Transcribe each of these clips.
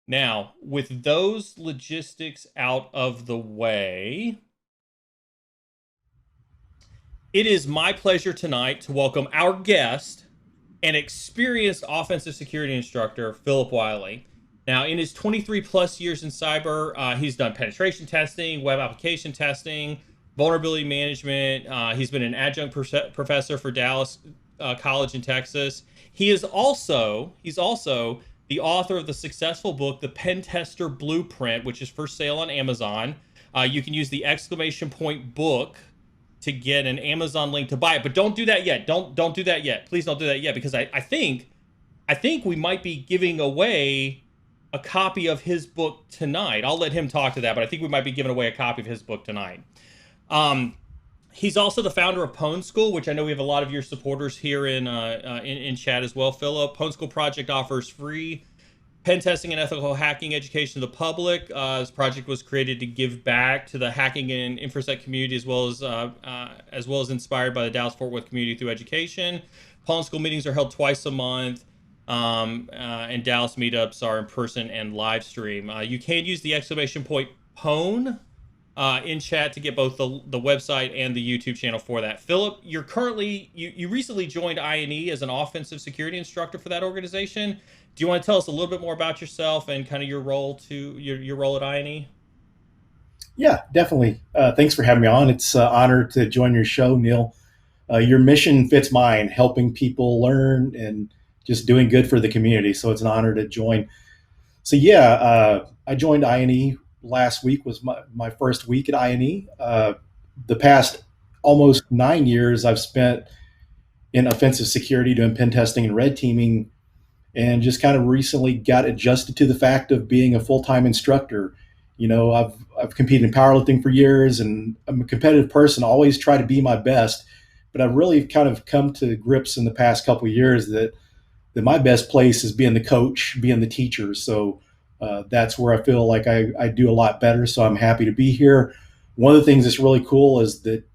Now, with those logistics out of the way, it is my pleasure tonight to welcome our guest, an experienced offensive security instructor, Phillip Wylie. Now, in his 23 plus years in cyber, he's done penetration testing, web application testing, vulnerability management. He's been an adjunct professor for Dallas College in Texas. He's also the author of the successful book, The Pentester Blueprint, which is for sale on Amazon. You can use the exclamation point book to get an Amazon link to buy it, but don't do that yet. Don't do that yet. Please don't do that yet, because I think we might be giving away a copy of his book tonight. I'll let him talk to that, but I think we might be giving away a copy of his book tonight. Um, he's also the founder of Pwn School, which I know we have a lot of your supporters here in chat as well. Philip, Pwn School project offers free pen testing and ethical hacking education to the public. This project was created to give back to the hacking and infosec community, as well as inspired by the Dallas Fort Worth community through education. Pwn School meetings are held twice a month. And Dallas meetups are in person and live stream. You can use the exclamation point Pwn in chat to get both the website and the YouTube channel for that. Philip, you recently joined INE as an offensive security instructor for that organization. Do you want to tell us a little bit more about yourself and kind of your role at INE? Yeah, definitely. Thanks for having me on. It's an honor to join your show, Neil. Your mission fits mine, helping people learn and just doing good for the community. So it's an honor to join. So yeah, I joined INE last week. Was my first week at INE. The past almost 9 years I've spent in offensive security doing pen testing and red teaming, and just kind of recently got adjusted to the fact of being a full-time instructor. I've competed in powerlifting for years, and I'm a competitive person. I always try to be my best, but I've really kind of come to grips in the past couple of years that my best place is being the coach, being the teacher. So that's where I feel like I do a lot better. So I'm happy to be here. One of the things that's really cool is that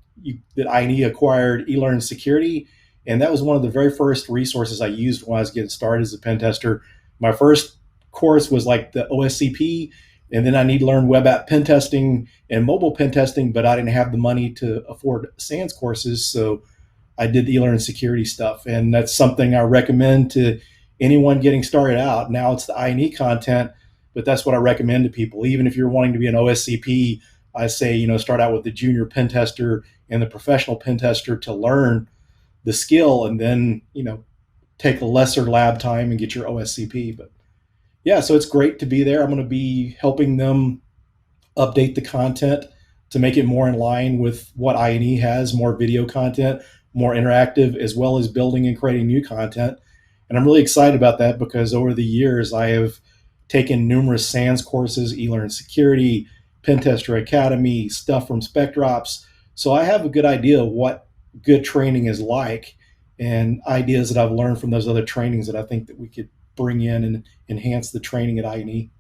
INE acquired eLearn Security, and that was one of the very first resources I used when I was getting started as a pen tester. My first course was like the OSCP, and then I need to learn web app pen testing and mobile pen testing, but I didn't have the money to afford SANS courses, so I did the eLearn security stuff, and that's something I recommend to anyone getting started out. Now it's the INE content, but that's what I recommend to people. Even if you're wanting to be an OSCP, I say, start out with the junior pen tester and the professional pen tester to learn the skill, and then, take a lesser lab time and get your OSCP. But yeah, so it's great to be there. I'm going to be helping them update the content to make it more in line with what INE has, more video content, more interactive, as well as building and creating new content. And I'm really excited about that because over the years, I have taken numerous SANS courses, eLearn Security, Pentester Academy, stuff from SpectropS. So I have a good idea of what good training is like, and ideas that I've learned from those other trainings that I think that we could bring in and enhance the training at INE.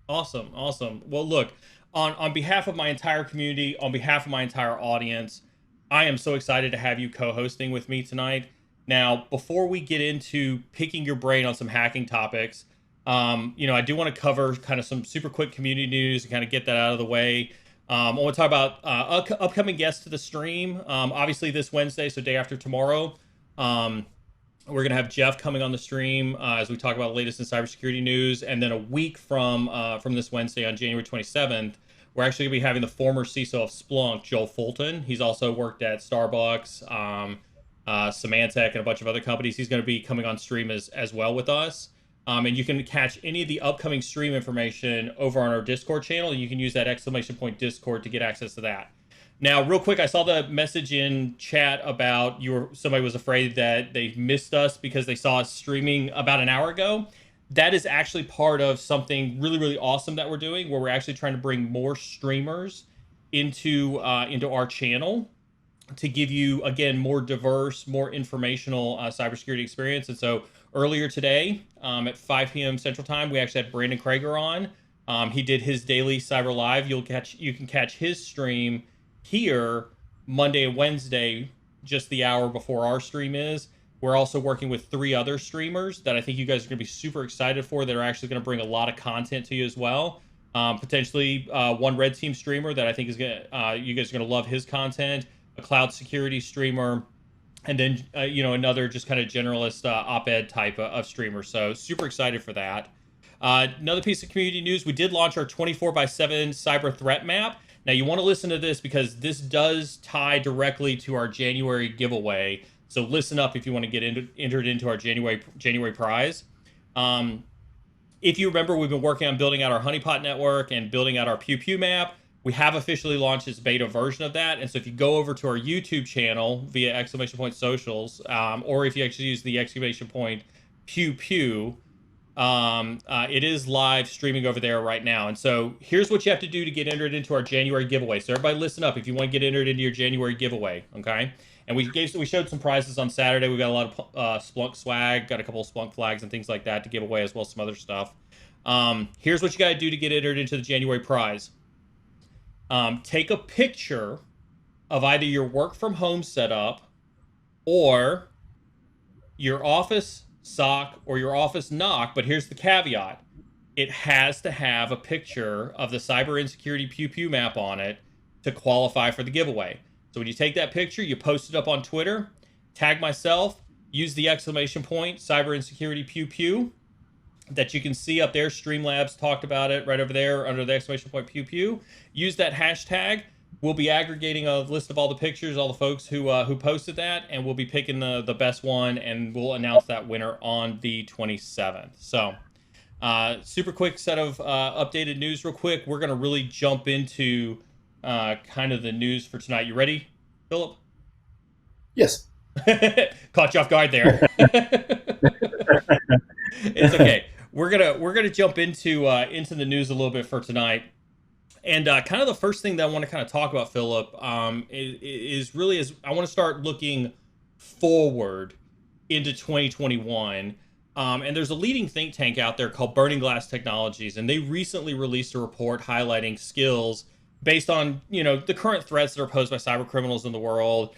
Awesome, awesome. Well, look, on behalf of my entire community, on behalf of my entire audience, I am so excited to have you co-hosting with me tonight. Now, before we get into picking your brain on some hacking topics, I do want to cover kind of some super quick community news and kind of get that out of the way. I want to talk about upcoming guests to the stream. Obviously, this Wednesday, so day after tomorrow, we're going to have Jeff coming on the stream as we talk about the latest in cybersecurity news. And then a week from this Wednesday on January 27th, we're actually going to be having the former CISO of Splunk, Joel Fulton. He's also worked at Starbucks, Symantec, and a bunch of other companies. He's going to be coming on stream as well with us. And you can catch any of the upcoming stream information over on our Discord channel. You can use that exclamation point Discord to get access to that. Now, real quick, I saw the message in chat about somebody was afraid that they missed us because they saw us streaming about an hour ago. That is actually part of something really, really awesome that we're doing, where we're actually trying to bring more streamers into our channel to give you, again, more diverse, more informational cybersecurity experience. And so earlier today at 5 p.m. Central Time, we actually had Brandon Krager on. He did his daily Cyber Live. You can catch his stream here Monday and Wednesday, just the hour before our stream is. We're also working with 3 other streamers that I think you guys are going to be super excited for, that are actually going to bring a lot of content to you as well. Potentially one red team streamer that I think is going to, you guys are going to love his content, a cloud security streamer, and then another just kind of generalist op-ed type of streamer. So super excited for that. Another piece of community news: we did launch our 24/7 cyber threat map. Now you want to listen to this because this does tie directly to our January giveaway. So listen up if you want to get entered into our January prize. If you remember, we've been working on building out our honeypot network and building out our pew pew map. We have officially launched this beta version of that. And so if you go over to our YouTube channel via ! Socials, or if you actually use the ! Pew pew, it is live streaming over there right now. And so here's what you have to do to get entered into our January giveaway. So everybody listen up if you want to get entered into your January giveaway, okay? And we showed some prizes on Saturday. We got a lot of Splunk swag, got a couple of Splunk flags and things like that to give away, as well as some other stuff. Here's what you got to do to get entered into the January prize. Take a picture of either your work from home setup or your office SOC or your office NOC, but here's the caveat. It has to have a picture of the cyber insecurity pew pew map on it to qualify for the giveaway. So when you take that picture, you post it up on Twitter, tag myself, use the ! cyber insecurity pew pew that you can see up there. Streamlabs talked about it right over there under the ! Pew pew. Use that hashtag. We'll be aggregating a list of all the pictures, all the folks who posted that, and we'll be picking the best one, and we'll announce that winner on the 27th. So super quick set of updated news real quick. We're going to really jump into kind of the news for tonight. You ready, Phillip? Yes. Caught you off guard there. It's okay. We're gonna jump into the news a little bit for tonight. And kind of the first thing that I want to kind of talk about, Phillip, is I want to start looking forward into 2021. And there's a leading think tank out there called Burning Glass Technologies, and they recently released a report highlighting skills based on the current threats that are posed by cyber criminals in the world.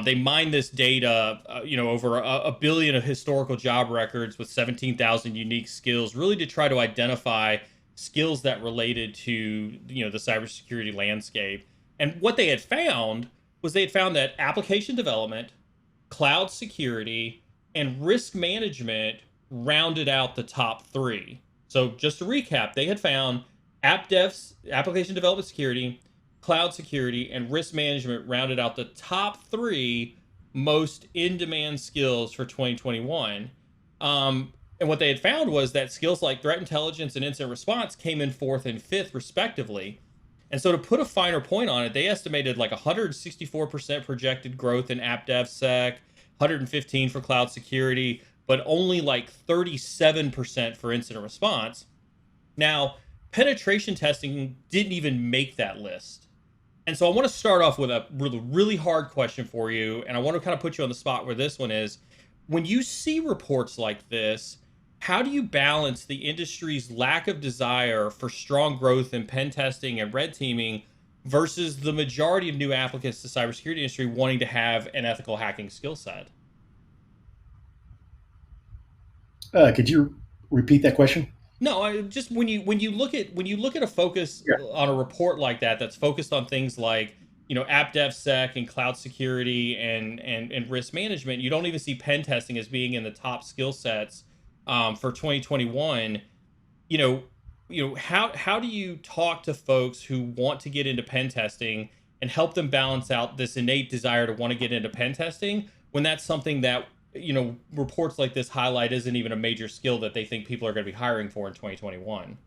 They mined this data, over a billion of historical job records with 17,000 unique skills, really to try to identify skills that related to the cybersecurity landscape. And what they had found that application development, cloud security, and risk management rounded out the top 3. So just to recap, they had found application development security, cloud security, and risk management rounded out the top 3 most in-demand skills for 2021. And what they had found was that skills like threat intelligence and incident response came in 4th and 5th, respectively. And so to put a finer point on it, they estimated like 164% projected growth in AppDevSec, 115 for cloud security, but only like 37% for incident response. Now, penetration testing didn't even make that list. And so I want to start off with a really hard question for you, and I want to kind of put you on the spot where this one is. When you see reports like this, how do you balance the industry's lack of desire for strong growth in pen testing and red teaming versus the majority of new applicants to the cybersecurity industry wanting to have an ethical hacking skill set? Could you repeat that question? No, I just when you look at a focus on a report like that that's focused on things like AppDevSec and cloud security and risk management, you don't even see pen testing as being in the top skill sets for 2021. How do you talk to folks who want to get into pen testing and help them balance out this innate desire to want to get into pen testing when that's something that reports like this highlight isn't even a major skill that they think people are going to be hiring for in 2021?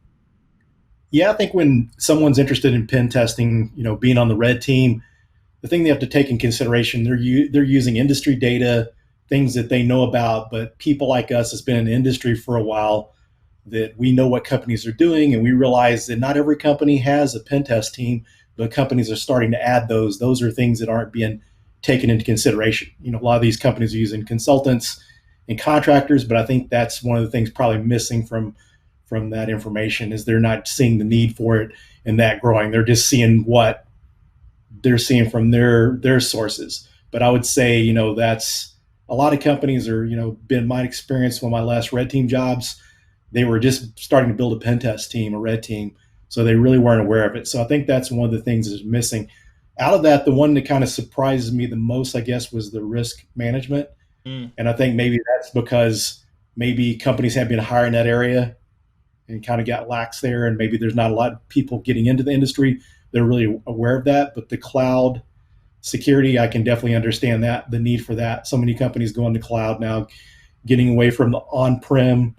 Yeah, I think when someone's interested in pen testing, being on the red team, the thing they have to take in consideration, they're using industry data, things that they know about, but people like us that's been in the industry for a while, that we know what companies are doing, and we realize that not every company has a pen test team, but companies are starting to add those. Those are things that aren't being taken into consideration. A lot of these companies are using consultants and contractors, but I think that's one of the things probably missing from that information is they're not seeing the need for it and that growing. They're just seeing what they're seeing from their sources. But I would say, that's a lot of companies are, been my experience when my last red team jobs, they were just starting to build a pen test team, a red team. So they really weren't aware of it. So I think that's one of the things that's missing. Out of that, the one that kind of surprises me the most, I guess, was the risk management. Mm. And I think maybe that's because maybe companies have been higher in that area and kind of got lax there. And maybe there's not a lot of people getting into the industry that are really aware of that. But the cloud security, I can definitely understand that, the need for that. So many companies going to cloud now, getting away from the on-prem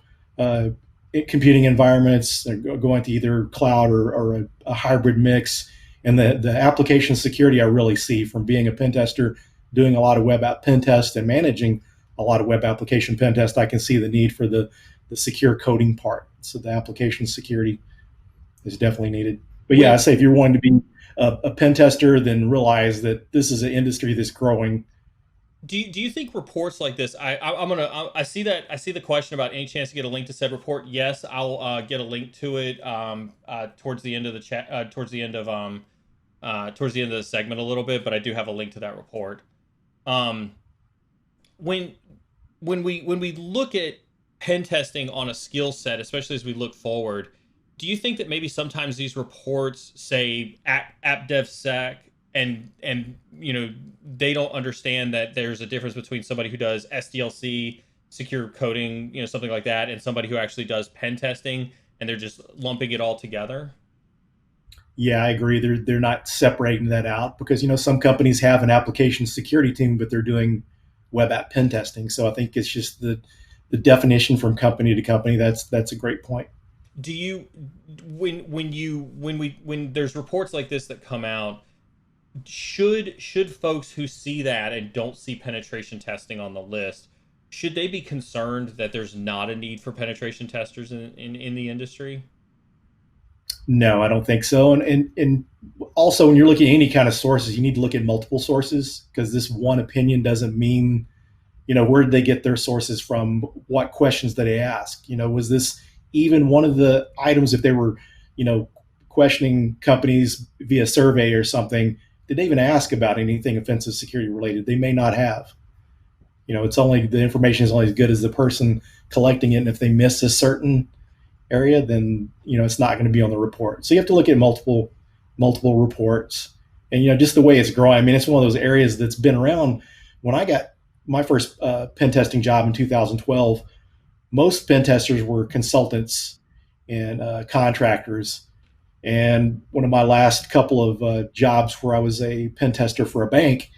computing environments, going to either cloud or a hybrid mix. And the application security I really see from being a pen tester, doing a lot of web app pen test and managing a lot of web application pen test, I can see the need for the secure coding part. So the application security is definitely needed. But yeah, I say if you're wanting to be a pen tester, then realize that this is an industry that's growing. Do you think reports like this? I see that, I see the question about any chance to get a link to said report. Yes, I'll get a link to it towards the end of the chat, towards the end of the segment a little bit. But I do have a link to that report. Um, when when we look at pen testing on a skill set, especially as we look forward, do you think that maybe sometimes these reports say app dev sec, and they don't understand that there's a difference between somebody who does SDLC, secure coding, something like that, and somebody who actually does pen testing, and they're just lumping it all together? Yeah, I agree. They're not separating that out because some companies have an application security team, but they're doing web app pen testing. So I think it's just the definition from company to company. That's a great point. Do you when there's reports like this that come out, should folks who see that and don't see penetration testing on the list, should they be concerned that there's not a need for penetration testers in the industry? No, I don't think so. And also, when you're looking at any kind of sources, you need to look at multiple sources because this one opinion doesn't mean, where did they get their sources from? What questions did they ask? Was this even one of the items if they were, questioning companies via survey or something? Did they even ask about anything offensive security related? They may not have. It's only the information is only as good as the person collecting it. And if they miss a certain area, then it's not going to be on the report. So you have to look at multiple reports, and just the way it's growing. I mean, it's one of those areas that's been around. When I got my first pen testing job in 2012, most pen testers were consultants and contractors. And one of my last couple of jobs where I was a pen tester for a bank,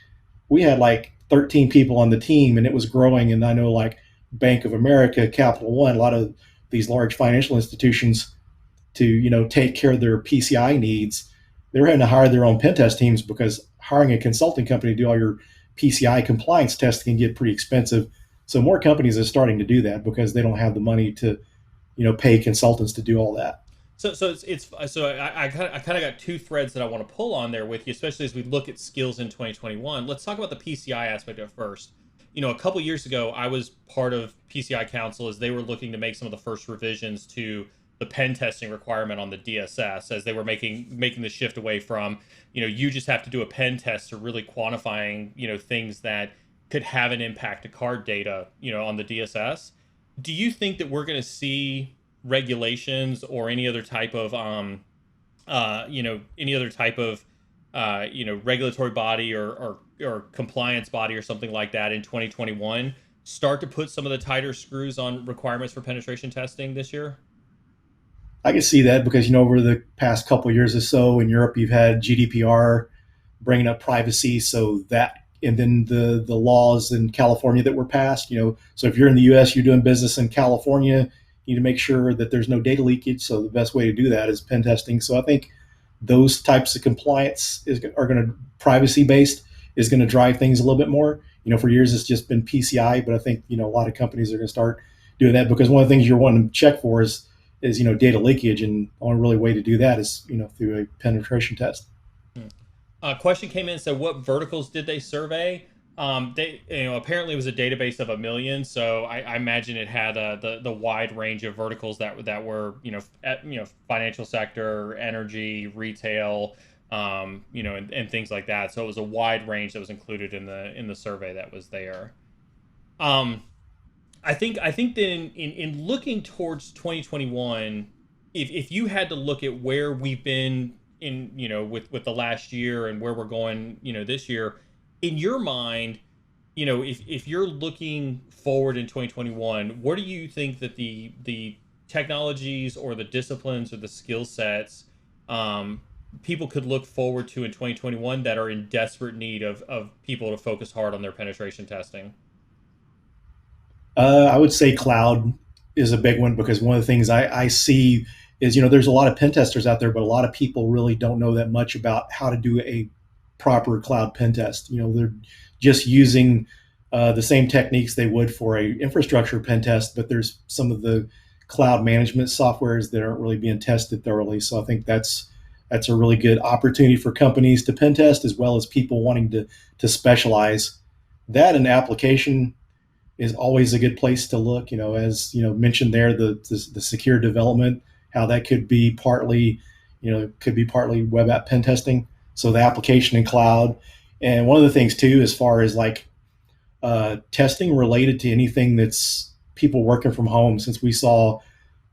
we had like 13 people on the team, and it was growing. And I know like Bank of America, Capital One, a lot of these large financial institutions to take care of their PCI needs, they're having to hire their own pen test teams because hiring a consulting company to do all your PCI compliance testing can get pretty expensive. So more companies are starting to do that because they don't have the money to pay consultants to do all that. So I kind of got two threads that I want to pull on there with you, especially as we look at skills in 2021. Let's talk about the PCI aspect of it first. A couple years ago, I was part of PCI Council as they were looking to make some of the first revisions to the pen testing requirement on the DSS, as they were making the shift away from, you just have to do a pen test to really quantifying, things that could have an impact to card data, on the DSS. Do you think that we're going to see regulations or any other type of regulatory body or compliance body or something like that in 2021 start to put some of the tighter screws on requirements for penetration testing this year? I can see that because over the past couple of years or so in Europe, you've had GDPR bringing up privacy, so that, and then the laws in California that were passed. So if you're in the U.S., you're doing business in California, you need to make sure that there's no data leakage. So the best way to do that is pen testing. So I think those types of compliance are going to privacy based is going to drive things a little bit more. For years it's just been PCI, but I think a lot of companies are going to start doing that because one of the things you're wanting to check for is data leakage, and the only really way to do that is through a penetration test. A question came in and said, what verticals did they survey? They, apparently it was a database of 1 million, so I imagine it had the wide range of verticals that were financial sector, energy, retail, and things like that. So it was a wide range that was included in the survey that was there. Um, I think then in looking towards 2021, if you had to look at where we've been in, with the last year and where we're going, this year, in your mind, if you're looking forward in 2021, what do you think that the technologies or the disciplines or the skill sets, um, people could look forward to in 2021 that are in desperate need of people to focus hard on their penetration testing? I would say cloud is a big one because one of the things I see is, there's a lot of pen testers out there, but a lot of people really don't know that much about how to do a proper cloud pen test. They're just using the same techniques they would for a infrastructure pen test, but there's some of the cloud management softwares that aren't really being tested thoroughly. So I think that's a really good opportunity for companies to pen test as well as people wanting to specialize. That and application is always a good place to look. As mentioned there, the secure development, how that could be partly web app pen testing. So the application and cloud, and one of the things too, as far as like testing related to anything that's people working from home, since we saw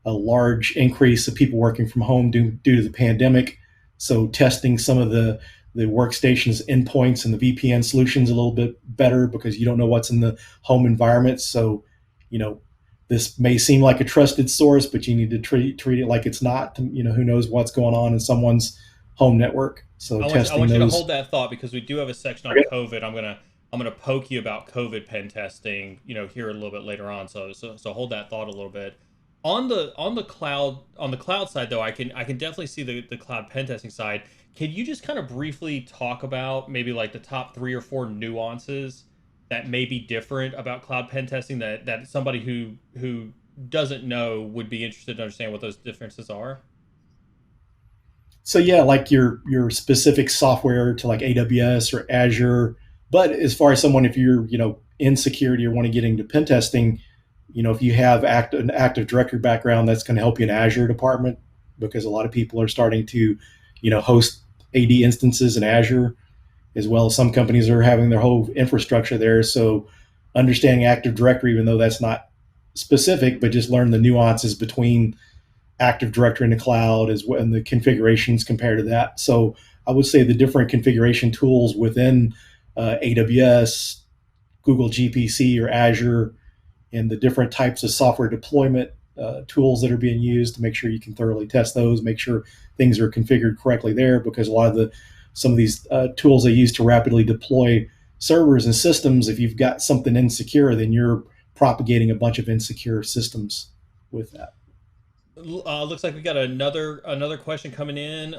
a large increase of people working from home due to the pandemic. So testing some of the workstations endpoints and the VPN solutions a little bit better because you don't know what's in the home environment. So, this may seem like a trusted source, but you need to treat it like it's not. Who knows what's going on in someone's home network. So I testing want you to those. hold that thought because we do have a section on Okay. COVID. I'm gonna poke you about COVID pen testing, here a little bit later on. So hold that thought a little bit. On the cloud side though, I can definitely see the cloud pen testing side. Can you just kind of briefly talk about maybe like the top three or four nuances that may be different about cloud pen testing that somebody who doesn't know would be interested to understand what those differences are? So yeah, like your specific software to like AWS or Azure. But as far as someone, if you're in security or want to get into pen testing, if you have an Active Directory background, that's going to help you in Azure department because a lot of people are starting to host AD instances in Azure, as well as some companies are having their whole infrastructure there. So understanding Active Directory, even though that's not specific, but just learn the nuances between Active Directory in the cloud as well, and the configurations compared to that. So I would say the different configuration tools within AWS, Google GPC, or Azure, and the different types of software deployment tools that are being used to make sure you can thoroughly test those, make sure things are configured correctly there, because a lot of some of these tools they use to rapidly deploy servers and systems, if you've got something insecure, then you're propagating a bunch of insecure systems with that. Looks like we got another question coming in.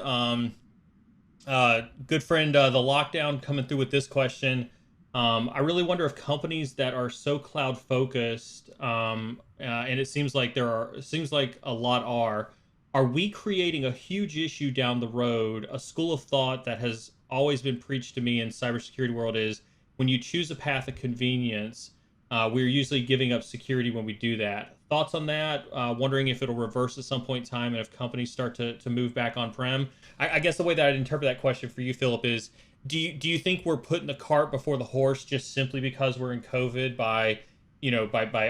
Good friend, the lockdown coming through with this question. I really wonder if companies that are so cloud focused, and it seems like a lot are we creating a huge issue down the road? A school of thought that has always been preached to me in cybersecurity world is when you choose a path of convenience, we're usually giving up security when we do that. Thoughts on that? Wondering if it'll reverse at some point in time and if companies start to move back on prem. I guess the way that I'd interpret that question for you, Philip, is do you think we're putting the cart before the horse just simply because we're in COVID by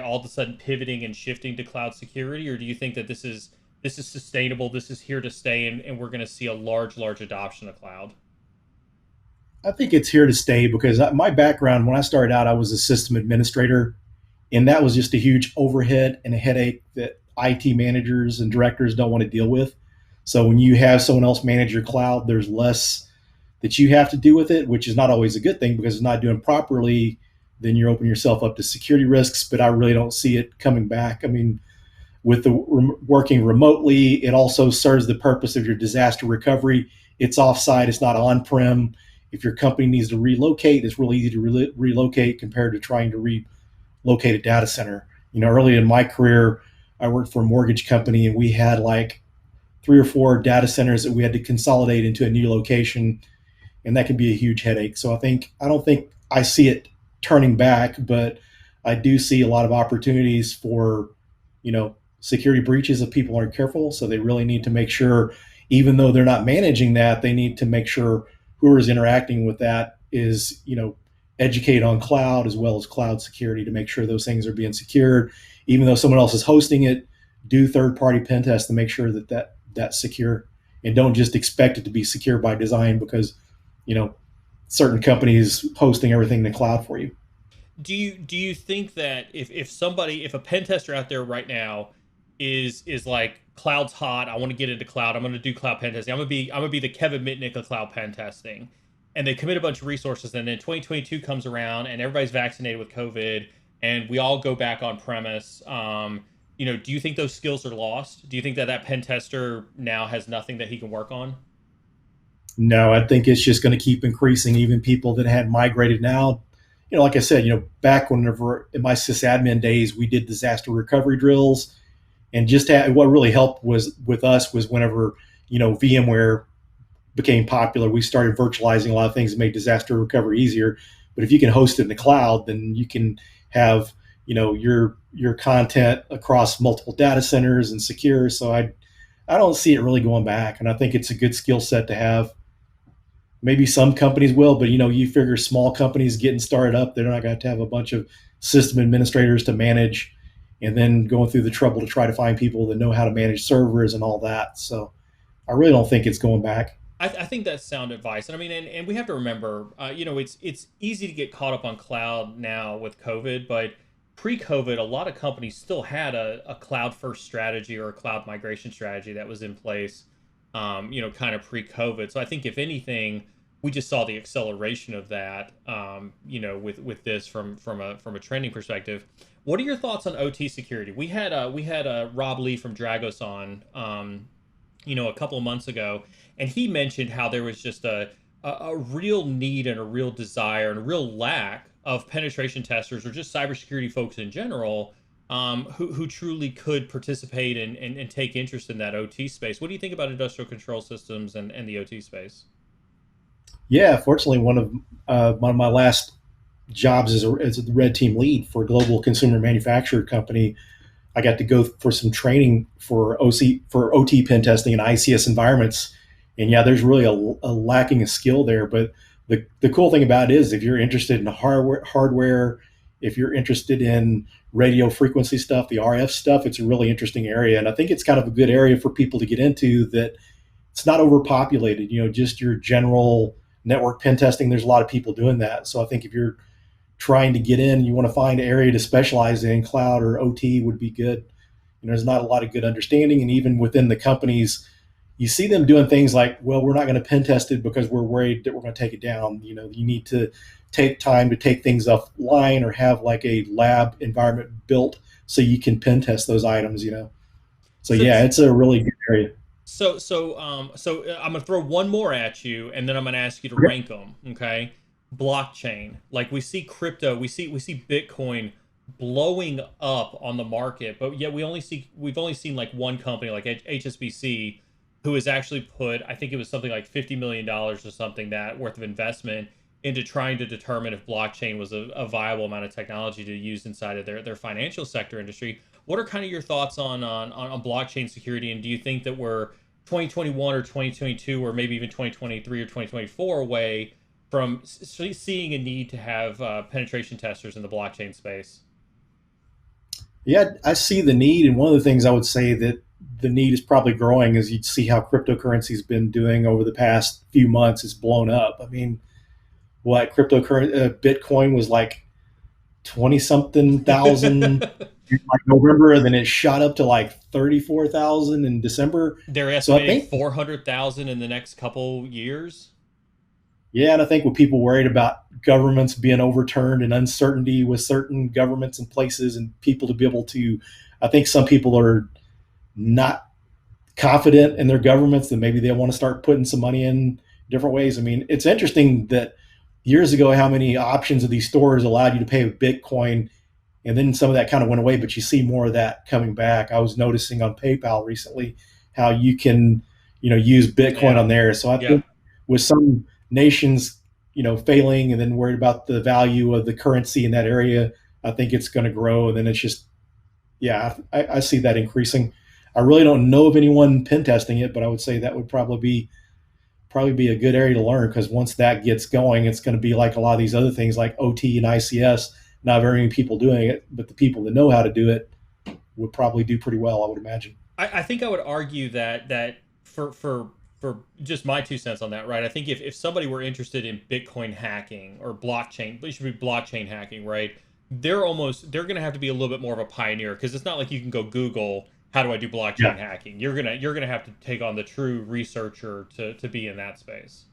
all of a sudden pivoting and shifting to cloud security, or do you think that this is sustainable, this is here to stay, and we're going to see a large adoption of cloud? I think it's here to stay because my background, when I started out, I was a system administrator, and that was just a huge overhead and a headache that IT managers and directors don't want to deal with. So when you have someone else manage your cloud, there's less that you have to do with it, which is not always a good thing because it's not doing properly. Then you're opening yourself up to security risks. But I really don't see it coming back. I mean, with the working remotely, it also serves the purpose of your disaster recovery. It's offsite, it's not on prem. If your company needs to relocate, it's really easy to relocate compared to trying to relocate a data center. Early in my career, I worked for a mortgage company and we had like 3 or 4 data centers that we had to consolidate into a new location, and that can be a huge headache. So I don't think I see it turning back, but I do see a lot of opportunities for security breaches if people aren't careful. So they really need to make sure, even though they're not managing that, they need to make sure whoever's interacting with that is educate on cloud as well as cloud security to make sure those things are being secured. Even though someone else is hosting it, do third-party pen tests to make sure that's secure, and don't just expect it to be secure by design because certain companies hosting everything in the cloud for you. Do you think that if a pen tester out there right now is like cloud's hot, I want to get into cloud, I'm going to do cloud pen testing, I'm gonna be the Kevin Mitnick of cloud pen testing, and they commit a bunch of resources, and then 2022 comes around and everybody's vaccinated with COVID, and we all go back on premise. Do you think those skills are lost? Do you think that pen tester now has nothing that he can work on? No, I think it's just going to keep increasing. Even people that had migrated now, like I said, back whenever in my sysadmin days, we did disaster recovery drills, and just what really helped was with us was whenever VMware became popular, we started virtualizing a lot of things that made disaster recovery easier. But if you can host it in the cloud, then you can have your content across multiple data centers and secure. So I don't see it really going back, and I think it's a good skill set to have. Maybe some companies will, but you figure small companies getting started up, they're not going to have a bunch of system administrators to manage, and then going through the trouble to try to find people that know how to manage servers and all that. So I really don't think it's going back. I think that's sound advice, and I mean, and we have to remember, it's easy to get caught up on cloud now with COVID, but pre-COVID, a lot of companies still had a cloud first strategy or a cloud migration strategy that was in place, kind of pre-COVID. So I think if anything, we just saw the acceleration of that, with this from a trending perspective. What are your thoughts on OT security? We had Rob Lee from Dragos on, a couple of months ago, and he mentioned how there was just a real need and a real desire and a real lack of penetration testers or just cybersecurity folks in general, who truly could participate and take interest in that OT space. What do you think about industrial control systems and the OT space? Yeah, fortunately, one of my last jobs as a red team lead for a global consumer manufacturer company, I got to go for some training for OT pen testing in ICS environments. And yeah, there's really a lacking of skill there. But the cool thing about it is if you're interested in hardware, if you're interested in radio frequency stuff, the RF stuff, it's a really interesting area. And I think it's kind of a good area for people to get into, that it's not overpopulated, just your general network pen testing. There's a lot of people doing that. So I think if you're trying to get in, you want to find an area to specialize in, cloud or OT would be good. There's not a lot of good understanding. And even within the companies, you see them doing things like, well, we're not going to pen test it because we're worried that we're going to take it down. You need to take time to take things offline or have like a lab environment built so you can pen test those items. So So, yeah, it's a really good area. I'm gonna throw one more at you, and then I'm gonna ask you to Okay. rank them. Okay, blockchain. Like we see crypto, we see Bitcoin blowing up on the market, but yet we've only seen like one company, like HSBC, who has actually put, I think it was something like $50 million or something that worth of investment into trying to determine if blockchain was a viable amount of technology to use inside of their financial sector industry. What are kind of your thoughts on blockchain security, and do you think that we're 2021 or 2022 or maybe even 2023 or 2024 away from seeing a need to have penetration testers in the blockchain space? Yeah, I see the need. And one of the things I would say that the need is probably growing is you'd see how cryptocurrency's been doing over the past few months. It's blown up. I mean, what cryptocurrency, Bitcoin was like 20 something thousand in like November, and then it shot up to like 34,000 in December. They're So I estimating think, 400,000 in the next couple years. yeah, and I think with people worried about governments being overturned and uncertainty with certain governments and places and people to be able to, I think some people are not confident in their governments, and maybe they want to start putting some money in different ways. I mean, it's interesting that years ago, how many options of these stores allowed you to pay with Bitcoin, and then some of that kind of went away, but you see more of that coming back. I was noticing on PayPal recently how you can, use Bitcoin Yeah, on there. So I yeah. think with some nations, failing and then worried about the value of the currency in that area, I think it's going to grow. And then it's just, yeah, I see that increasing. I really don't know of anyone pen testing it, but I would say that would probably be a good area to learn, because once that gets going, it's going to be like a lot of these other things like OT and ICS. Not very many people doing it, but the people that know how to do it would probably do pretty well, I would imagine. I think I would argue that for just my 2 cents on that, right? I think if somebody were interested in Bitcoin hacking or blockchain, but it should be blockchain hacking, right? They're going to have to be a little bit more of a pioneer, because it's not like you can go Google how do I do blockchain Yeah, hacking. You're gonna have to take on the true researcher to be in that space.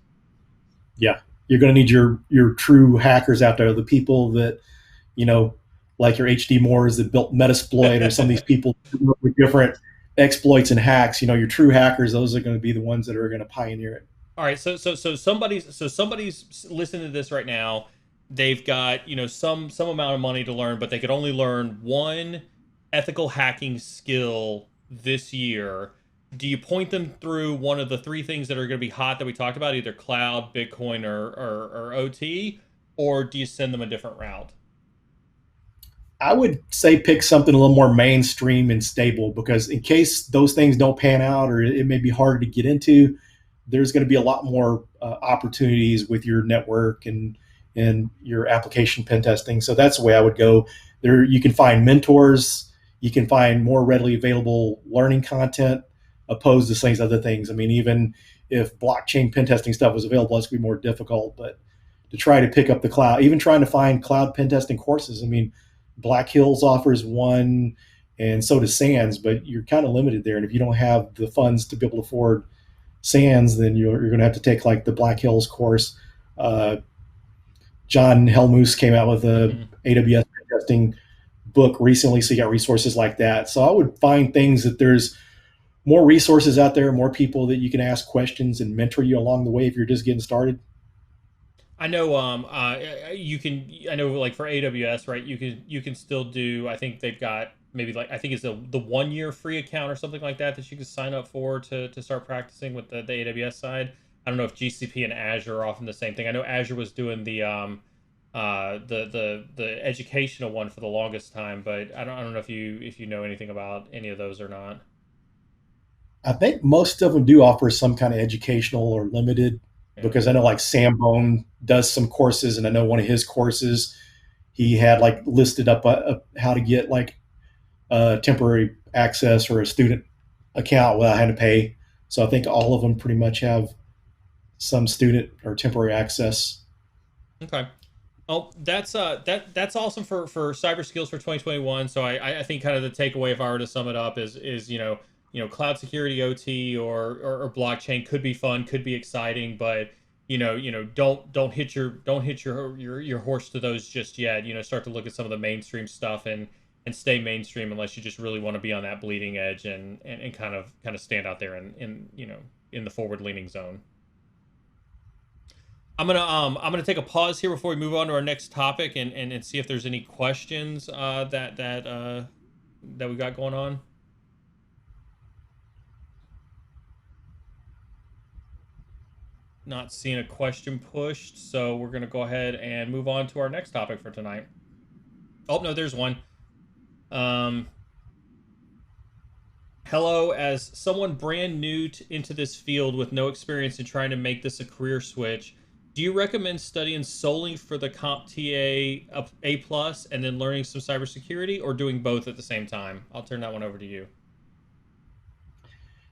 yeah. You're going to need your true hackers out there, the people that, you know, like your HD Moores that built Metasploit, or some of these people with different exploits and hacks. Your true hackers, those are going to be the ones that are going to pioneer it. All right, so somebody's listening to this right now. They've got some amount of money to learn, but they could only learn one ethical hacking skill this year. Do you point them through one of the three things that are going to be hot that we talked about, either cloud, Bitcoin, or OT, or do you send them a different route? I would say pick something a little more mainstream and stable, because in case those things don't pan out, or it may be harder to get into, there's going to be a lot more opportunities with your network and your application pen testing. So that's the way I would go. There, you can find mentors, you can find more readily available learning content, opposed to some of these other things. I mean, even if blockchain pen testing stuff was available, it's going to be more difficult. But to try to pick up the cloud, even trying to find cloud pen testing courses. I mean, Black Hills offers one, and so does Sands, but you're kind of limited there. And if you don't have the funds to be able to afford Sands, then you're going to have to take like the Black Hills course. Uh, John Helmuth came out with a Mm-hmm. AWS testing book recently, so you got resources like that. So I would find things that there's more resources out there, more people that you can ask questions and mentor you along the way if you're just getting started. I know you can I know, like for AWS, right? You can still do, I think they've got maybe, like, I think it's the 1 year free account or something like that you can sign up for to start practicing with the AWS side. I don't know if GCP and Azure are often the same thing. I know Azure was doing the educational one for the longest time, but I don't know if you know anything about any of those or not. I think most of them do offer some kind of educational or limited, Yeah. because I know like Sam Bone does some courses, and I know one of his courses he had like listed up how to get like temporary access or a student account without having to pay. So I think all of them pretty much have some student or temporary access. Okay. Oh, that's awesome for cyber skills for 2021. So I think kind of the takeaway, if I were to sum it up, is cloud security, OT, or blockchain could be fun, could be exciting, but don't hit your horse to those just yet. Start to look at some of the mainstream stuff, and stay mainstream, unless you just really want to be on that bleeding edge, and kind of stand out there in the forward leaning zone. I'm gonna take a pause here before we move on to our next topic, and see if there's any questions that we got going on. Not seeing a question pushed, so we're gonna go ahead and move on to our next topic for tonight. Oh no, there's one. Um, Hello, as someone brand new into this field with no experience in trying to make this a career switch, do you recommend studying solely for the CompTIA A plus and then learning some cybersecurity, or doing both at the same time? I'll turn that one over to you.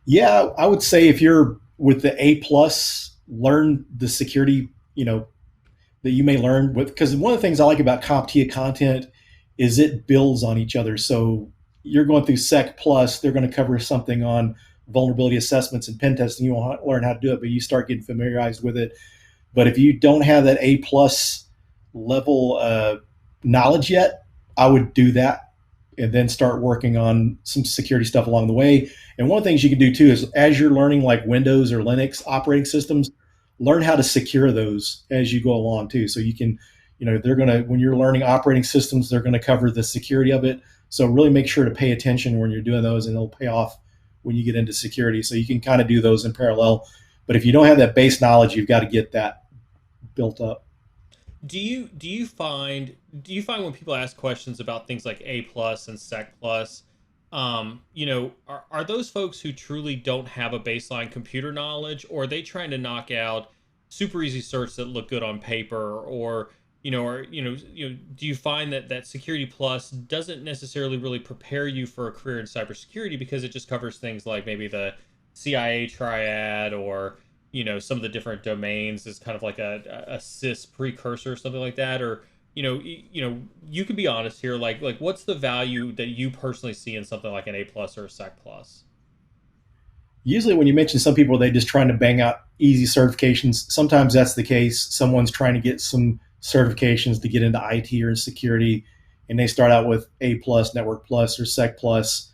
Yeah, I would say if you're with the A plus, learn the security, that you may learn with, because one of the things I like about CompTIA content is it builds on each other. So you're going through Sec Plus, they're going to cover something on vulnerability assessments and pen testing. You want to learn how to do it, but you start getting familiarized with it. But if you don't have that A plus level knowledge yet, I would do that and then start working on some security stuff along the way. And one of the things you can do too is, as you're learning like Windows or Linux operating systems, learn how to secure those as you go along too. So you can, they're going to, when you're learning operating systems, they're going to cover the security of it. So really make sure to pay attention when you're doing those, and it'll pay off when you get into security. So you can kind of do those in parallel. But if you don't have that base knowledge, you've got to get that built up. Do you find when people ask questions about things like A plus and Sec plus, are those folks who truly don't have a baseline computer knowledge, or are they trying to knock out super easy certs that look good on paper, or do you find that Security Plus doesn't necessarily really prepare you for a career in cybersecurity because it just covers things like maybe the CIA triad or some of the different domains as kind of like a sys precursor or something like that, or you can be honest here. Like, what's the value that you personally see in something like an A plus or a Sec plus? Usually, when you mention some people, they just trying to bang out easy certifications. Sometimes that's the case. Someone's trying to get some certifications to get into IT or security, and they start out with A plus, Network plus, or Sec plus.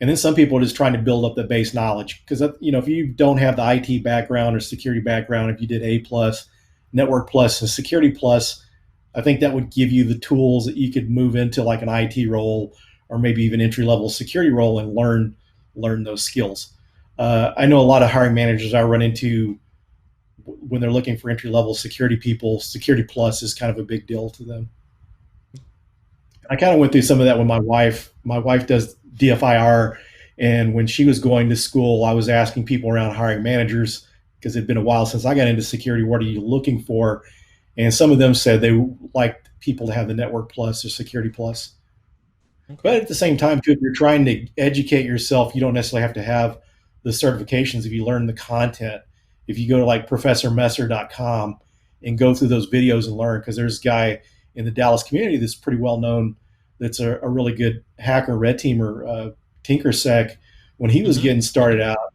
And then some people are just trying to build up the base knowledge because if you don't have the IT background or security background, if you did A plus, Network plus, and Security plus, I think that would give you the tools that you could move into like an IT role or maybe even entry level security role and learn those skills. I know a lot of hiring managers I run into when they're looking for entry level security people. Security plus is kind of a big deal to them. I kind of went through some of that with my wife. My wife does DFIR, and when she was going to school, I was asking people around hiring managers because it'd been a while since I got into security. What are you looking for? And some of them said they liked people to have the Network Plus or Security Plus. But Okay. at the same time, too, if you're trying to educate yourself, you don't necessarily have to have the certifications. If you learn the content, if you go to like professormesser.com and go through those videos and learn, because there's a guy in the Dallas community that's pretty well known, that's a really good hacker, red teamer, TinkerSec. When he was Mm-hmm. getting started out,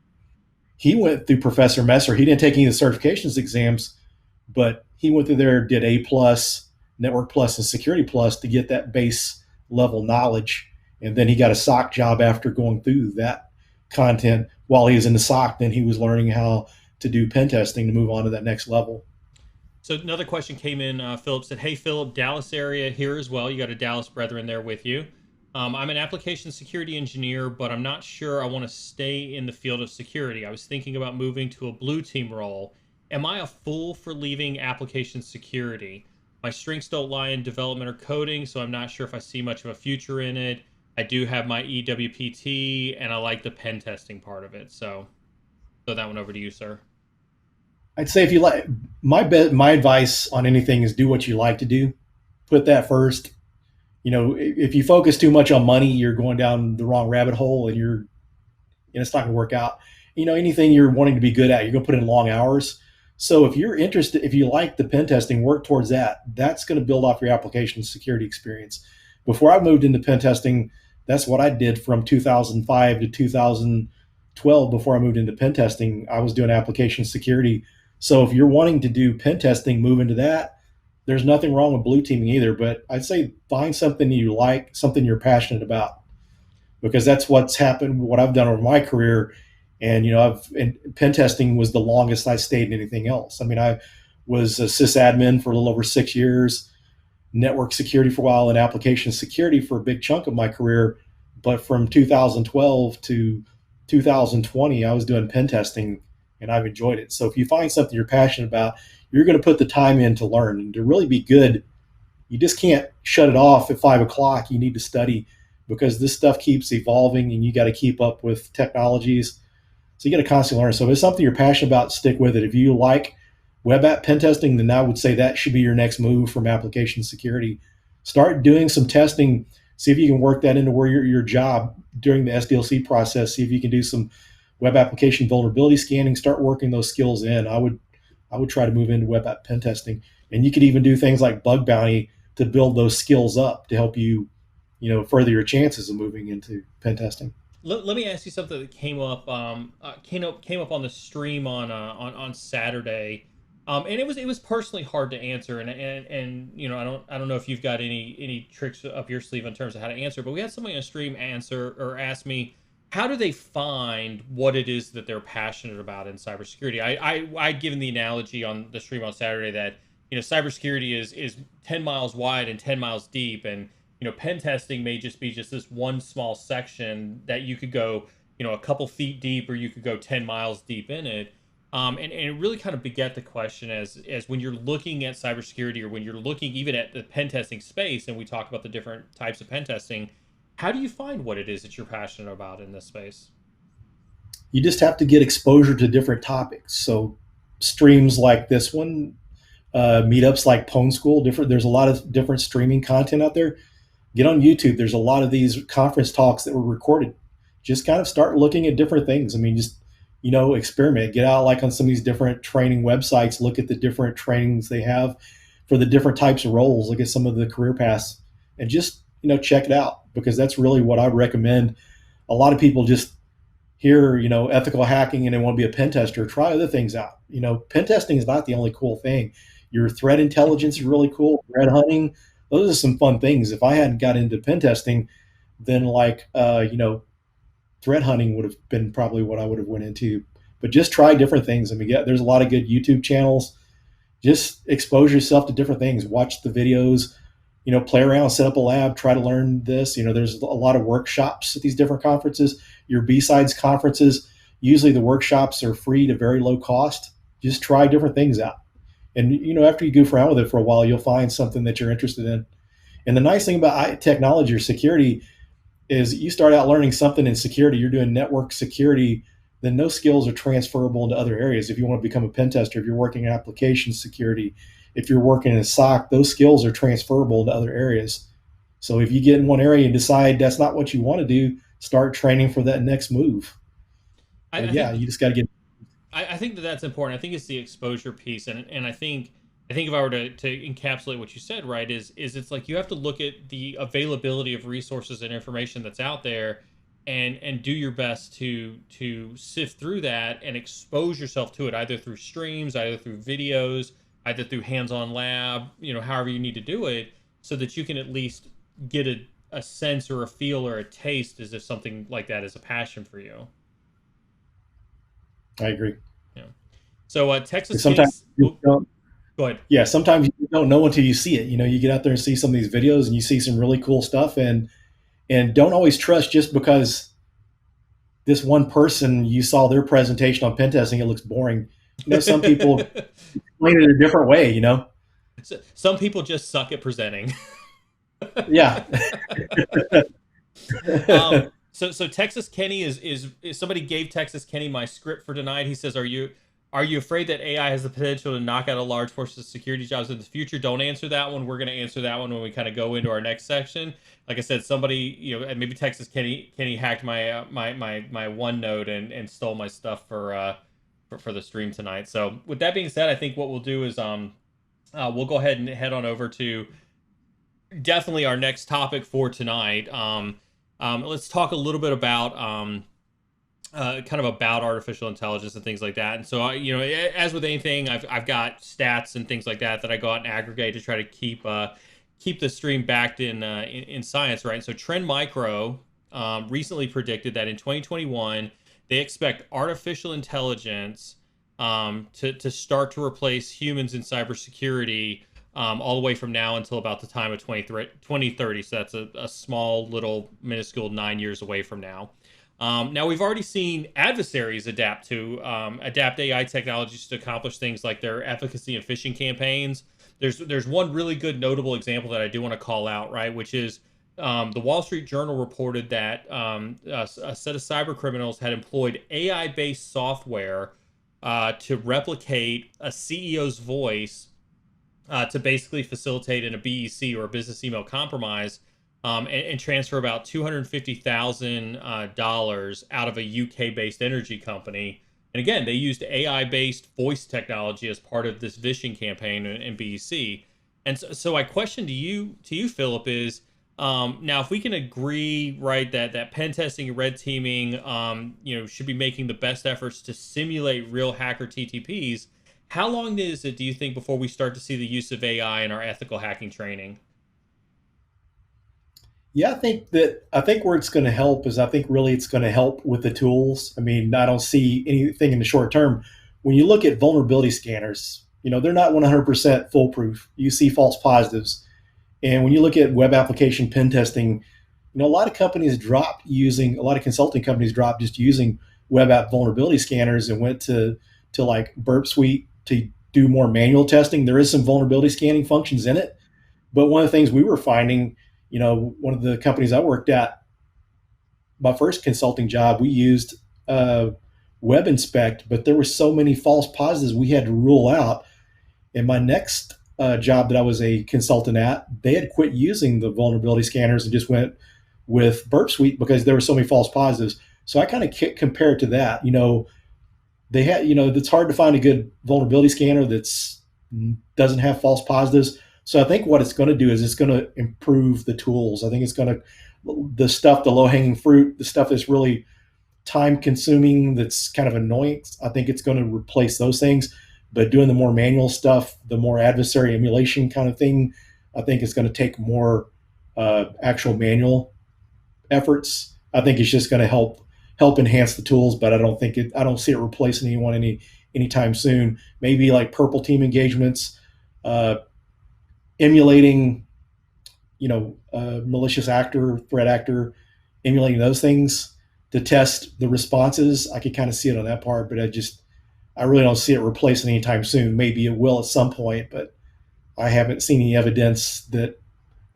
he went through Professor Messer. He didn't take any of the certifications exams, but he went through there, did A plus, Network plus, and Security plus to get that base level knowledge. And then he got a SOC job after going through that content while he was in the SOC. Then he was learning how to do pen testing to move on to that next level. So another question came in. Philip said, "Hey Philip, Dallas area here as well. You got a Dallas brethren there with you. I'm an application security engineer, but I'm not sure I want to stay in the field of security. I was thinking about moving to a blue team role. Am I a fool for leaving application security? My strengths don't lie in development or coding, so I'm not sure if I see much of a future in it. I do have my EWPT, and I like the pen testing part of it. So throw that one over to you, sir." I'd say if you like my advice on anything is do what you like to do. Put that first. If you focus too much on money, you're going down the wrong rabbit hole, and it's not going to work out. Anything you're wanting to be good at, you're going to put in long hours. So if you're interested, if you like the pen testing, work towards that. That's going to build off your application security experience. Before I moved into pen testing, that's what I did from 2005 to 2012. Before I moved into pen testing, I was doing application security. So if you're wanting to do pen testing, move into that. There's nothing wrong with blue teaming either, but I'd say find something you like, something you're passionate about, because that's what's happened. What I've done over my career, and pen testing was the longest I stayed in anything else. I mean, I was a sysadmin for a little over 6 years, network security for a while, and application security for a big chunk of my career. But from 2012 to 2020, I was doing pen testing, and I've enjoyed it. So if you find something you're passionate about, you're going to put the time in to learn and to really be good. You just can't shut it off at 5 o'clock. You need to study because this stuff keeps evolving and you got to keep up with technologies. So you got to constantly learn. So if it's something you're passionate about, stick with it. If you like web app pen testing, then I would say that should be your next move from application security. Start doing some testing. See if you can work that into where your job during the SDLC process. See if you can do some web application vulnerability scanning. Start working those skills in. I would try to move into web app pen testing, and you could even do things like bug bounty to build those skills up to help you, further your chances of moving into pen testing. Let me ask you something that came up on the stream on Saturday, and it was personally hard to answer, and I don't know if you've got any tricks up your sleeve in terms of how to answer, but we had somebody on stream answer or ask me, how do they find what it is that they're passionate about in cybersecurity? I'd given the analogy on the stream on Saturday that cybersecurity is 10 miles wide and 10 miles deep, and pen testing may just be just this one small section that you could go a couple feet deep, or you could go 10 miles deep in it. And it really kind of beget the question as when you're looking at cybersecurity, or when you're looking even at the pen testing space, and we talk about the different types of pen testing, How do you find what it is that you're passionate about in this space? You just have to get exposure to different topics. So streams like this one, meetups like Pwn School, different. There's a lot of different streaming content out there. Get on YouTube. There's a lot of these conference talks that were recorded. Just kind of start looking at different things. I mean, just experiment. Get out like on some of these different training websites. Look at the different trainings they have for the different types of roles. Look at some of the career paths and just check it out, because that's really what I recommend. A lot of people just hear ethical hacking and they want to be a pen tester. Try other things out. Pen testing is not the only cool thing. Your threat intelligence is really cool. Threat hunting, those are some fun things. If I hadn't got into pen testing, then threat hunting would have been probably what I would have went into. But just try different things. I mean, there's a lot of good YouTube channels. Just expose yourself to different things. Watch the videos. Play around, set up a lab, try to learn this. There's a lot of workshops at these different conferences. Your B-Sides conferences, usually the workshops are free to very low cost. Just try different things out. And, after you goof around with it for a while, you'll find something that you're interested in. And the nice thing about technology or security is you start out learning something in security, you're doing network security, then those skills are transferable into other areas. If you want to become a pen tester, if you're working in application security, if you're working in a SOC, those skills are transferable to other areas. So if you get in one area and decide that's not what you want to do, start training for that next move. You just got to get. I think that's important. I think it's the exposure piece, and I think if I were to encapsulate what you said, right, is it's like you have to look at the availability of resources and information that's out there, and do your best to sift through that and expose yourself to it, either through streams, either through videos, either through hands-on lab, however you need to do it, so that you can at least get a sense or a feel or a taste as if something like that is a passion for you. I agree. Yeah. So Texas sometimes Kitty. Go ahead. Yeah, sometimes you don't know until you see it. You get out there and see some of these videos and you see some really cool stuff, and don't always trust just because this one person you saw their presentation on pen testing, it looks boring. Some people explain it a different way. Some people just suck at presenting. Yeah. So Texas Kenny is somebody gave Texas Kenny my script for tonight. He says, "Are you afraid that AI has the potential to knock out a large portion of security jobs in the future?" Don't answer that one. We're going to answer that one when we kind of go into our next section. Like I said, somebody, maybe Texas Kenny hacked my my OneNote and stole my stuff for the stream tonight. So with that being said, I think what we'll do is we'll go ahead and head on over to definitely our next topic for tonight. Let's talk a little bit about kind of about artificial intelligence and things like that. And so, as with anything, I've got stats and things like that I go out and aggregate to try to keep the stream backed in science, right? And so Trend Micro recently predicted that in 2021 they expect artificial intelligence to start to replace humans in cybersecurity all the way from now until about the time of 2030. So that's a small, little, minuscule 9 years away from now. Now, we've already seen adversaries adapt AI technologies to accomplish things like their efficacy and phishing campaigns. There's one really good notable example that I do want to call out, right, which is the Wall Street Journal reported that a set of cyber criminals had employed AI-based software to replicate a CEO's voice to basically facilitate in a BEC or a business email compromise, and transfer about $250,000 out of a UK-based energy company. And again, they used AI-based voice technology as part of this phishing campaign in BEC. And so I question to you, Phillip, is now if we can agree, right, that pen testing and red teaming, should be making the best efforts to simulate real hacker TTPs. How long is it, do you think, before we start to see the use of AI in our ethical hacking training? Yeah, I think where it's going to help is, I think really it's going to help with the tools. I mean, I don't see anything in the short term. When you look at vulnerability scanners, they're not 100% foolproof. You see false positives. And when you look at web application pen testing, a lot of consulting companies dropped just using web app vulnerability scanners and went to like Burp Suite to do more manual testing. There is some vulnerability scanning functions in it. But one of the things we were finding, one of the companies I worked at, my first consulting job, we used Web Inspect, but there were so many false positives we had to rule out. In my next job that I was a consultant at, they had quit using the vulnerability scanners and just went with Burp Suite because there were so many false positives. So I kind of compare it to that. They had, it's hard to find a good vulnerability scanner that's doesn't have false positives. So I think what it's going to do is it's going to improve the tools. I think it's going to the low hanging fruit, the stuff that's really time consuming, that's kind of annoying. I think it's going to replace those things. But doing the more manual stuff, the more adversary emulation kind of thing, I think it's going to take more actual manual efforts. I think it's just going to help enhance the tools, but I don't see it replacing anyone anytime soon. Maybe like purple team engagements, emulating, malicious actor, threat actor, emulating those things to test the responses. I could kind of see it on that part, but I really don't see it replacing anytime soon. Maybe it will at some point, but I haven't seen any evidence that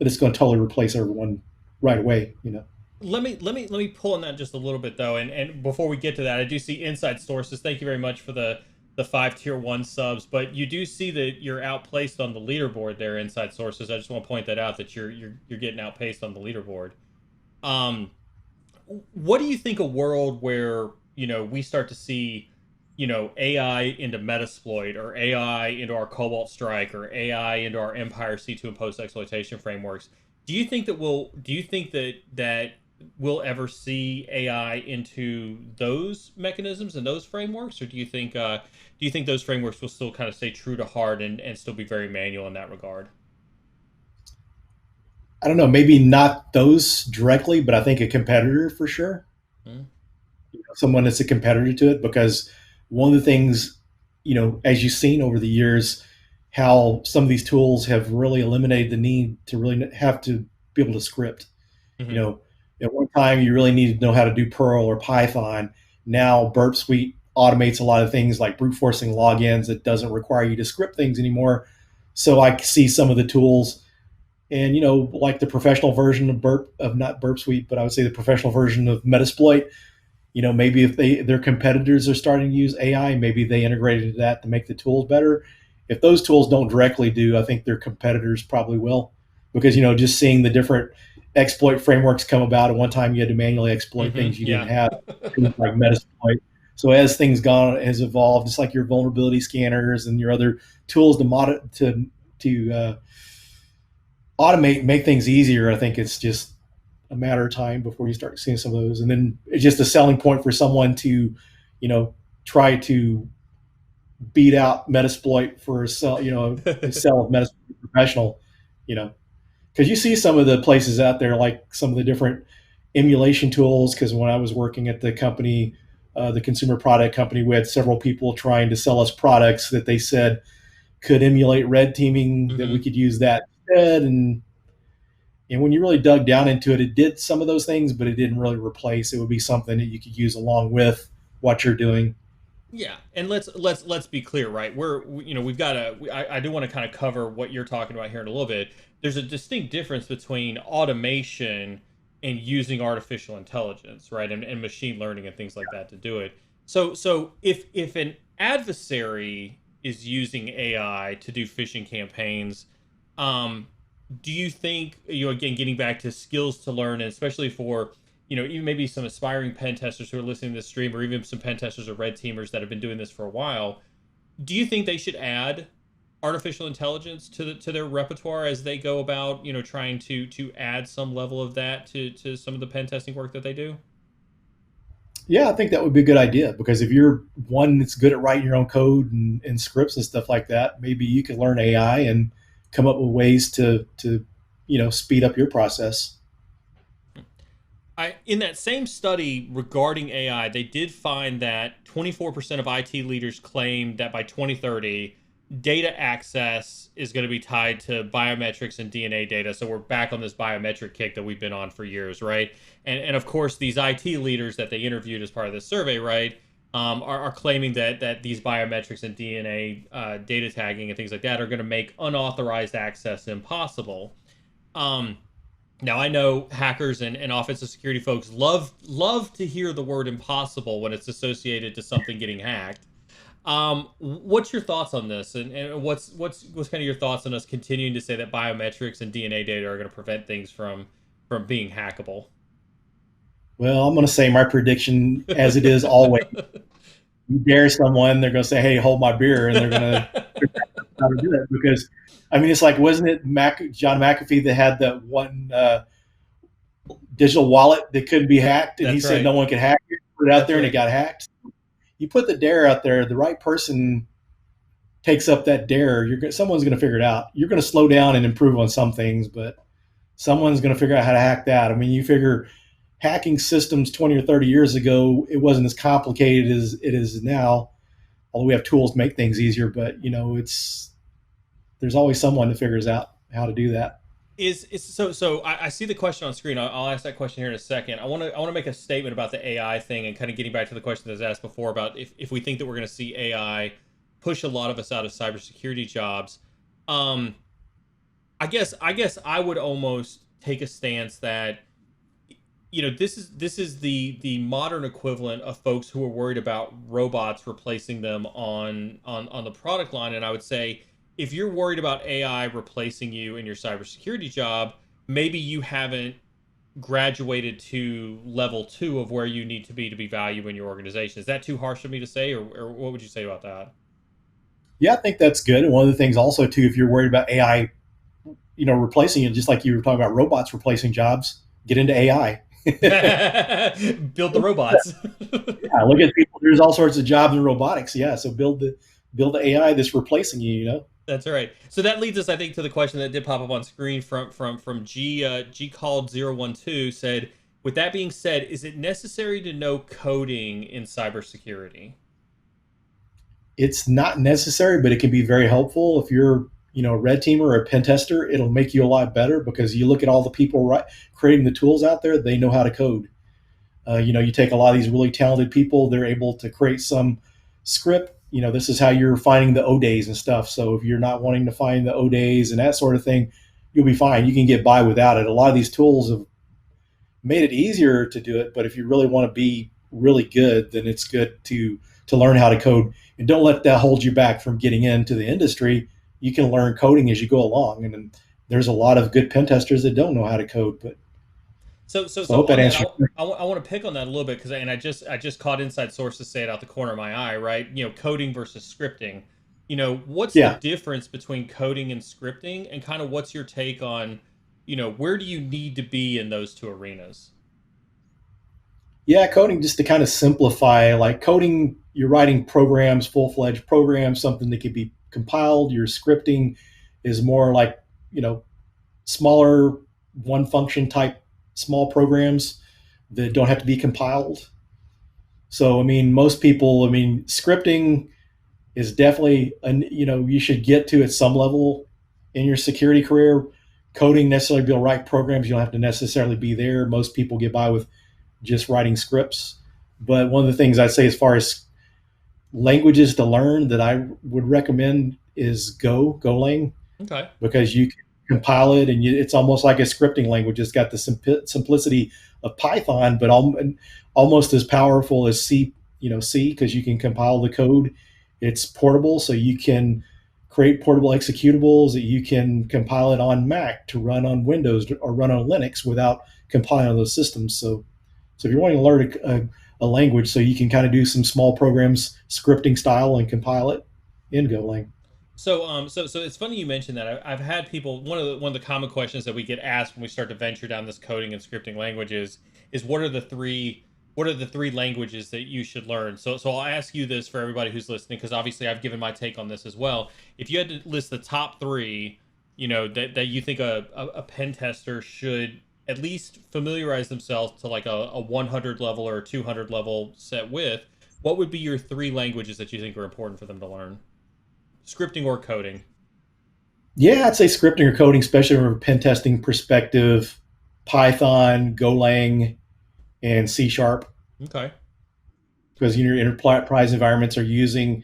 it's going to totally replace everyone right away. Let me pull on that just a little bit though, and before we get to that, I do see inside sources. Thank you very much for the 5 tier 1 subs, but you do see that you're outplaced on the leaderboard there, inside sources. I just want to point that out, that you're getting outpaced on the leaderboard. Um, what do you think a world where we start to see AI into Metasploit, or AI into our Cobalt Strike, or AI into our Empire C2 and post exploitation frameworks? Do you think that we'll ever see AI into those mechanisms and those frameworks, or do you think those frameworks will still kind of stay true to heart and still be very manual in that regard? I don't know, maybe not those directly, but I think a competitor for sure. Hmm? Someone that's a competitor to it, because one of the things, as you've seen over the years, how some of these tools have really eliminated the need to really have to be able to script. You Hmm. know, at one time you really needed to know how to do Perl or Python. Now Burp Suite automates a lot of things like brute forcing logins that doesn't require you to script things anymore. So I see some of the tools, and like the professional version of not Burp Suite, but I would say the professional version of Metasploit. Maybe if their competitors are starting to use AI, maybe they integrated that to make the tools better. If those tools don't directly do, I think their competitors probably will, because just seeing the different exploit frameworks come about. At one time, you had to manually exploit Hmm. things you didn't Yeah. have, things like Metasploit. So as things gone has evolved, just like your vulnerability scanners and your other tools to automate and make things easier. I think it's just a matter of time before you start seeing some of those. And then it's just a selling point for someone to, try to beat out Metasploit for a sell of Metasploit professional, you know, because you see some of the places out there, like some of the different emulation tools. Because when I was working at the company, the consumer product company, we had several people trying to sell us products that they said could emulate red teaming, that we Hmm. could use that instead. And when you really dug down into it, it did some of those things, but it didn't really replace. It would be something that you could use along with what you're doing. Yeah, and let's be clear, right? We've got I do want to kind of cover what you're talking about here in a little bit. There's a distinct difference between automation and using artificial intelligence, right? And machine learning and things like that to do it. So if an adversary is using AI to do phishing campaigns, um, do you think, again, getting back to skills to learn, and especially for even maybe some aspiring pen testers who are listening to this stream, or even some pen testers or red teamers that have been doing this for a while, do you think they should add artificial intelligence to their repertoire as they go about trying to add some level of that to some of the pen testing work that they do? Yeah, I think that would be a good idea, because if you're one that's good at writing your own code and scripts and stuff like that, maybe you can learn AI and come up with ways to speed up your process. In that same study regarding AI, they did find that 24% of IT leaders claim that by 2030, data access is going to be tied to biometrics and DNA data. So we're back on this biometric kick that we've been on for years, right? And of course, these IT leaders that they interviewed as part of this survey, right, are claiming that these biometrics and DNA data tagging and things like that are going to make unauthorized access impossible. Um, Now I know hackers and offensive security folks love to hear the word impossible when it's associated to something getting hacked. What's your thoughts on this, and what's kind of your thoughts on us continuing to say that biometrics and DNA data are going to prevent things from being hackable? Well, I'm going to say my prediction, as it is always, you dare someone, they're going to say, "Hey, hold my beer," and they're going to figure out how to do it. Because, I mean, it's like, wasn't it John McAfee that had that one digital wallet that couldn't be hacked, and he That's said right. no one could hack it, put it out That's there, and it right. got hacked. You put the dare out there, the right person takes up that dare. Someone's going to figure it out. You're going to slow down and improve on some things, but someone's going to figure out how to hack that. I mean, you figure hacking systems 20 or 30 years ago, it wasn't as complicated as it is now. Although we have tools to make things easier, but there's always someone that figures out how to do that. I see the question on screen. I'll ask that question here in a second. I want to make a statement about the AI thing and kind of getting back to the question that was asked before about if we think that we're going to see AI push a lot of us out of cybersecurity jobs. Um, I guess I would almost take a stance that this is the modern equivalent of folks who are worried about robots replacing them on the product line. And I would say if you're worried about AI replacing you in your cybersecurity job, maybe you haven't graduated to level two of where you need to be value in your organization. Is that too harsh of me to say, or what would you say about that? Yeah, I think that's good. And one of the things also too, if you're worried about AI, replacing it, just like you were talking about robots replacing jobs, get into AI. Build the robots. Yeah, look at people. There's all sorts of jobs in robotics. Yeah, so build the AI that's replacing you. That's right. So that leads us, I think, to the question that did pop up on screen from G called 012 said, with that being said, is it necessary to know coding in cybersecurity? It's not necessary, but it can be very helpful if you're a red teamer or a pen tester. It'll make you a lot better because you look at all the people creating the tools out there. They know how to code. You take a lot of these really talented people. They're able to create some script. This is how you're finding the O days and stuff. So if you're not wanting to find the O days and that sort of thing, you'll be fine. You can get by without it. A lot of these tools have made it easier to do it, but if you really want to be really good, then it's good to learn how to code, and don't let that hold you back from getting into the industry. You can learn coding as you go along, and there's a lot of good pen testers that don't know how to code. But So so so I so hope that on that, answers your question. I want to pick on that a little bit because I just caught inside sources say it out the corner of my eye, right? Coding versus scripting. What's the Yeah, difference between coding and scripting, and kind of what's your take on, where do you need to be in those two arenas? yeah, coding, just to kind of simplify, like coding, you're writing programs, full-fledged programs, something that can be compiled. Your scripting is more like you know smaller, one function type small programs that don't have to be compiled. So, I mean, most people, I mean, scripting is definitely, you should get to at some level in your security career. Coding, necessarily be able to write programs, you don't have to necessarily be there. Most people get by with just writing scripts. But one of the things I'd say as far as languages to learn that I would recommend is Golang, Okay. because you can compile it, and it's almost like a scripting language. It's got the simplicity of Python, but almost as powerful as C. C, because you can compile the code. It's portable, so you can create portable executables that you can compile it on Mac to run on Windows or run on Linux without compiling on those systems. So if you're wanting to learn a language, so you can kind of do some small programs scripting style and compile it in Golang. So it's funny you mentioned that. I've had people. One of the common questions that we get asked when we start to venture down this coding and scripting languages is what are the three languages that you should learn. So I'll ask you this for everybody who's listening, because obviously I've given my take on this as well. If you had to list the top three, that you think a pen tester should at least familiarize themselves to, like a 100 level or a 200 level set with, what would be your three languages that you think are important for them to learn? Scripting or coding? Yeah, I'd say scripting or coding, especially from a pen testing perspective, Python, Golang, and C sharp, Okay. because your enterprise environments are using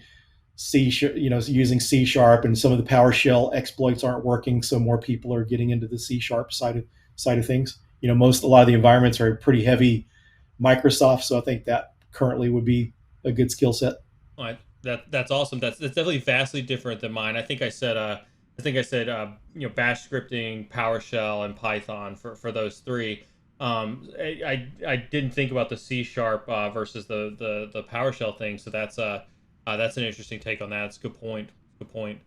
using C sharp, and some of the PowerShell exploits aren't working, so more people are getting into the C sharp side of things. A lot of the environments are pretty heavy Microsoft, so I think that currently would be a good skill set. That's awesome. That's definitely vastly different than mine. Bash scripting, PowerShell, and Python for those three. I didn't think about the C sharp versus the PowerShell thing. So that's an interesting take on that. It's a good point. Good point.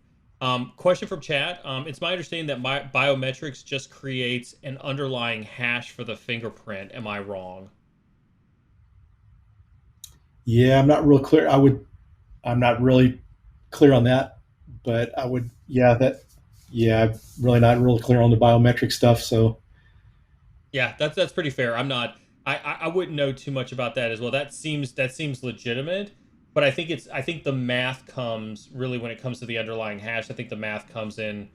Question from chat. It's my understanding that biometrics just creates an underlying hash for the fingerprint. Am I wrong? Yeah, I'm not real clear. I'm not really clear on that, but I would. Yeah, I'm really not really clear on the biometric stuff. So Yeah, that's pretty fair. I'm not. I wouldn't know too much about that as well. That seems legitimate, but I think the math comes really when it comes to the underlying hash. I think the math comes in,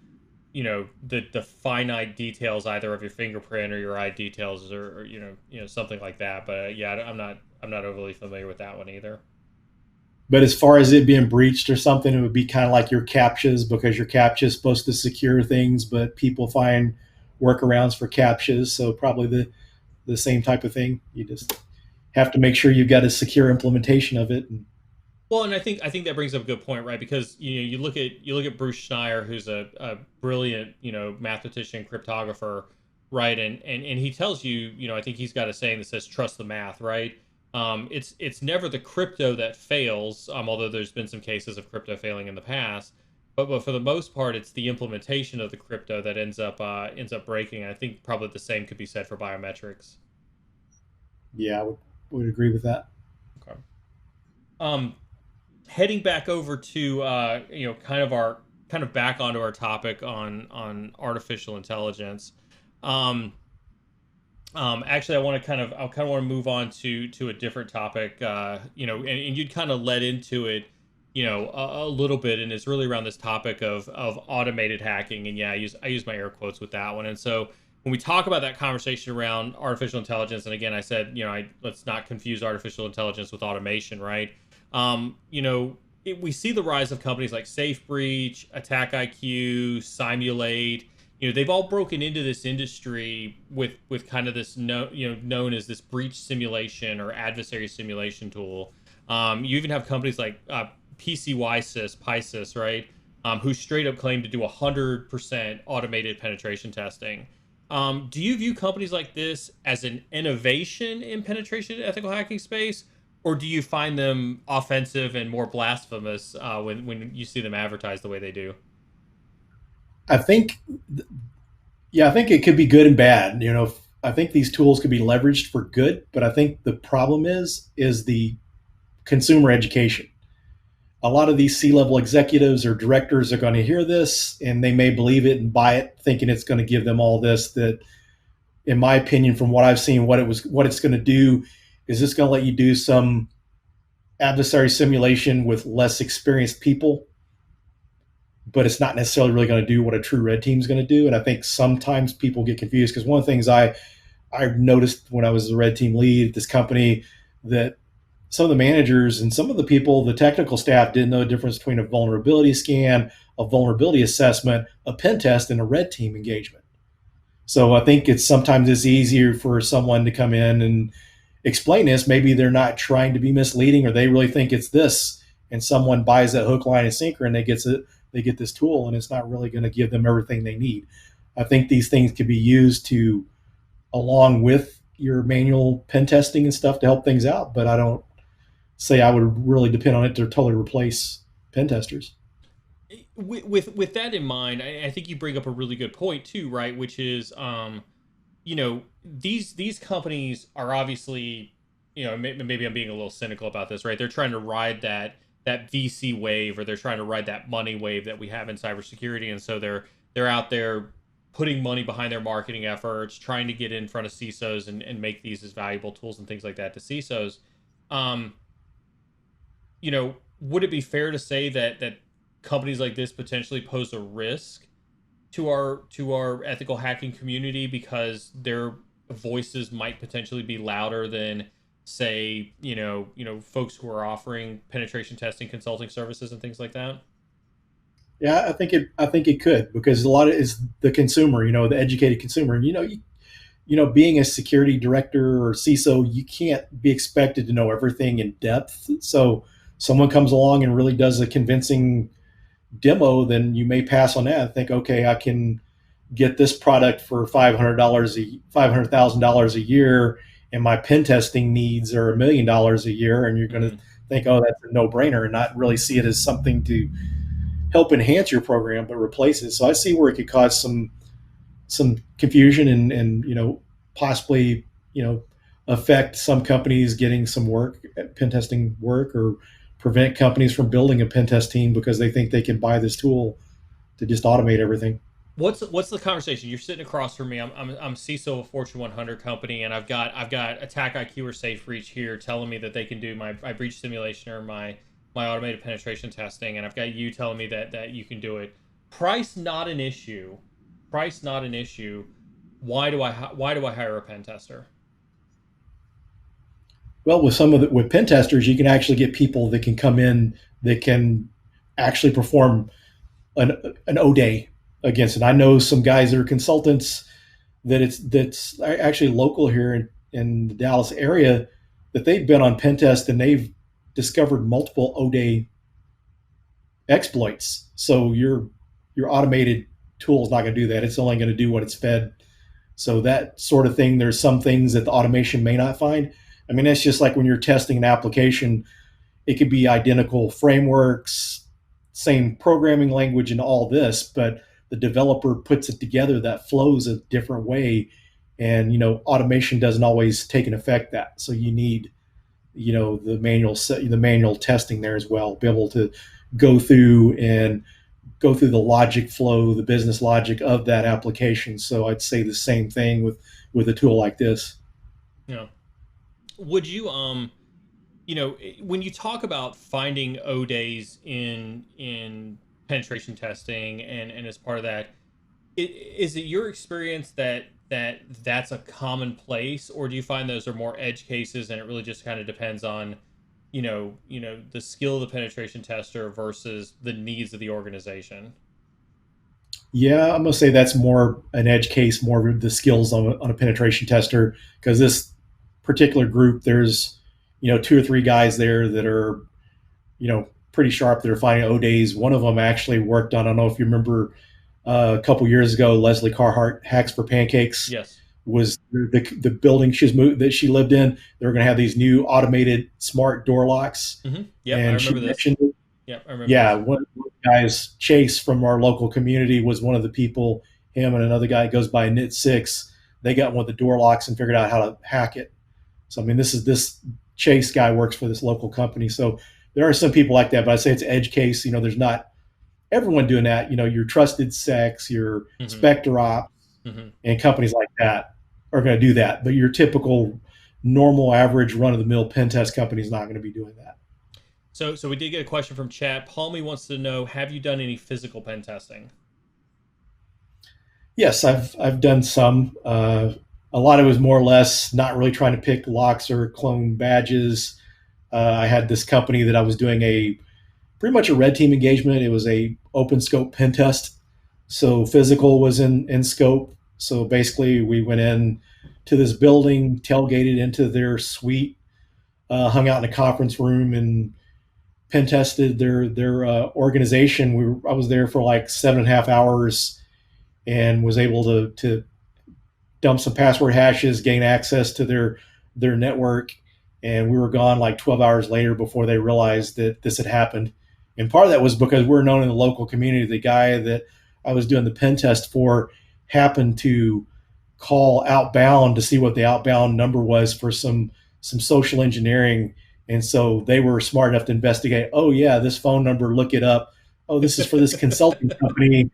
the finite details either of your fingerprint or your eye details or something like that. But yeah, I'm not overly familiar with that one either. but as far as it being breached or something, it would be kind of like your captchas because your captcha is supposed to secure things, but people find workarounds for captchas. So probably the same type of thing. You just have to make sure you've got a secure implementation of it. Well, and I think that brings up a good point, right? Because you look at Bruce Schneier, who's a brilliant mathematician, cryptographer, right? And he tells you, I think he's got a saying that says trust the math, right? It's never the crypto that fails, although there's been some cases of crypto failing in the past. But for the most part, it's the implementation of the crypto that ends up breaking. I think probably the same could be said for biometrics. Yeah, I would agree with that. Okay. Um, Heading back over to kind of back onto our topic on artificial intelligence. Um, Actually, I kind of want to move on to a different topic. And you'd kind of led into it, a little bit, and it's really around this topic of automated hacking. And yeah, I use my air quotes with that one. And so when we talk about that conversation around artificial intelligence, and again, I said, let's not confuse artificial intelligence with automation, right? We see the rise of companies like SafeBreach, Attack IQ, Simulate. They've all broken into this industry with kind of this known as this breach simulation or adversary simulation tool. You even have companies like PCYsys, right? Who straight up claim to do 100% automated penetration testing. Do you view companies like this as an innovation in penetration ethical hacking space, or do you find them offensive and more blasphemous when you see them advertised the way they do? I think, yeah, I think it could be good and bad. I think these tools could be leveraged for good, but I think the problem is the consumer education. A lot of these C-level executives or directors are going to hear this and they may believe it and buy it, thinking it's going to give them all this. That, in my opinion, from what I've seen, what it's going to do is it's going to let you do some adversary simulation with less experienced people, but it's not necessarily really going to do what a true red team is going to do. And I think sometimes people get confused because one of the things I noticed when I was the red team lead at this company, that some of the managers and some of the people, the technical staff, didn't know the difference between a vulnerability scan, a vulnerability assessment, a pen test, and a red team engagement. So I think sometimes it's easier for someone to come in and explain this. Maybe they're not trying to be misleading, or they really think it's this, and someone buys that hook, line, and sinker, and they get this tool, and it's not really going to give them everything they need. I think these things can be used along with your manual pen testing and stuff to help things out, but I don't say I would really depend on it to totally replace pen testers. With that in mind, I think you bring up a really good point too, right? Which is, these companies are obviously, maybe I'm being a little cynical about this, right? They're trying to ride that VC wave, or they're trying to ride that money wave that we have in cybersecurity, and so they're out there putting money behind their marketing efforts, trying to get in front of CISOs and make these as valuable tools and things like that to CISOs. Um, would it be fair to say that companies like this potentially pose a risk to our ethical hacking community because their voices might potentially be louder than, say, folks who are offering penetration testing consulting services and things like that? Yeah, I think it could, because a lot of it is the consumer, the educated consumer. And being a security director or CISO, you can't be expected to know everything in depth. So someone comes along and really does a convincing demo, then you may pass on that and think, okay, I can get this product for $500,000 a year, and my pen testing needs are $1 million a year, and you're going to think, oh, that's a no brainer, and not really see it as something to help enhance your program, but replace it. So I see where it could cause some confusion and possibly affect some companies getting some work, pen testing work, or prevent companies from building a pen test team because they think they can buy this tool to just automate everything. What's the conversation? You're sitting across from me. I'm CISO of a Fortune 100 company, and I've got Attack IQ or Safe Breach here telling me that they can do my breach simulation or my automated penetration testing, and I've got you telling me that you can do it. Price not an issue. Price not an issue. Why do I hire a pen tester? Well, with pen testers, you can actually get people that can come in that can actually perform an O day against it. I know some guys that are consultants that's actually local here in the Dallas area, that they've been on pen test and they've discovered multiple O day exploits. So your automated tool is not going to do that. It's only going to do what it's fed. So that sort of thing, there's some things that the automation may not find. I mean, it's just like when you're testing an application, it could be identical frameworks, same programming language and all this, but the developer puts it together that flows a different way. And, automation doesn't always take an effect that. So you need, the manual testing there as well, be able to go through and go through the logic flow, the business logic of that application. So I'd say the same thing with a tool like this. Yeah. Would you when you talk about finding O days in penetration testing and as part of that, is it your experience that's a commonplace, or do you find those are more edge cases and it really just kind of depends on the skill of the penetration tester versus the needs of the organization? Yeah, I'm gonna say that's more an edge case, more of the skills on a penetration tester, because this particular group, there's two or three guys there that are pretty sharp. That are finding O days. One of them actually worked on. I don't know if you remember a couple years ago, Leslie Carhart Hacks for Pancakes Yes. was the building that she lived in. They were going to have these new automated smart door locks, Yep, I and she remember this. mentioned, Yep, I remember yeah, this. one of the guys, Chase from our local community, was one of the people. Him and another guy goes by Knit Six. They got one of the door locks and figured out how to hack it. So I mean, this Chase guy works for this local company. So there are some people like that, but I say it's edge case. There's not everyone doing that. Your Trusted Sex, your hmm Spectre Op, hmm and companies like that are going to do that. But your typical, normal, average, run of the mill pen test company is not going to be doing that. So we did get a question from chat. Palmy wants to know: have you done any physical pen testing? Yes, I've done some. A lot of it was more or less not really trying to pick locks or clone badges. I had this company that I was doing a pretty much a red team engagement. It was a open scope pen test. So physical was in scope. So basically, we went in to this building, tailgated into their suite, hung out in a conference room, and pen tested their organization. I was there for like 7.5 hours and was able to dump some password hashes, gain access to their network, and we were gone like 12 hours later before they realized that this had happened. And part of that was because we're known in the local community. The guy that I was doing the pen test for happened to call outbound to see what the outbound number was for some social engineering. And so they were smart enough to investigate. Oh yeah, this phone number, look it up. Oh, this is for this consulting company.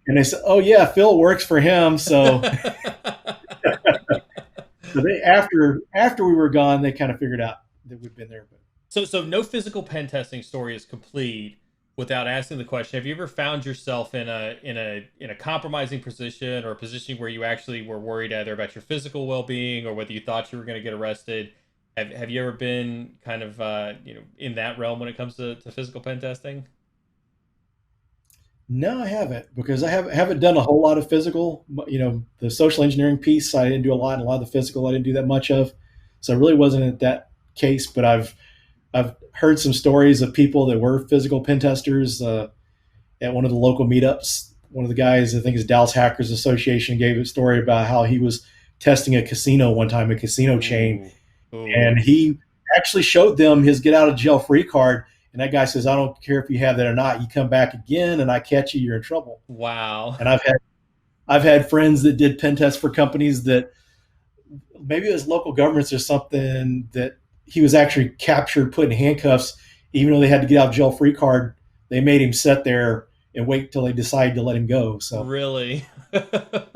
And they said, oh yeah, Phil works for him. So they after we were gone, they kind of figured out that we'd been there. But So no physical pen testing story is complete without asking the question: have you ever found yourself in a compromising position, or a position where you actually were worried either about your physical well-being or whether you thought you were going to get arrested? Have you ever been kind of in that realm when it comes to physical pen testing? No, I haven't because I haven't done a whole lot of physical. The social engineering piece I didn't do a lot, and a lot of the physical I didn't do that much of. So it really wasn't at that case. But I've heard some stories of people that were physical pen testers at one of the local meetups. One of the guys, I think is Dallas Hackers Association, gave a story about how he was testing a casino one time, a casino chain, Ooh, and ooh, he actually showed them his get out of jail free card. And that guy says, "I don't care if you have that or not. You come back again, and I catch you, you're in trouble." wow. And I've had friends that did pen tests for companies that maybe it was local governments or something that he was actually captured, put in handcuffs, even though they had to get out of jail free card. They made him sit there and wait till they decided to let him go. So Really?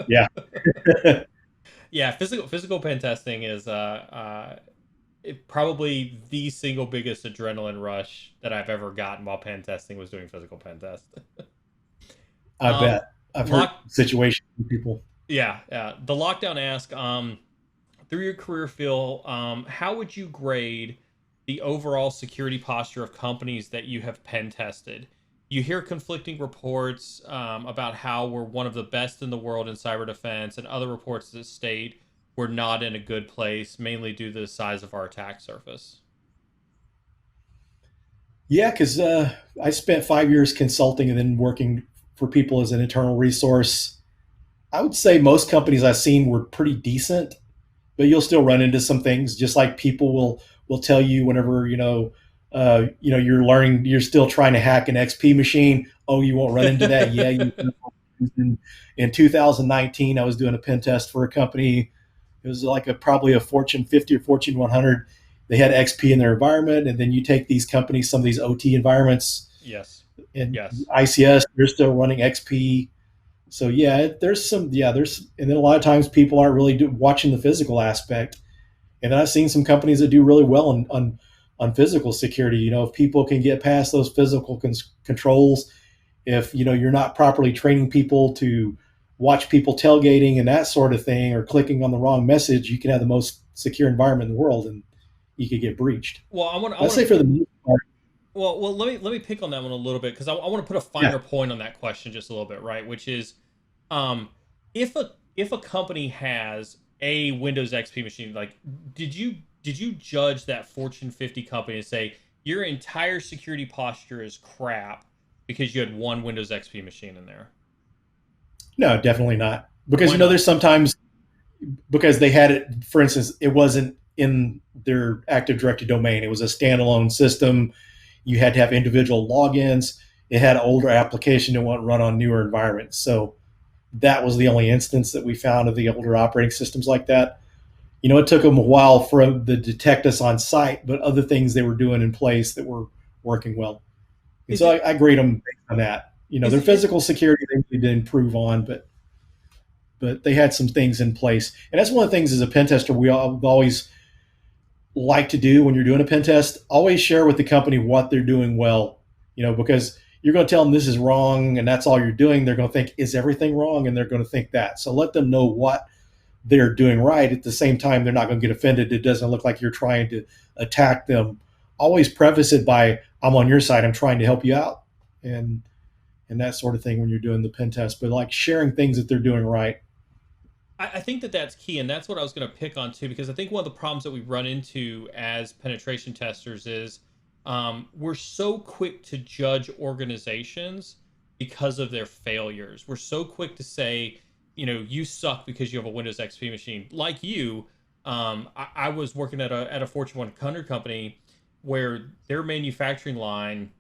yeah, Yeah, physical pen testing is probably the single biggest adrenaline rush that I've ever gotten while pen testing was doing physical pen test. I Um, bet I've heard lock, situations with people. yeah, yeah. The lockdown ask, through your career, Phil, how would you grade the overall security posture of companies that you have pen tested? You hear conflicting reports about how we're one of the best in the world in cyber defense, and other reports that state we're not in a good place, mainly due to the size of our attack surface. Yeah, because I spent 5 years consulting and then working for people as an internal resource. I would say most companies I've seen were pretty decent, but you'll still run into some things. Just like people will tell you whenever you're learning, you're still trying to hack an XP machine. Oh, you won't run into that. Yeah, you. In 2019, I was doing a pen test for a company. It was like probably a Fortune 50 or Fortune 100. They had XP in their environment, and then you take these companies, some of these OT environments, Yes. in Yes. ICS, they're still running XP. So yeah, and then a lot of times people aren't really watching the physical aspect. And then I've seen some companies that do really well on physical security. If people can get past those physical controls, if you're not properly training people to watch people tailgating and that sort of thing, or clicking on the wrong message, you can have the most secure environment in the world, and you could get breached. Well, I Let's want say to for the most part, let me pick on that one a little bit because I want to put a yeah, finer point on that question just a little bit, right? Which is, um, if a company has a Windows XP machine, like did you did you judge that Fortune 50 company and say your entire security posture is crap because you had one Windows XP machine in there? no, definitely not, because Why not? there's sometimes because they had it. For instance, it wasn't in their Active Directory domain; it was a standalone system. You had to have individual logins. It had an older application that won't run on newer environments. So that was the only instance that we found of the older operating systems like that. It took them a while for them to detect us on site, but other things they were doing in place that were working well. And Is so it I grade them based on that. is Their it physical security they need to improve on, but they had some things in place. And that's one of the things as a pen tester we always like to do when you're doing a pen test. Always share with the company what they're doing well, because you're going to tell them this is wrong and that's all you're doing. They're going to think, is everything wrong? And they're going to think that. So let them know what they're doing right. At the same time, they're not going to get offended. It doesn't look like you're trying to attack them. Always preface it by, I'm on your side. I'm trying to help you out. And that sort of thing when you're doing the pen test, but like sharing things that they're doing right. I think that that's key, and that's what I was going to pick on too, because I think one of the problems that we run into as penetration testers is we're so quick to judge organizations because of their failures. We're so quick to say, you suck because you have a Windows XP machine. Like you, I was working at a Fortune 100 company where their manufacturing line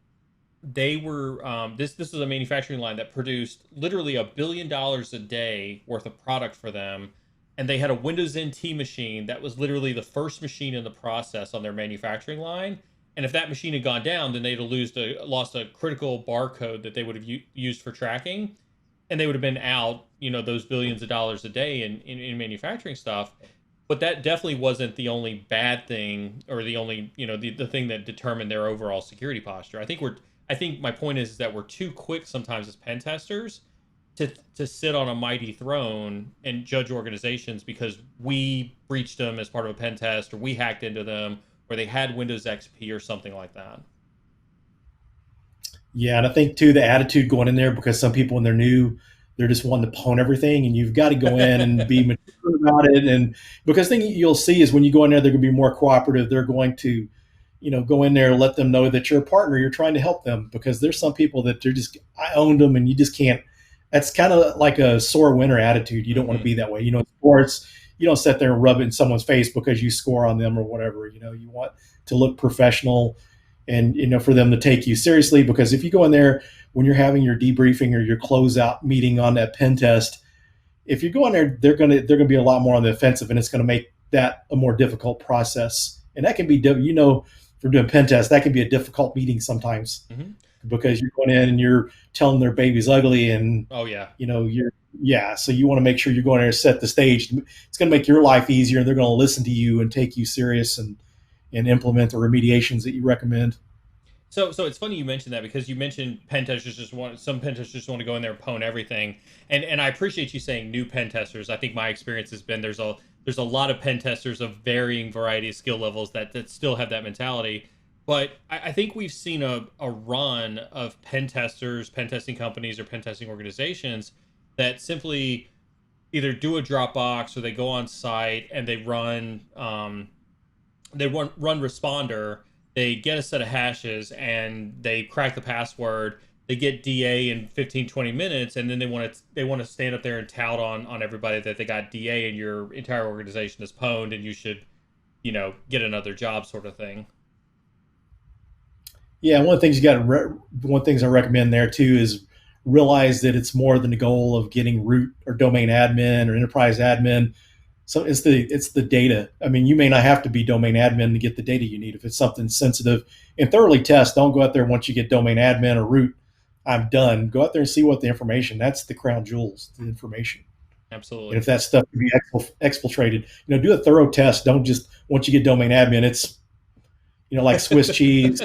they were this was a manufacturing line that produced literally $1 billion a day worth of product for them, and they had a Windows NT machine that was literally the first machine in the process on their manufacturing line. And if that machine had gone down, then they'd have lost a critical barcode that they would have used for tracking, and they would have been out, those billions of dollars a day in manufacturing stuff. But that definitely wasn't the only bad thing or the only, the thing that determined their overall security posture. I think my point is that we're too quick sometimes as pen testers to sit on a mighty throne and judge organizations because we breached them as part of a pen test, or we hacked into them, or they had Windows XP or something like that. Yeah, and I think too the attitude going in there, because some people when they're new, they're just wanting to pwn everything, and you've got to go in and be mature about it. And because thing you'll see is when you go in there, they're going to be more cooperative. They're going to, go in there and let them know that you're a partner. You're trying to help them, because there's some people that they're just, I owned them, and you just can't. That's kind of like a sore winner attitude. You don't want to be that way. In sports, you don't sit there and rub it in someone's face because you score on them or whatever. You want to look professional, and for them to take you seriously, because if you go in there when you're having your debriefing or your closeout meeting on that pen test, if you go in there, they're gonna be a lot more on the offensive, and it's going to make that a more difficult process. And that can be, for doing pen tests, that can be a difficult meeting sometimes, Mm-hmm. because you're going in and you're telling their baby's ugly, and Oh yeah. so you want to make sure you're going there to set the stage. It's going to make your life easier, and they're going to listen to you and take you serious, and implement the remediations that you recommend. So it's funny you mentioned that, because you mentioned pen testers some pen testers just want to go in there and pwn everything, and I appreciate you saying new pen testers. I think my experience has been there's a lot of pen testers of varying variety of skill levels that still have that mentality, but I think we've seen a run of pen testers, pen testing companies, or pen testing organizations that simply either do a Dropbox or they go on site and they run responder. They get a set of hashes and they crack the password. They get DA in 15, 20 minutes, and then they want to stand up there and tout on everybody that they got DA, and your entire organization is pwned, and you should get another job, sort of thing. Yeah, one of the things one of the things I recommend there too is realize that it's more than the goal of getting root or domain admin or enterprise admin. So it's the data. I mean, you may not have to be domain admin to get the data you need if it's something sensitive. And thoroughly test. Don't go out there once you get domain admin or root. I'm done. Go out there and see what the information. That's the crown jewels, the information. Absolutely. And if that stuff can be exfiltrated, do a thorough test. Don't just once you get domain admin, it's like Swiss cheese.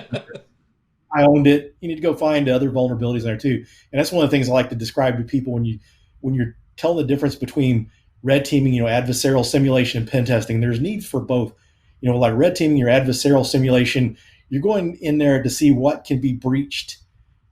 I owned it. You need to go find other vulnerabilities there too. And that's one of the things I like to describe to people when you're telling the difference between red teaming, adversarial simulation and pen testing. There's needs for both. Like red teaming, your adversarial simulation, you're going in there to see what can be breached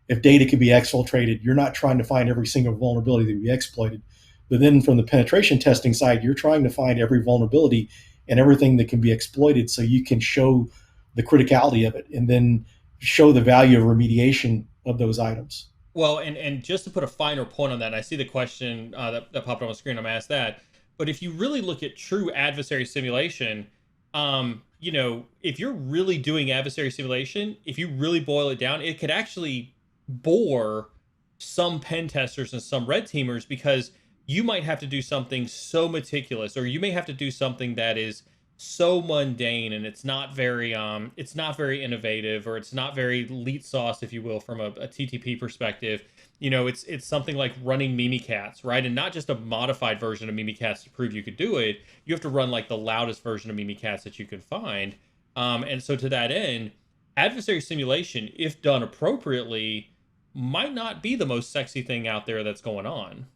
if data can be exfiltrated. You're not trying to find every single vulnerability that can be exploited. But then from the penetration testing side, you're trying to find every vulnerability and everything that can be exploited, so you can show the criticality of it and then show the value of remediation of those items. Well, and just to put a finer point on that, and I see the question that popped on the screen. I'm asked that, but if you really look at true adversary simulation, if you're really doing adversary simulation, if you really boil it down, it could actually bore some pen testers and some red teamers, because you might have to do something so meticulous, or you may have to do something that is so mundane, and it's not very innovative, or it's not very elite sauce, if you will, from a TTP perspective. It's something like running Mimikatz, right? And not just a modified version of Mimikatz to prove you could do it. You have to run like the loudest version of Mimikatz that you can find. And so to that end, adversary simulation, if done appropriately, might not be the most sexy thing out there that's going on.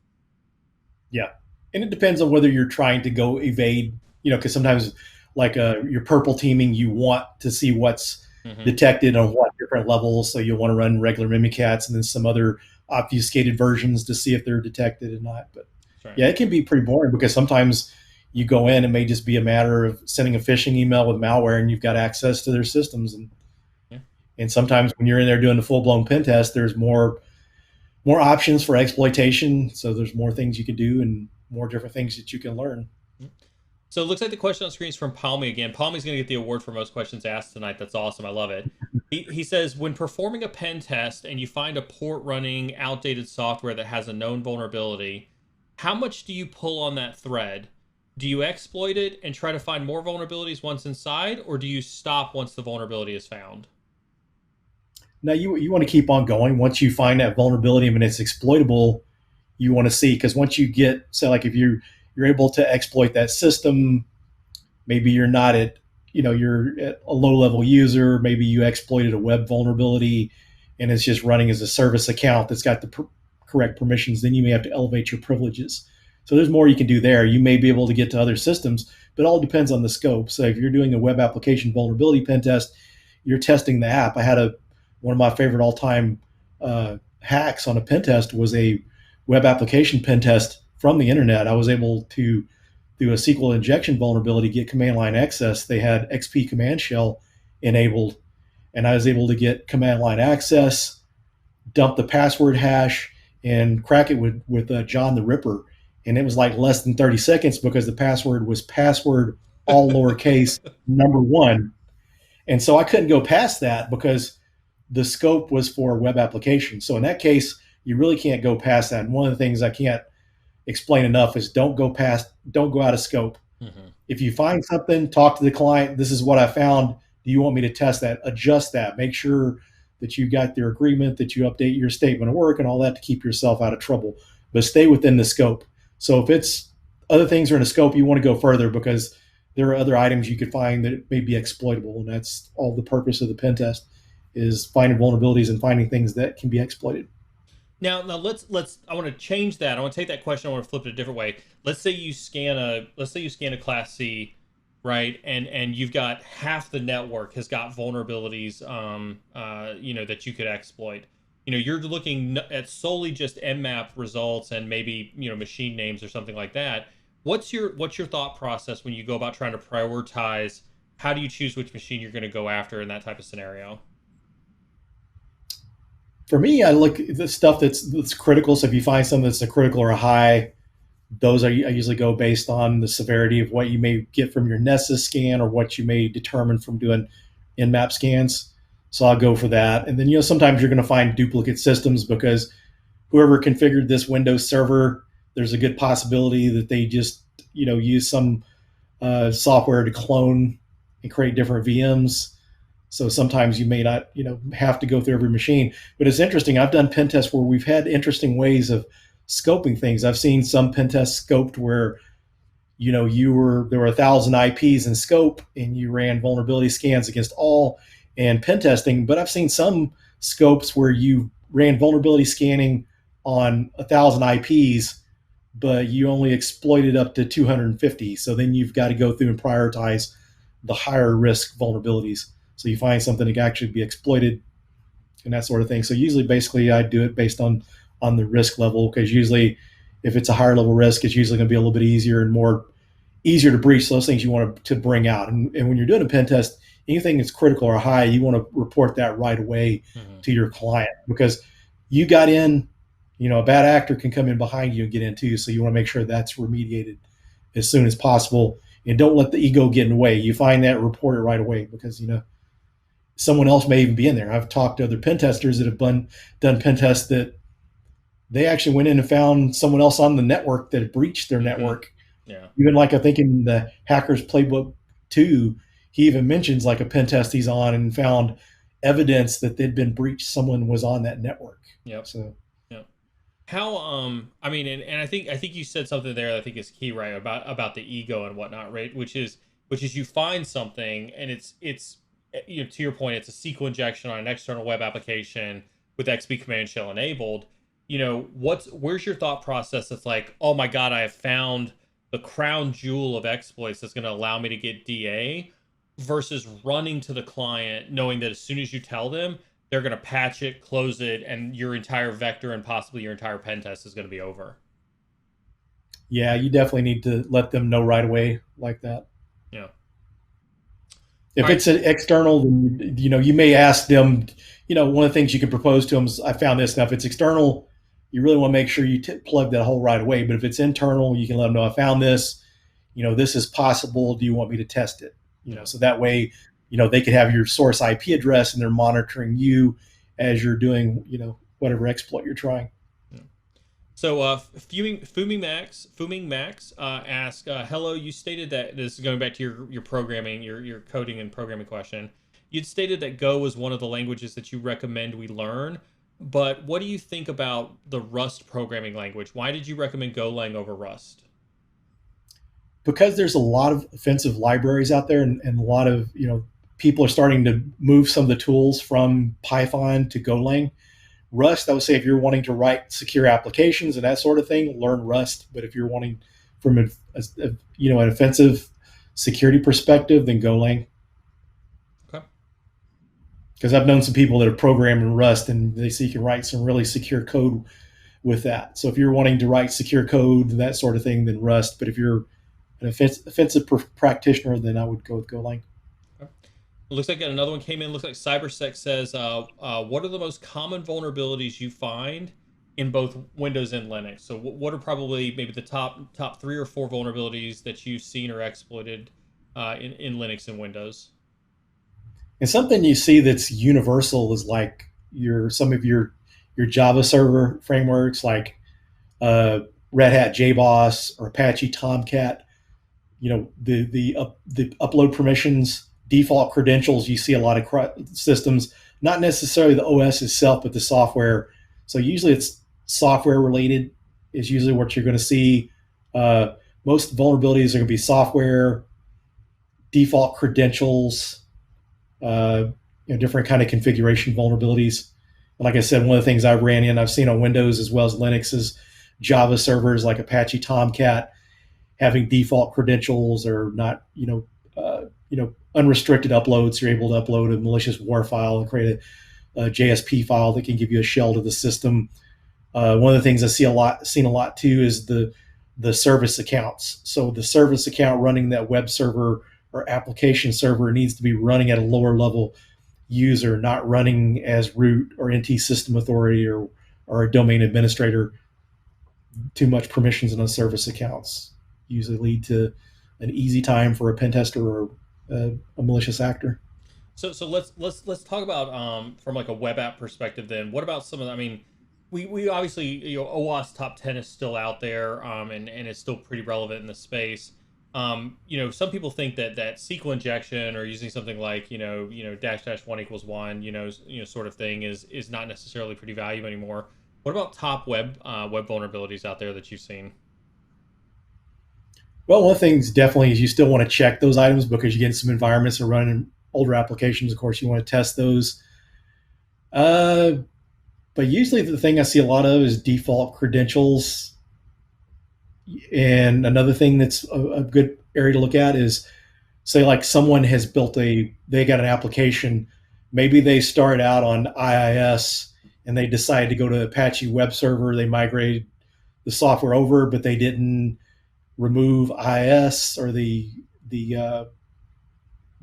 Yeah. And it depends on whether you're trying to go evade, because sometimes like your purple teaming, you want to see what's detected on what different levels. So you'll want to run regular Mimikatz and then some other obfuscated versions to see if they're detected or not. But Right. yeah, it can be pretty boring, because sometimes you go in, it may just be a matter of sending a phishing email with malware, and you've got access to their systems. Yeah. And sometimes when you're in there doing the full blown pen test, there's more options for exploitation. So there's more things you can do and more different things that you can learn. So it looks like the question on screen is from Palmy again. Palmy's going to get the award for most questions asked tonight. That's awesome. I love it. He says, when performing a pen test and you find a port running outdated software that has a known vulnerability, how much do you pull on that thread? Do you exploit it and try to find more vulnerabilities once inside, or do you stop once the vulnerability is found? Now you want to keep on going. Once you find that vulnerability and it's exploitable, you want to see, because once you get, say, like if you're able to exploit that system, maybe you're not at, you're at a low level user, maybe you exploited a web vulnerability and it's just running as a service account that's got the correct permissions, then you may have to elevate your privileges. So there's more you can do there. You may be able to get to other systems, but it all depends on the scope. So if you're doing a web application vulnerability pen test, you're testing the app. I had one of my favorite all-time hacks on a pen test was a web application pen test from the internet. I was able to, through a SQL injection vulnerability, get command line access. They had XP command shell enabled, and I was able to get command line access, dump the password hash, and crack it with John the Ripper. And it was like less than 30 seconds because the password was password all lowercase number 1. And so I couldn't go past that because the scope was for web application. So in that case, you really can't go past that. And one of the things I can't explain enough is don't go out of scope. Mm-hmm. If you find something, talk to the client. This is what I found. Do you want me to test that? Adjust that. Make sure that you got their agreement, that you update your statement of work and all that to keep yourself out of trouble. But stay within the scope. So if it's other things are in a scope, you want to go further because there are other items you could find that may be exploitable. And that's all the purpose of the pen test, is finding vulnerabilities and finding things that can be exploited. Now let's I want to change that. I want to take that question. I want to flip it a different way. Let's say you scan a Class C, right? And you've got half the network has got vulnerabilities, that you could exploit. You're looking at solely just Nmap results and maybe machine names or something like that. What's your thought process when you go about trying to prioritize? How do you choose which machine you're going to go after in that type of scenario? For me, I look at the stuff that's critical. So if you find something that's a critical or a high, I usually go based on the severity of what you may get from your Nessus scan or what you may determine from doing Nmap scans. So I'll go for that. And then, sometimes you're going to find duplicate systems because whoever configured this Windows server, there's a good possibility that they just, use some software to clone and create different VMs. So sometimes you may not, have to go through every machine. But it's interesting. I've done pen tests where we've had interesting ways of scoping things. I've seen some pen tests scoped where, there were 1,000 IPs in scope and you ran vulnerability scans against all and pen testing. But I've seen some scopes where you ran vulnerability scanning on 1,000 IPs, but you only exploited up to 250. So then you've got to go through and prioritize the higher risk vulnerabilities. So you find something that can actually be exploited and that sort of thing. So usually, basically, I do it based on the risk level, because usually if it's a higher level risk, it's usually going to be a little bit easier to breach. So those things you want to bring out. And when you're doing a pen test, anything that's critical or high, you want to report that right away to your client, because you got in, a bad actor can come in behind you and get in too. So you want to make sure that's remediated as soon as possible. And don't let the ego get in the way. You find that, report it right away, because, someone else may even be in there. I've talked to other pen testers that have done pen tests that they actually went in and found someone else on the network that had breached their network. Yeah. Even like I think in the Hacker's Playbook 2, he even mentions like a pen test he's on and found evidence that they'd been breached. Someone was on that network. Yep. So, yeah. How and I think you said something there that I think is key, right? About the ego and whatnot, right? Which is you find something and it's to your point, it's a SQL injection on an external web application with XP command shell enabled. Where's your thought process that's like, oh my God, I have found the crown jewel of exploits that's going to allow me to get DA, versus running to the client knowing that as soon as you tell them, they're going to patch it, close it, and your entire vector and possibly your entire pen test is going to be over? Yeah, you definitely need to let them know right away like that. Yeah. If it's an external, you may ask them, one of the things you can propose to them is, I found this. Now, if it's external, you really want to make sure you plug that hole right away. But if it's internal, you can let them know, I found this, this is possible. Do you want me to test it? So that way, they could have your source IP address and they're monitoring you as you're doing, whatever exploit you're trying. So, Fuming Max asks, hello, you stated that, this is going back to your programming, your coding and programming question. You'd stated that Go was one of the languages that you recommend we learn, but what do you think about the Rust programming language? Why did you recommend Golang over Rust? Because there's a lot of offensive libraries out there, and a lot of, people are starting to move some of the tools from Python to Golang. Rust, I would say, if you're wanting to write secure applications and that sort of thing, learn Rust. But if you're wanting from an offensive security perspective, then Golang. Okay. because I've known some people that have programmed in Rust, and they see you can write some really secure code with that. So if you're wanting to write secure code, that sort of thing, then Rust. But if you're an offensive practitioner, then I would go with Golang. It looks like another one came in. Looks like CyberSec says, "What are the most common vulnerabilities you find in both Windows and Linux?" So, what are probably maybe the top 3 or 4 vulnerabilities that you've seen or exploited in Linux and Windows? And something you see that's universal is like some of your Java server frameworks, like uh, Red Hat JBoss or Apache Tomcat. The upload permissions, default credentials. You see a lot of systems, not necessarily the OS itself, but the software. So usually it's software related. Is usually what you're going to see. Most vulnerabilities are going to be software, default credentials, different kind of configuration vulnerabilities. And like I said, one of the things I've seen on Windows as well as Linux is Java servers like Apache Tomcat having default credentials or not, unrestricted uploads. You're able to upload a malicious WAR file and create a JSP file that can give you a shell to the system. One of the things I seen a lot too is the service accounts. So the service account running that web server or application server needs to be running at a lower level user, not running as root or NT system authority or a domain administrator. Too much permissions in those service accounts usually lead to an easy time for a pentester or a malicious actor. So let's talk about from like a web app perspective. Then what about some of the, I mean, we obviously, OWASP top 10 is still out there, and it's still pretty relevant in the space. Some people think that SQL injection or using something like dash dash 1 = 1, sort of thing is not necessarily pretty valuable anymore. What about top web vulnerabilities out there that you've seen? Well, one of the things definitely is you still want to check those items because you get some environments that run in older applications. Of course, you want to test those. Uh, but usually the thing I see a lot of is default credentials. And another thing that's a good area to look at is, say, like someone has they got an application. Maybe they start out on IIS and they decide to go to Apache web server. They migrated the software over, but they didn't remove IIS or the the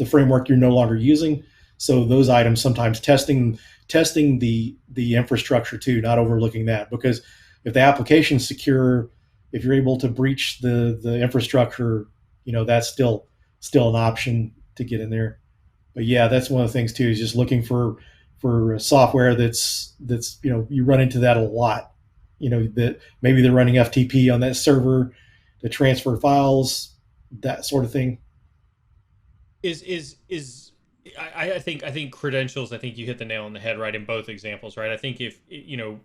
framework you're no longer using. So those items, sometimes testing the infrastructure too, not overlooking that, because if the application's secure, if you're able to breach the infrastructure, that's still an option to get in there. But yeah, that's one of the things too, is just looking for software that's you run into that a lot. That maybe they're running FTP on that server to transfer files, that sort of thing. Is I think credentials, I think you hit the nail on the head right in both examples, right? I think if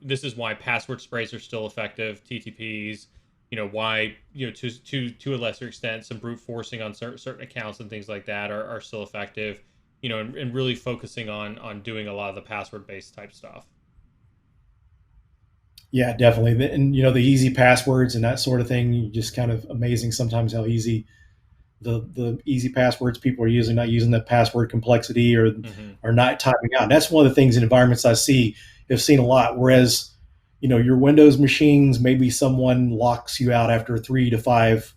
this is why password sprays are still effective, TTPs, why to a lesser extent some brute forcing on certain accounts and things like that are still effective, and really focusing on doing a lot of the password based type stuff. Yeah, definitely. And the easy passwords and that sort of thing, just kind of amazing sometimes how easy the easy passwords people are using, not using the password complexity or Hmm. are not timing out. And that's one of the things in environments have seen a lot. Whereas, your Windows machines, maybe someone locks you out after 3 to 5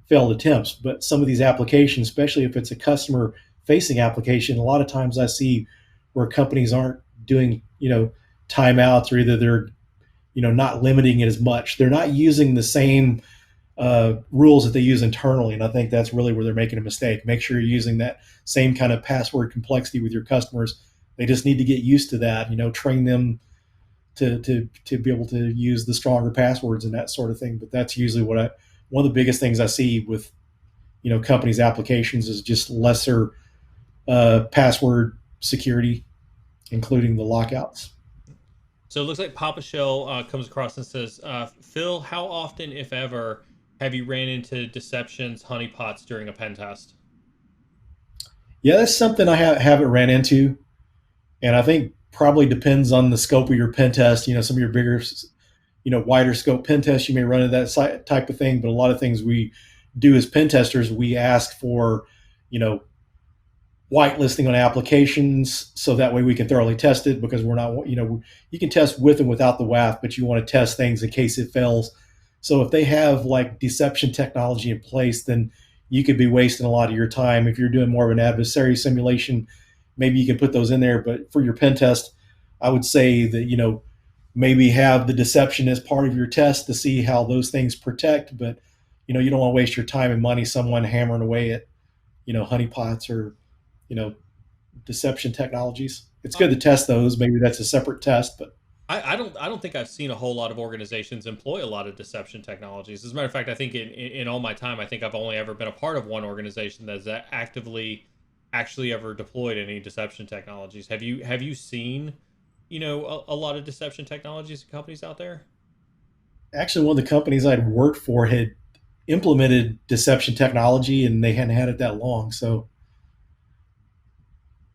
failed attempts. But some of these applications, especially if it's a customer facing application, a lot of times I see where companies aren't doing, timeouts, or either they're, not limiting it as much. They're not using the same rules that they use internally. And I think that's really where they're making a mistake. Make sure you're using that same kind of password complexity with your customers. They just need to get used to that, train them to be able to use the stronger passwords and that sort of thing. But that's usually one of the biggest things I see with, companies' applications is just lesser password security, including the lockouts. So it looks like Papa Shell comes across and says, Phil, how often, if ever, have you ran into deceptions honeypots during a pen test? Yeah, that's something I haven't ran into. And I think probably depends on the scope of your pen test. Some of your bigger, wider scope pen tests, you may run into that type of thing. But a lot of things we do as pen testers, we ask for, you know, whitelisting on applications, so that way we can thoroughly test it, because we're not, you can test with and without the WAF, but you want to test things in case it fails. So if they have like deception technology in place, then you could be wasting a lot of your time. If you're doing more of an adversary simulation, maybe you can put those in there. But for your pen test, I would say that, maybe have the deception as part of your test to see how those things protect. But, you don't want to waste your time and money someone hammering away at, honeypots or, you know, deception technologies. It's good to test those. Maybe that's a separate test, but I don't think I've seen a whole lot of organizations employ a lot of deception technologies. As a matter of fact, I think in all my time, I think I've only ever been a part of one organization that's actively actually ever deployed any deception technologies. Have you seen, a lot of deception technologies and companies out there? actually one of the companies I'd worked for had implemented deception technology, and they hadn't had it that long. So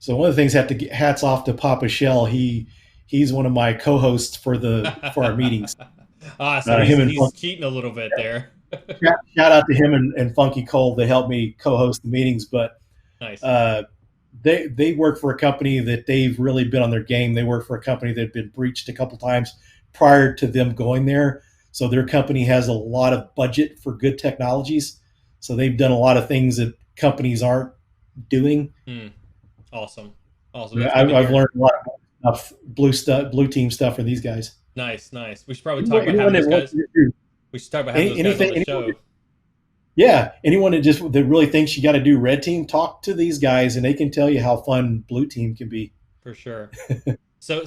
one of the things, have to get hats off to Papa Shell. He's one of my co-hosts for our meetings. So he's Him and he's cheating a little bit there. shout out to him and Funky Cole. They helped me co-host the meetings, but Nice. uh, they work for a company that they've really been on their game. They work for a company that had been breached a couple times prior to them going there. So their company has a lot of budget for good technologies. So they've done a lot of things that companies aren't doing. Hmm. Awesome. Awesome. That's good to I've hear. learned a lot of blue team stuff from these guys. Nice, nice. We should probably talk Anyone, about having anyone those that wants guys. to do We should talk about having those guys on anything, the show yeah, anyone that really thinks you got to do red team, talk to these guys, and they can tell you how fun blue team can be. for sure. So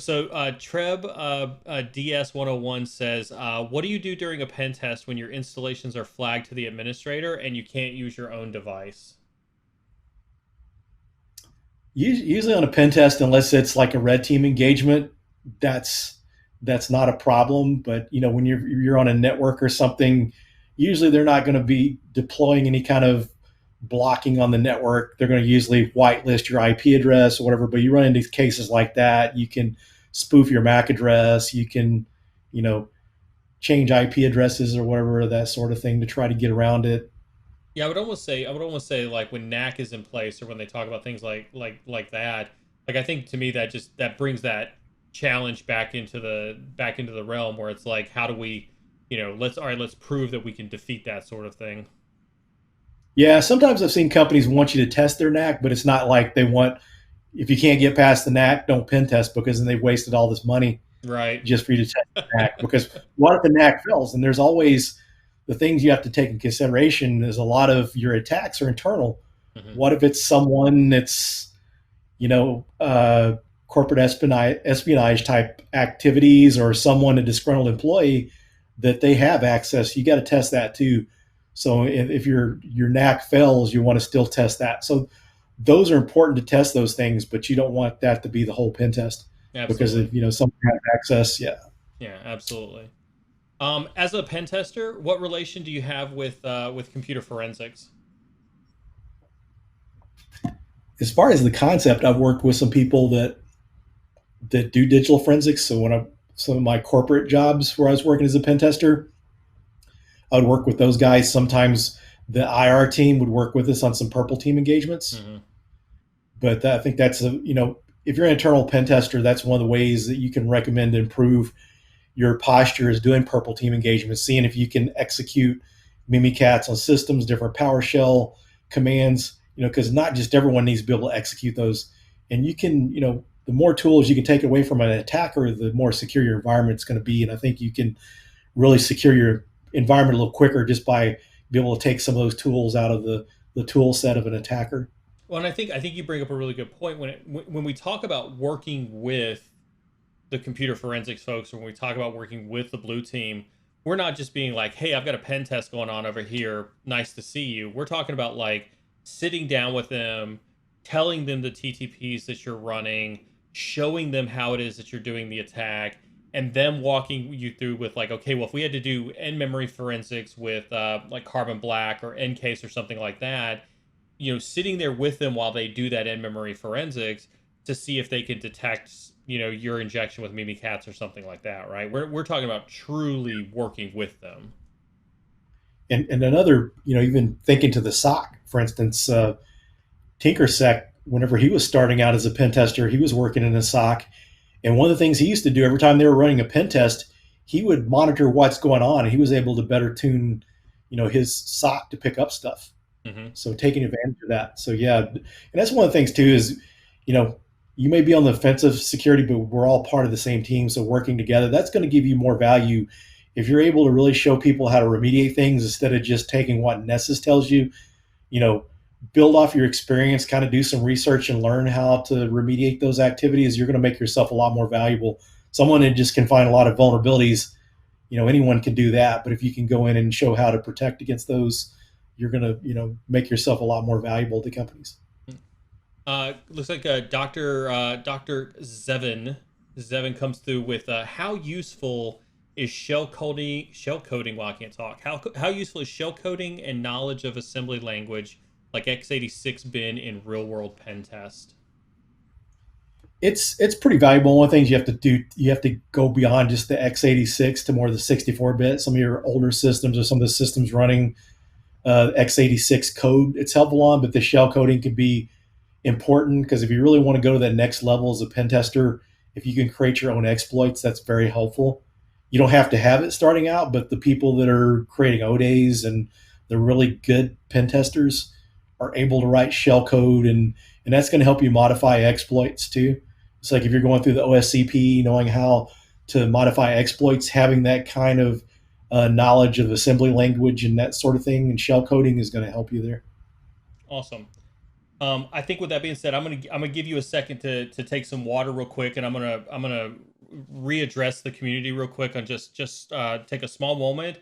Treb DS101 says, "What do you do during a pen test when your installations are flagged to the administrator and you can't use your own device?" Usually on a pen test, unless it's like a red team engagement, that's that's not a problem. But when you're on a network or something, usually they're not going to be deploying any kind of blocking on the network. They're going to usually whitelist your IP address or whatever. But you run into cases like that, you can spoof your MAC address. You can, you know, change IP addresses or whatever, that sort of thing, to try to get around it. Yeah, I would almost say like when NAC is in place or when they talk about things like that, like I think to me that brings that challenge back into the realm where it's like how do we, let's prove that we can defeat that sort of thing. Yeah, sometimes I've seen companies want you to test their NAC, but it's not like they want, if you can't get past the NAC, don't pen test, because then they've wasted all this money Right. just for you to test the NAC. Because what if the NAC fails? And there's always the things you have to take in consideration is a lot of your attacks are internal. Hmm. What if it's someone that's, you know, corporate espionage type activities, or someone, a disgruntled employee, that they have access? You got to test that too. So if your NAC fails, you want to still test that. So those are important to test those things, but you don't want that to be the whole pen test, because Absolutely. if someone has access, yeah. Yeah, absolutely. As a pen tester, what relation do you have with computer forensics? As far as the concept, I've worked with some people that do digital forensics. So some of my corporate jobs where I was working as a pen tester, I would work with those guys. Sometimes the IR team would work with us on some purple team engagements. Hmm. But I think that's if you're an internal pen tester, that's one of the ways that you can recommend to improve your posture, is doing purple team engagements, seeing if you can execute Mimikatz on systems, different PowerShell commands, because not just everyone needs to be able to execute those. And you can, the more tools you can take away from an attacker, the more secure your environment's going to be. And I think you can really secure your environment a little quicker just by being able to take some of those tools out of the tool set of an attacker. Well, and I think you bring up a really good point when we talk about working with the computer forensics folks, or when we talk about working with the blue team, we're not just being like, "Hey, I've got a pen test going on over here. Nice to see you." We're talking about like sitting down with them, telling them the TTPs that you're running, showing them how it is that you're doing the attack, and them walking you through with like, okay, well, if we had to do end memory forensics with like Carbon Black or Encase or something like that, sitting there with them while they do that end memory forensics to see if they can detect, your injection with Mimikatz or something like that, right? We're talking about truly working with them. And another, even thinking to the SOC, for instance, TinkerSec whenever he was starting out as a pen tester, he was working in a SOC. And one of the things he used to do every time they were running a pen test, he would monitor what's going on, and he was able to better tune, his SOC to pick up stuff. Mm-hmm. So taking advantage of that. So yeah, and that's one of the things too is, you know, you may be on the offensive security, but we're all part of the same team. So working together, that's going to give you more value if you're able to really show people how to remediate things instead of just taking what Nessus tells you. You know, build off your experience, kind of do some research and learn how to remediate those activities. You're going to make yourself a lot more valuable. Someone that just can find a lot of vulnerabilities, anyone can do that. But if you can go in and show how to protect against those, you're going to, make yourself a lot more valuable to companies. Looks like Dr. Zevin comes through with how useful is shell coding? Well, I can't talk. How useful is shell coding and knowledge of assembly language like x86 been in real world pen test? It's pretty valuable. One of the things you have to do, you have to go beyond just the x86 to more of the 64-bit. Some of your older systems or some of the systems running x86 code, it's helpful on, but the shell coding can be important because if you really want to go to that next level as a pen tester, if you can create your own exploits, that's very helpful. You don't have to have it starting out, but the people that are creating ODAs and the really good pen testers are able to write shell code, and that's going to help you modify exploits too. It's like if you're going through the OSCP, knowing how to modify exploits, having that kind of knowledge of assembly language and that sort of thing, and shell coding is going to help you there. Awesome. I think with that being said, I'm gonna give you a second to take some water real quick, and I'm gonna readdress the community real quick on just take a small moment.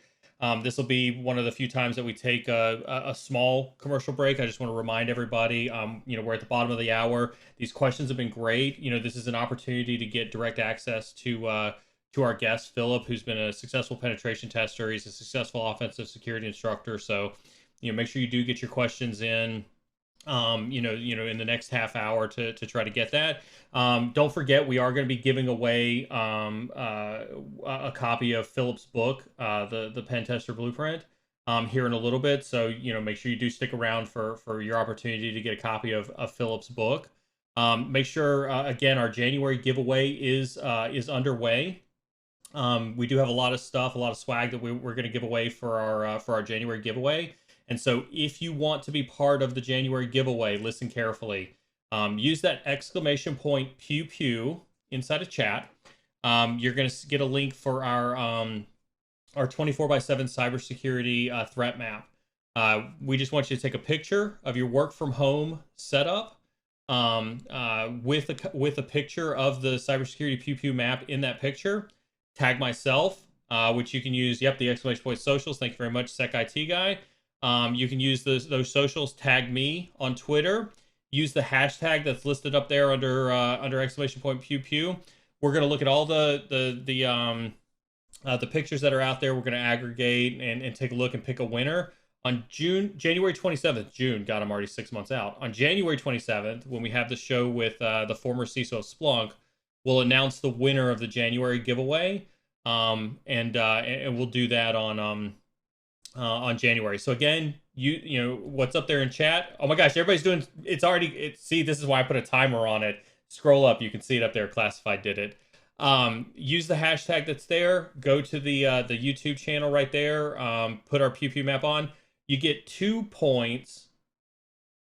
This will be one of the few times that we take a small commercial break. I just want to remind everybody, we're at the bottom of the hour. These questions have been great. This is an opportunity to get direct access to our guest, Phillip, who's been a successful penetration tester. He's a successful offensive security instructor. So, make sure you do get your questions in. In the next half hour to try to get that. Don't forget, we are going to be giving away a copy of Phillip's book, the Pentester Blueprint, here in a little bit. So make sure you do stick around for your opportunity to get a copy of Phillip's book. Make sure again, our January giveaway is underway. We do have a lot of stuff, a lot of swag that we're going to give away for our January giveaway. And so if you want to be part of the January giveaway, listen carefully. Use that exclamation point pew pew inside a chat. You're going to get a link for our 24/7 cybersecurity threat map. We just want you to take a picture of your work from home setup with a picture of the cybersecurity pew pew map in that picture. Tag myself, which you can use. Yep, the exclamation point socials. Thank you very much, Sec IT guy. You can use those socials. Tag me on Twitter. Use the hashtag that's listed up there under exclamation point pew pew. We're gonna look at all the pictures that are out there. We're gonna aggregate and take a look and pick a winner on January 27th. June, God, I'm already 6 months out. On January 27th, when we have the show with the former CISO of Splunk, we'll announce the winner of the January giveaway. And we'll do that on January. So again, what's up there in chat? Oh my gosh, everybody's doing see, this is why I put a timer on it. Scroll up, you can see it up there. Classified did it. Use the hashtag that's there. Go to the YouTube channel right there. Put our pew pew map on. You get 2 points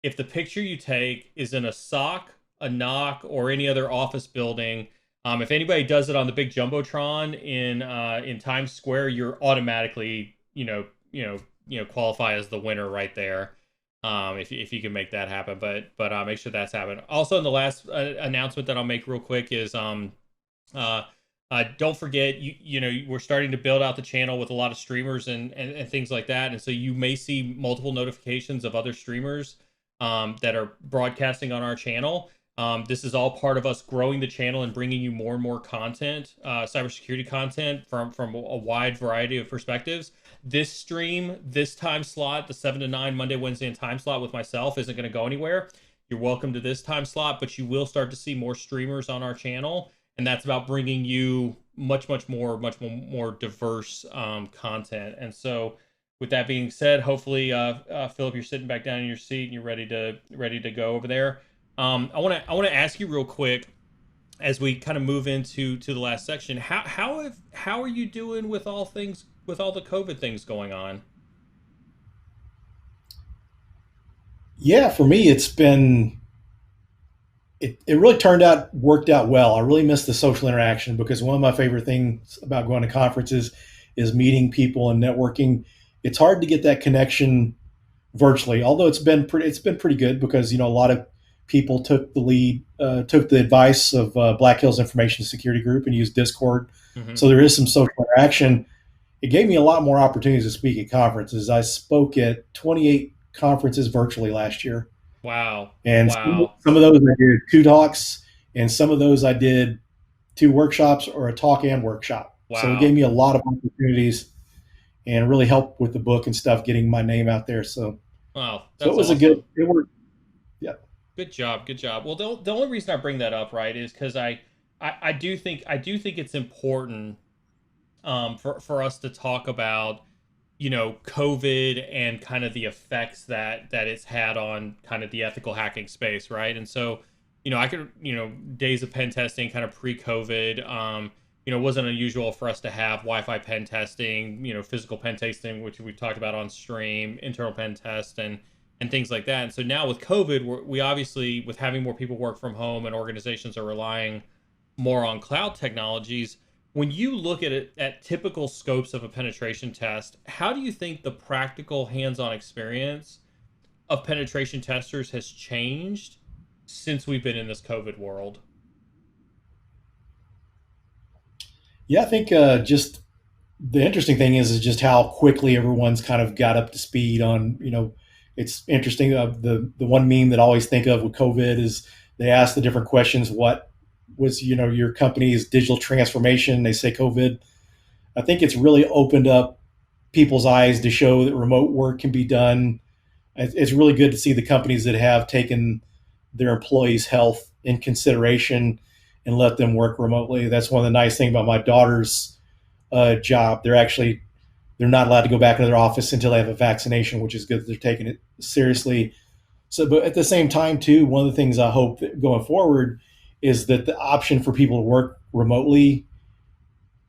if the picture you take is in a SOC, a NOC, or any other office building. If anybody does it on the big jumbotron in Times Square, you're automatically qualify as the winner right there. If you can make that happen, but make sure that's happened. Also, in the last announcement that I'll make real quick is don't forget, we're starting to build out the channel with a lot of streamers and things like that, and so you may see multiple notifications of other streamers that are broadcasting on our channel. This is all part of us growing the channel and bringing you more and more content, cybersecurity content from a wide variety of perspectives. This stream, this time slot, the 7 to 9 Monday, Wednesday, and time slot with myself isn't going to go anywhere. You're welcome to this time slot, but you will start to see more streamers on our channel, and that's about bringing you much more diverse content. And so, with that being said, hopefully, Phillip, you're sitting back down in your seat and you're ready to go over there. I want to ask you real quick as we kind of move into the last section. How are you doing with all the COVID things going on? Yeah, for me, it really worked out well. I really miss the social interaction because one of my favorite things about going to conferences is meeting people and networking. It's hard to get that connection virtually, although it's been pretty good because a lot of people took the advice of Black Hills Information Security Group and used Discord. Hmm. So there is some social interaction. It gave me a lot more opportunities to speak at conferences. I spoke at 28 conferences virtually last year, Wow. and Wow. some of those I did two talks, and some of those I did two workshops or a talk and workshop. So it gave Wow. me a lot of opportunities and really helped with the book and stuff, getting my name out there. Wow. So That's it was awesome. it worked. Yeah. Good job. Good job. Well, the only reason I bring that up, right, is because I do think it's important for us to talk about COVID and kind of the effects that it's had on kind of the ethical hacking space, right? And so I could days of pen testing kind of pre-COVID. It wasn't unusual for us to have Wi-Fi pen testing, physical pen testing, which we talked about on stream, internal pen test, and things like that. And so now with COVID, we obviously, with having more people work from home and organizations are relying more on cloud technologies. When you look at it at typical scopes of a penetration test, how do you think the practical hands-on experience of penetration testers has changed since we've been in this COVID world? Yeah, I think just the interesting thing is just how quickly everyone's kind of got up to speed on. It's interesting. The one meme that I always think of with COVID is they ask the different questions. What was your company's digital transformation? They say COVID. I think it's really opened up people's eyes to show that remote work can be done. It's really good to see the companies that have taken their employees' health in consideration and let them work remotely. That's one of the nice things about my daughter's job. They're not allowed to go back into their office until they have a vaccination, which is good that they're taking it seriously. So, but at the same time, too, one of the things I hope that going forward is that the option for people to work remotely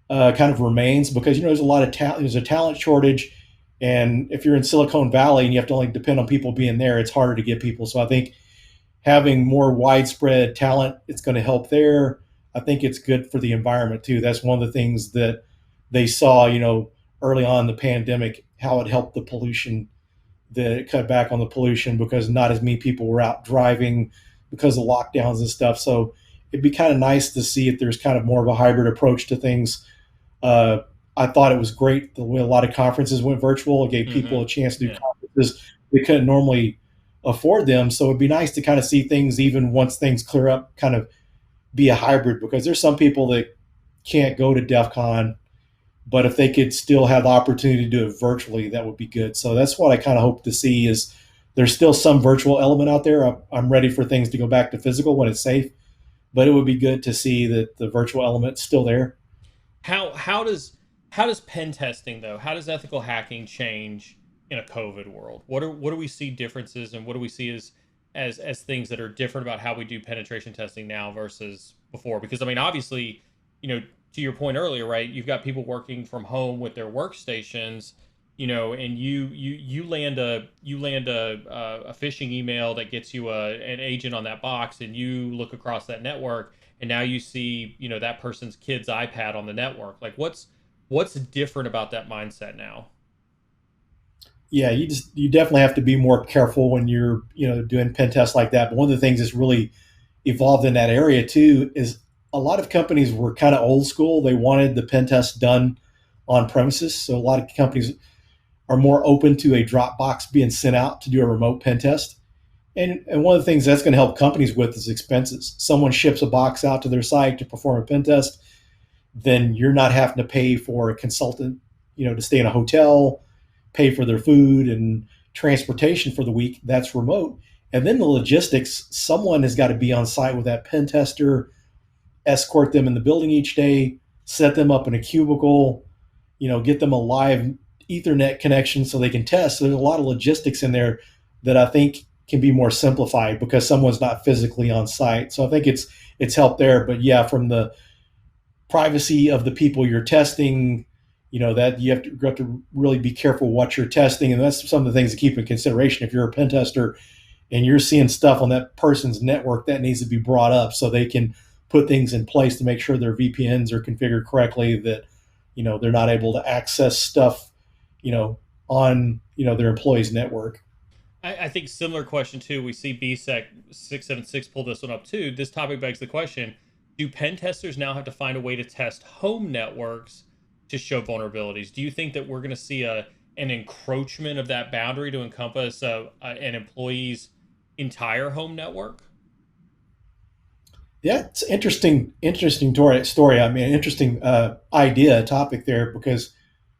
kind of remains because there's a lot of talent. There's a talent shortage, and if you're in Silicon Valley and you have to only depend on people being there, it's harder to get people. So I think having more widespread talent, it's going to help there. I think it's good for the environment too. That's one of the things that they saw, early on in the pandemic, how it helped the pollution, that it cut back on the pollution because not as many people were out driving because of lockdowns and stuff. So it'd be kind of nice to see if there's kind of more of a hybrid approach to things. Uh, I thought it was great the way a lot of conferences went virtual. It gave people Hmm. a chance to do Yeah. conferences they couldn't normally afford them. So it'd be nice to kind of see things, even once things clear up, kind of be a hybrid because there's some people that can't go to DEF CON, but if they could still have the opportunity to do it virtually, that would be good. So that's what I kind of hope to see is there's still some virtual element out there. I'm ready for things to go back to physical when it's safe, but it would be good to see that the virtual element's still there. How does pen testing though? How does ethical hacking change in a COVID world? What do we see differences and what do we see as things that are different about how we do penetration testing now versus before? Because I mean, obviously, to your point earlier, right? You've got people working from home with their workstations, and you land a phishing email that gets you an agent on that box, and you look across that network, and now you see that person's kid's iPad on the network. Like, what's different about that mindset now? Yeah, you definitely have to be more careful when you're doing pen tests like that. But one of the things that's really evolved in that area too is a lot of companies were kind of old school. They wanted the pen test done on premises. So a lot of companies are more open to a Dropbox being sent out to do a remote pen test. And one of the things that's going to help companies with is expenses. Someone ships a box out to their site to perform a pen test, then you're not having to pay for a consultant, to stay in a hotel, pay for their food and transportation for the week. That's remote. And then the logistics, someone has got to be on site with that pen tester, escort them in the building each day, set them up in a cubicle, get them a live Ethernet connection so they can test. So there's a lot of logistics in there that I think can be more simplified because someone's not physically on site. So I think it's helped there. But yeah, from the privacy of the people you're testing, that you have to really be careful what you're testing, and that's some of the things to keep in consideration. If you're a pen tester and you're seeing stuff on that person's network, that needs to be brought up so they can put things in place to make sure their VPNs are configured correctly, that they're not able to access stuff on their employees' network. I think similar question too. We see BSEC 676 pull this one up too. This topic begs the question: do pen testers now have to find a way to test home networks to show vulnerabilities? Do you think that we're going to see an encroachment of that boundary to encompass an employee's entire home network? Yeah, it's interesting story. I mean, interesting idea, topic there, because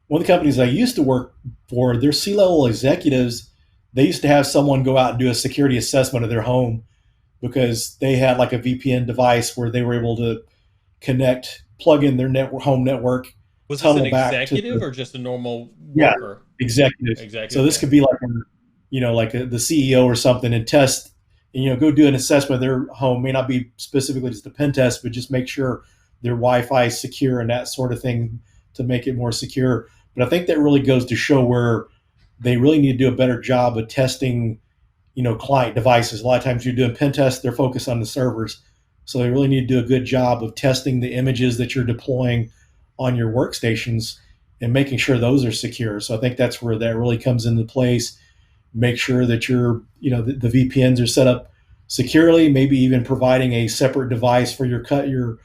one of the companies I used to work for, their C-level executives, they used to have someone go out and do a security assessment of their home because they had like a VPN device where they were able to plug in their home network, Was this an tunnel back to executive or just a normal yeah, worker? executives. So Executive. this Okay. could be like the CEO or something, and test, and go do an assessment of their home. May not be specifically just a pen test, but just make sure their Wi-Fi is secure and that sort of thing to make it more secure. But I think that really goes to show where they really need to do a better job of testing, client devices. A lot of times you're doing pen tests, they're focused on the servers. So they really need to do a good job of testing the images that you're deploying on your workstations and making sure those are secure. So I think that's where that really comes into place. Make sure that the VPNs are set up securely, maybe even providing a separate device for your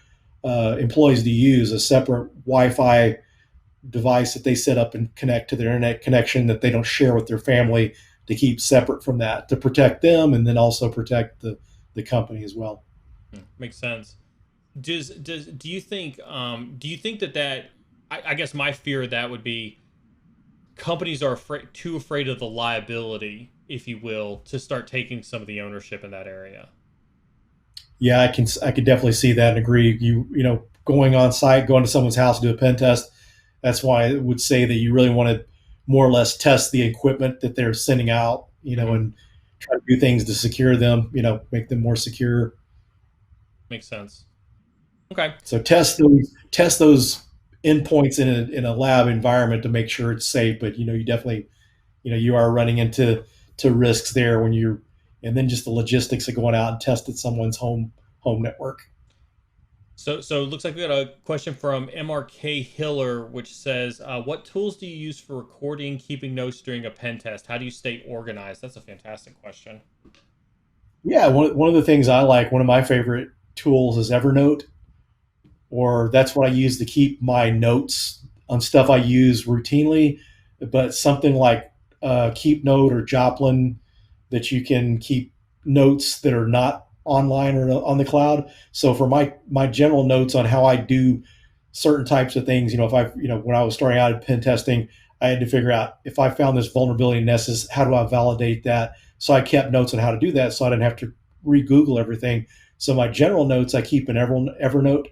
employees to use, a separate Wi-Fi device that they set up and connect to their internet connection that they don't share with their family, to keep separate from that, to protect them and then also protect the company as well. Makes sense. Do you think that I guess my fear of that would be companies are too afraid of the liability, if you will, to start taking some of the ownership in that area. Yeah, I could definitely see that and agree. Going on site, going to someone's house to do a pen test. That's why I would say that you really want to more or less test the equipment that they're sending out, Mm-hmm. and try to do things to secure them, make them more secure. Makes sense. Okay. So test those endpoints in a lab environment to make sure it's safe. But you definitely, you are running into risks there when you're, and then just the logistics of going out and testing someone's home network. So it looks like we got a question from MRK Hiller, which says, "What tools do you use for recording, keeping notes during a pen test? How do you stay organized?" That's a fantastic question. Yeah, one of the things I like, one of my favorite tools is Evernote, or that's what I use to keep my notes on stuff I use routinely. But something like Keep Note or Joplin, that you can keep notes that are not online or on the cloud. So for my general notes on how I do certain types of things, if I when I was starting out at pen testing, I had to figure out if I found this vulnerability in Nessus, how do I validate that? So I kept notes on how to do that, so I didn't have to re-Google everything. So my general notes I keep in Evernote,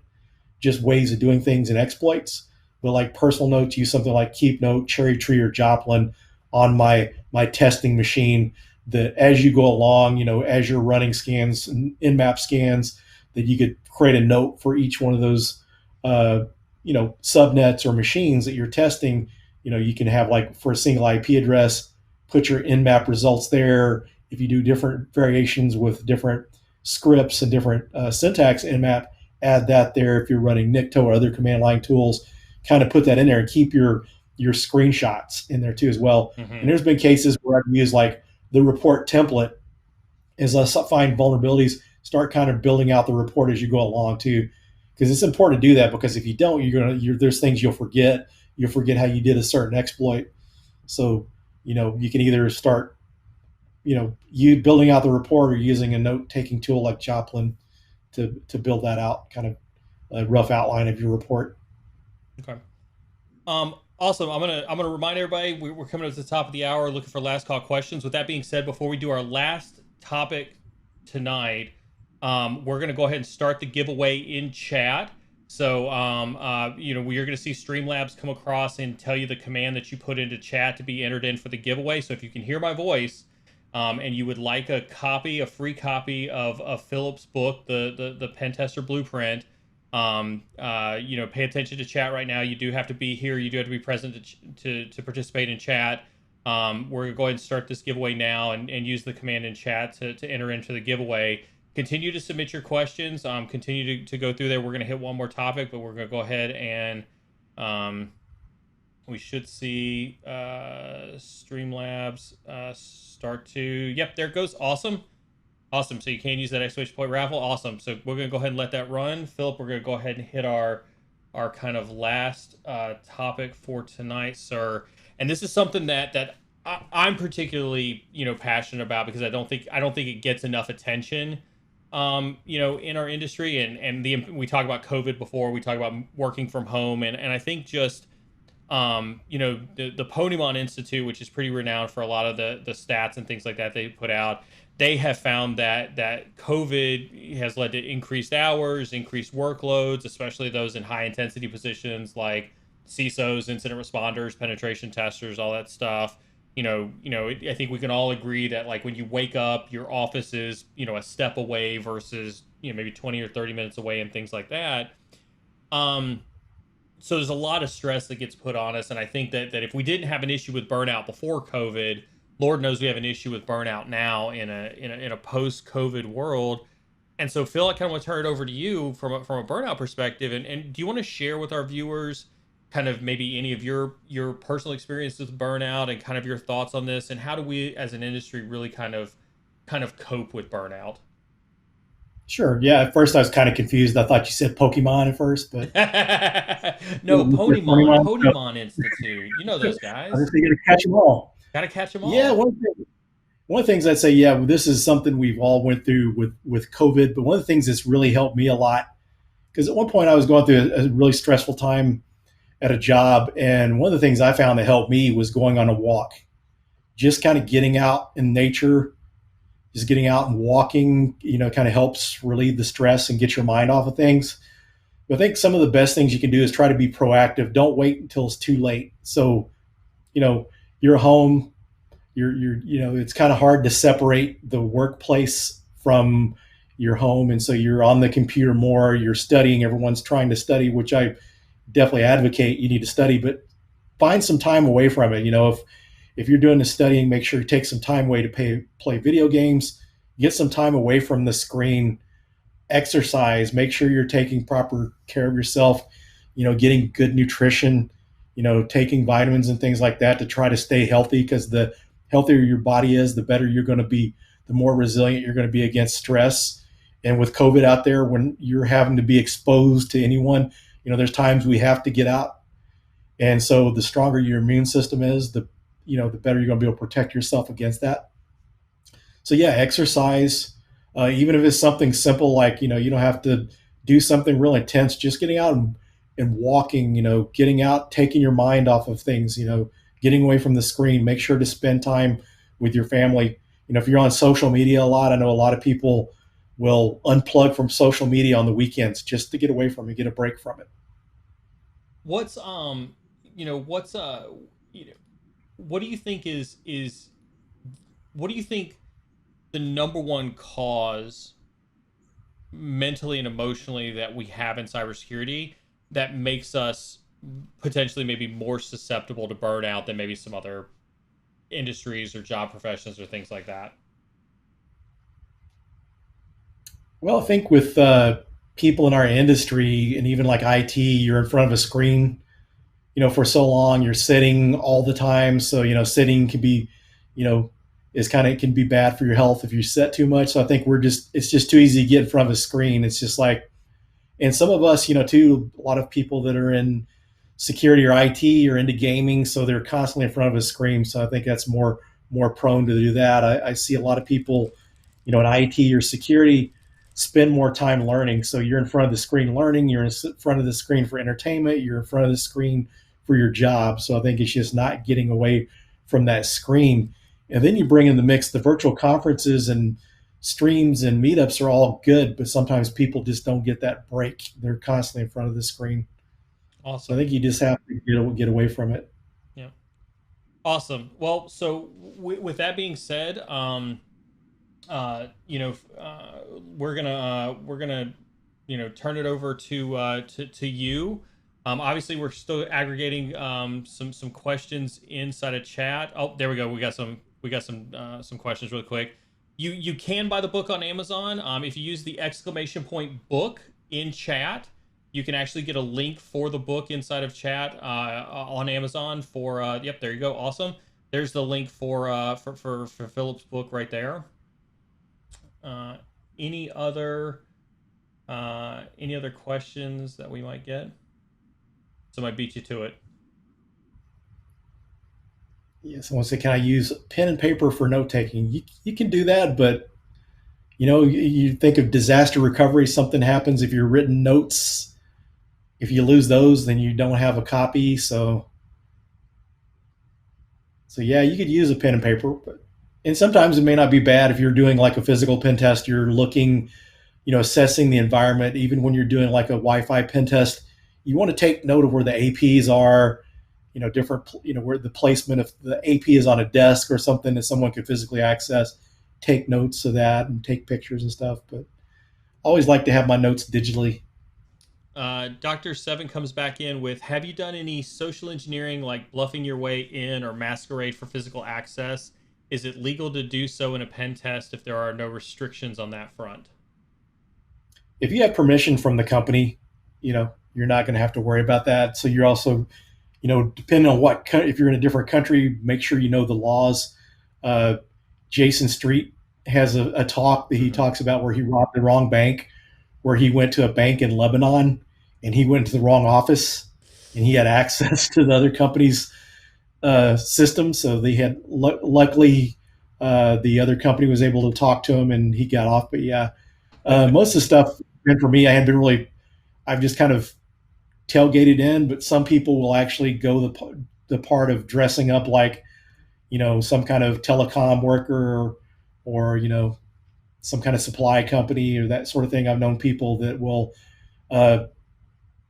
just ways of doing things and exploits. But like personal notes, use something like Keep Note, Cherry Tree, or Joplin on my testing machine. That as you go along, as you're running scans and in-map scans, that you could create a note for each one of those, subnets or machines that you're testing. You can have, like, for a single IP address, put your in-map results there. If you do different variations with different scripts and different syntax in-map, add that there. If you're running Nikto or other command line tools, kind of put that in there and keep your screenshots in there too as well. Mm-hmm. And there's been cases where I've used like the report template as I find vulnerabilities, start kind of building out the report as you go along too, because it's important to do that, because if you don't, there's things you'll forget. You'll forget how you did a certain exploit. So you can either start you building out the report, or using a note taking tool like Joplin to build that out, kind of a rough outline of your report. Okay. Awesome. I'm gonna remind everybody we're coming up to the top of the hour, looking for last call questions. With that being said, before we do our last topic tonight, we're gonna go ahead and start the giveaway in chat. So we're gonna see Streamlabs come across and tell you the command that you put into chat to be entered in for the giveaway. So if you can hear my voice, and you would like a free copy of Philip's book, the Pentester Blueprint, pay attention to chat right now. You do have to be here. You do have to be present to participate in chat. We're going to go ahead and start this giveaway now and use the command in chat to enter into the giveaway. Continue to submit your questions. Continue to go through there. We're going to hit one more topic, but we're going to go ahead and we should see Streamlabs start to. Yep, there it goes. Awesome. Awesome. So you can use that exclamation point raffle. Awesome. So we're going to go ahead and let that run. Philip, we're going to go ahead and hit our kind of last topic for tonight, sir. And this is something that I'm particularly, passionate about because I don't think it gets enough attention, in our industry. And we talk about COVID before, we talk about working from home. And I think just, the Ponymon Institute, which is pretty renowned for a lot of the stats and things like that they put out, they have found that COVID has led to increased hours, increased workloads, especially those in high intensity positions like CISOs, incident responders, penetration testers, all that stuff. I think we can all agree that like when you wake up, your office is, a step away versus, maybe 20 or 30 minutes away and things like that. So there's a lot of stress that gets put on us. And I think that if we didn't have an issue with burnout before COVID, Lord knows we have an issue with burnout now in a post-COVID world. And so, Phil, I kind of want to turn it over to you from a burnout perspective. And do you want to share with our viewers kind of maybe any of your personal experiences with burnout and kind of your thoughts on this? And how do we as an industry really kind of cope with burnout? Sure. Yeah. At first, I was kind of confused. I thought you said Pokemon at first, but No, Pokemon. Ponymon Institute. You know those I guys. just got to catch them all. Got to catch them Yeah. all. One of the things I'd say, yeah, this is something we've all went through with COVID. But one of the things that's really helped me a lot, because at one point I was going through a really stressful time at a job, and one of the things I found that helped me was going on a walk, just kind of getting out in nature. Just getting out and walking, kind of helps relieve the stress and get your mind off of things. But I think some of the best things you can do is try to be proactive. Don't wait until it's too late. So, you're home, it's kind of hard to separate the workplace from your home. And so you're on the computer more, you're studying, everyone's trying to study, which I definitely advocate you need to study, but find some time away from it. If you're doing the studying, make sure you take some time away to play video games, get some time away from the screen, exercise, make sure you're taking proper care of yourself, getting good nutrition, taking vitamins and things like that to try to stay healthy, because the healthier your body is, the better you're going to be, the more resilient you're going to be against stress. And with COVID out there, when you're having to be exposed to anyone, there's times we have to get out. And so the stronger your immune system is, the better you're going to be able to protect yourself against that. So yeah, exercise, even if it's something simple, like, you don't have to do something real intense, just getting out and walking, getting out, taking your mind off of things, getting away from the screen, make sure to spend time with your family. If you're on social media a lot, I know a lot of people will unplug from social media on the weekends just to get away from it, get a break from it. What's what's what do you think is what do you think the number one cause mentally and emotionally that we have in cybersecurity that makes us potentially maybe more susceptible to burnout than maybe some other industries or job professions or things like that? Well, I think with people in our industry and even like IT, you're in front of a screen, for so long, you're sitting all the time. So, sitting can be, it can be bad for your health if you sit too much. So I think it's just too easy to get in front of a screen. It's just like, and some of us, too, a lot of people that are in security or IT or into gaming, so they're constantly in front of a screen. So I think that's more prone to do that. I see a lot of people, in IT or security spend more time learning. So you're in front of the screen learning, you're in front of the screen for entertainment, you're in front of the screen for your job. So I think it's just not getting away from that screen. And then you bring in the mix, the virtual conferences and streams and meetups are all good, but sometimes people just don't get that break. They're constantly in front of the screen. So I Awesome. think you just have to get away from it. Yeah. Awesome. Well, so with that being said, we're gonna turn it over to you. Obviously, we're still aggregating some questions inside of chat. Oh, there we go. We got some questions real quick. You can buy the book on Amazon. If you use the exclamation point book in chat, you can actually get a link for the book inside of chat on Amazon for yep, there you go. Awesome. There's the link for Philip's book right there. Uh, any other questions that we might get? Somebody beat you to it. Yeah, someone said, "Can I use pen and paper for note taking?" You can do that, but you think of disaster recovery. Something happens if you're written notes. If you lose those, then you don't have a copy. So yeah, you could use a pen and paper, and sometimes it may not be bad if you're doing like a physical pen test. You're looking, assessing the environment. Even when you're doing like a Wi-Fi pen test, you want to take note of where the APs are. Different, where the placement of the AP is on a desk or something that someone could physically access. Take notes of that and take pictures and stuff. But I always like to have my notes digitally. Dr. Seven comes back in with, have you done any social engineering like bluffing your way in or masquerade for physical access? Is it legal to do so in a pen test if there are no restrictions on that front? If you have permission from the company, you're not going to have to worry about that. So you're also, depending on if you're in a different country, make sure you know the laws. Uh, Jason Street has a talk that he talks about where he robbed the wrong bank, where he went to a bank in Lebanon and he went to the wrong office and he had access to the other company's system. So they had luckily the other company was able to talk to him and he got off. But yeah, most of the stuff for me, I've just kind of tailgated in, but some people will actually go the part of dressing up like, some kind of telecom worker or some kind of supply company or that sort of thing. I've known people that will uh,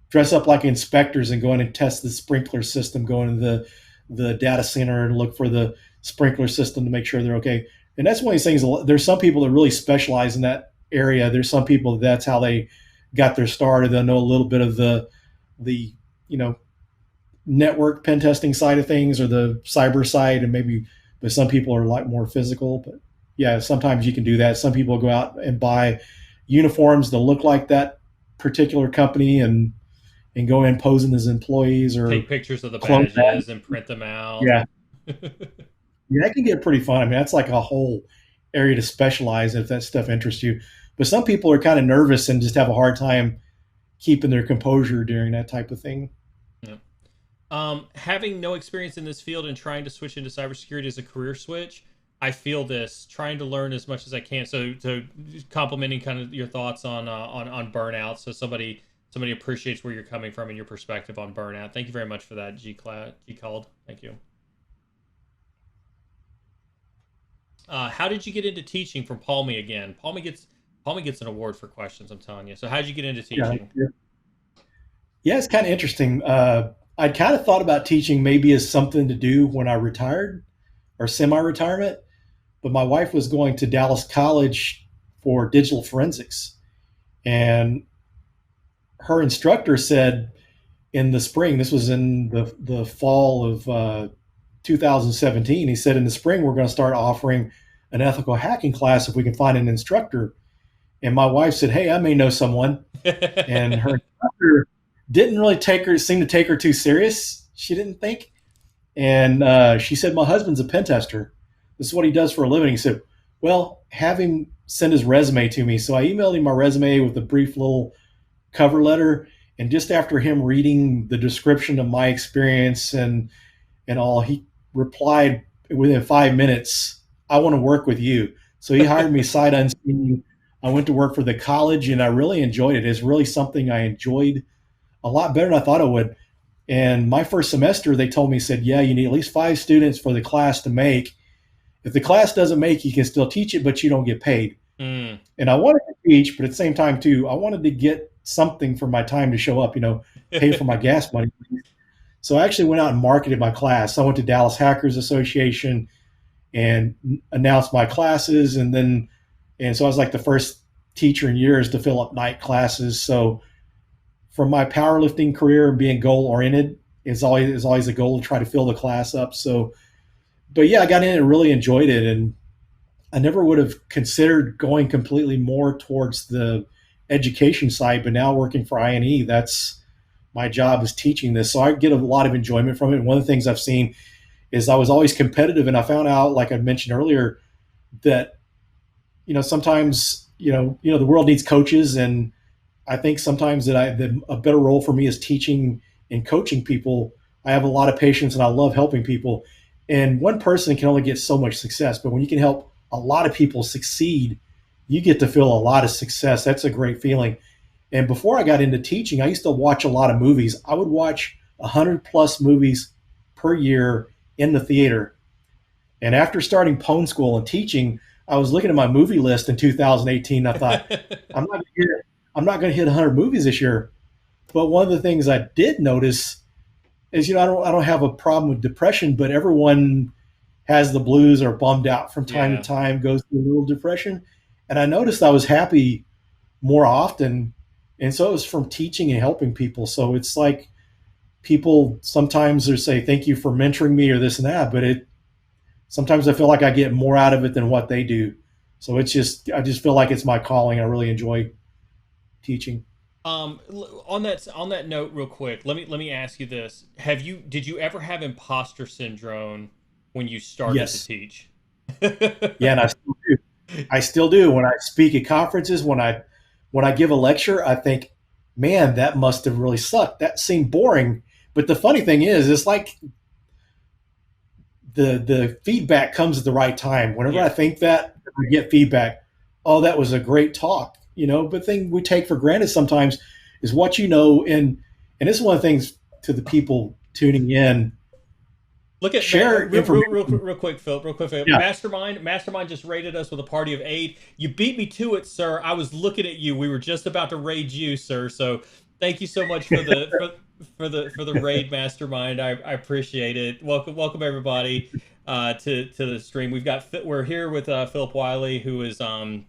dress up like inspectors and go in and test the sprinkler system, go into the data center and look for the sprinkler system to make sure they're okay. And that's one of these things. There's some people that really specialize in that area. There's some people that's how they got their start, or they'll know a little bit of the network pen testing side of things or the cyber side, and maybe, but some people are a lot more physical. But yeah, sometimes you can do that. Some people go out and buy uniforms that look like that particular company and go in posing as employees or Take pictures of the clone that. badges and print them out. Yeah, yeah, that can get pretty fun. I mean, that's like a whole area to specialize if that stuff interests you. But some people are kind of nervous and just have a hard time keeping their composure during that type of thing. Yeah. Having no experience in this field and trying to switch into cybersecurity as a career switch, I feel this trying to learn as much as I can. So complimenting kind of your thoughts on burnout. So somebody appreciates where you're coming from and your perspective on burnout. Thank you very much for that, G called. Thank you. How did you get into teaching? From Palmy again. Palmy gets an award for questions. I'm telling you. So how did you get into Yeah, teaching? yeah, it's kind of interesting. I'd kind of thought about teaching maybe as something to do when I retired or semi-retirement, but my wife was going to Dallas College for digital forensics, and her instructor said in the spring, this was in the fall of 2017, he said in the spring we're going to start offering an ethical hacking class if we can find an instructor. And my wife said, "Hey, I may know someone." And her instructor didn't really seem to take her too serious. She didn't think. And she said, "My husband's a pentester. This is what he does for a living." He said, "Well, have him send his resume to me." So I emailed him my resume with a brief little cover letter. And just after him reading the description of my experience and all, he replied within 5 minutes, "I want to work with you." So he hired me sight unseen. I went to work for the college and I really enjoyed it. It's really something I enjoyed a lot better than I thought I would. And my first semester, they told me, said, "Yeah, you need at least 5 students for the class to make. If the class doesn't make, you can still teach it, but you don't get paid." Mm. And I wanted to teach, but at the same time, too, I wanted to get something for my time to show up, pay for my gas money. So I actually went out and marketed my class. I went to Dallas Hackers Association and announced my classes, and so I was like the first teacher in years to fill up night classes. So from my powerlifting career and being goal oriented, is always a goal to try to fill the class up. So, but yeah, I got in and really enjoyed it, and I never would have considered going completely more towards the education side. But now working for INE, that's my job is teaching this, so I get a lot of enjoyment from it. And one of the things I've seen is I was always competitive, and I found out, like I mentioned earlier, that sometimes the world needs coaches, and I think sometimes that a better role for me is teaching and coaching people. I have a lot of patience, and I love helping people. And one person can only get so much success, but when you can help a lot of people succeed, you get to feel a lot of success. That's a great feeling. And before I got into teaching, I used to watch a lot of movies. I would watch 100+ movies per year in the theater. And after starting Pone School and teaching, I was looking at my movie list in 2018. I thought, I'm not going to hit 100 movies this year. But one of the things I did notice is, I don't have a problem with depression, but everyone has the blues or bummed out from time to time, goes through a little depression. And I noticed I was happy more often. And so it was from teaching and helping people. So it's like people sometimes they say, thank you for mentoring me or this and that, but sometimes I feel like I get more out of it than what they do. So I just feel like it's my calling. I really enjoy teaching. On that note, real quick, let me ask you this: did you ever have imposter syndrome when you started to Yes. teach? Yeah, and I still do. I still do. When I speak at conferences, when I give a lecture, I think, man, that must have really sucked. That seemed boring. But the funny thing is, it's like the feedback comes at the right time. Whenever I Yeah. think that, I get feedback. Oh, that was a great talk. But thing we take for granted sometimes is what and this is one of the things to the people tuning in. Look at Share information. real quick, Philip. Real quick, Philip. Yeah. Mastermind just rated us with a party of 8. You beat me to it, sir. I was looking at you. We were just about to raid you, sir. So thank you so much for the raid, Mastermind. I appreciate it. Welcome everybody to the stream. We're here with Phillip Wylie, who is a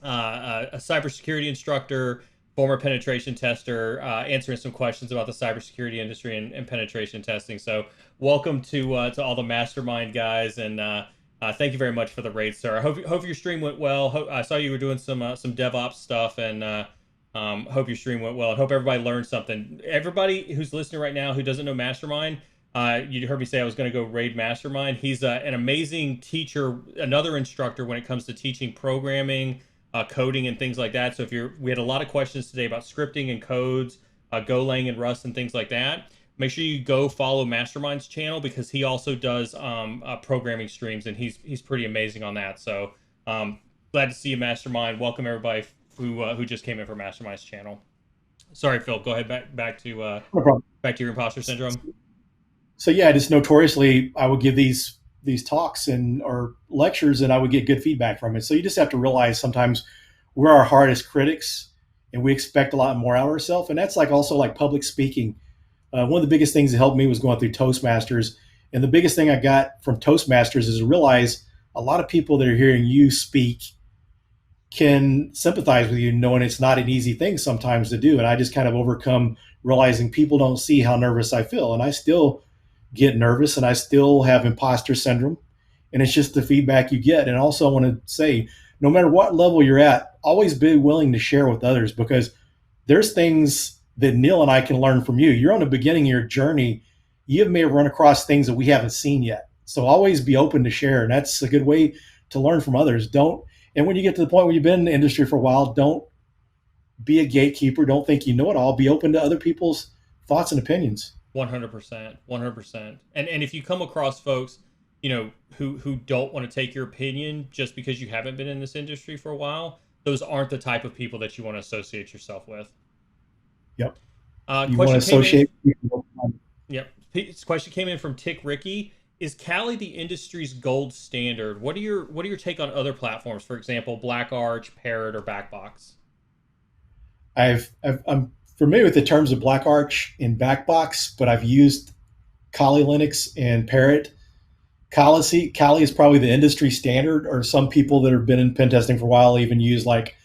cybersecurity instructor, former penetration tester, answering some questions about the cybersecurity industry and penetration testing. So, welcome to all the mastermind guys, and thank you very much for the raid, sir. I hope your stream went well. I saw you were doing some DevOps stuff, and hope your stream went well. And hope everybody learned something. Everybody who's listening right now who doesn't know Mastermind, you heard me say I was going to go raid Mastermind. He's an amazing teacher, another instructor when it comes to teaching programming, coding, and things like that. So we had a lot of questions today about scripting and codes, Golang and Rust and things like that. Make sure you go follow Mastermind's channel because he also does programming streams, and he's pretty amazing on that. So glad to see you, Mastermind. Welcome everybody who just came in for Mastermind's channel. Sorry, Phil. Go ahead back to No problem. back to your imposter syndrome. So yeah, just notoriously, I would give these talks or lectures, and I would get good feedback from it. So you just have to realize sometimes we're our hardest critics, and we expect a lot more out of ourselves. And that's also like public speaking. One of the biggest things that helped me was going through Toastmasters, and the biggest thing I got from Toastmasters is to realize a lot of people that are hearing you speak can sympathize with you, knowing it's not an easy thing sometimes to do. And I just kind of overcome realizing people don't see how nervous I feel, and I still get nervous, and I still have imposter syndrome, and it's just the feedback you get. And also I want to say, no matter what level you're at, always be willing to share with others, because there's things that Neil and I can learn from you. You're on the beginning of your journey. You may have run across things that we haven't seen yet. So always be open to share. And that's a good way to learn from others. And when you get to the point where you've been in the industry for a while, don't be a gatekeeper. Don't think you know it all. Be open to other people's thoughts and opinions. 100%, 100%. And if you come across folks, who don't want to take your opinion just because you haven't been in this industry for a while, those aren't the type of people that you want to associate yourself with. Yep. You want to Question came in. associate people. Yep. This question came in from Tick Ricky. Is Kali the industry's gold standard? What are your take on other platforms? For example, Black Arch, Parrot, or Backbox? I'm familiar with the terms of Black Arch and Backbox, but I've used Kali Linux and Parrot. Kali is probably the industry standard, or some people that have been in pen testing for a while even use like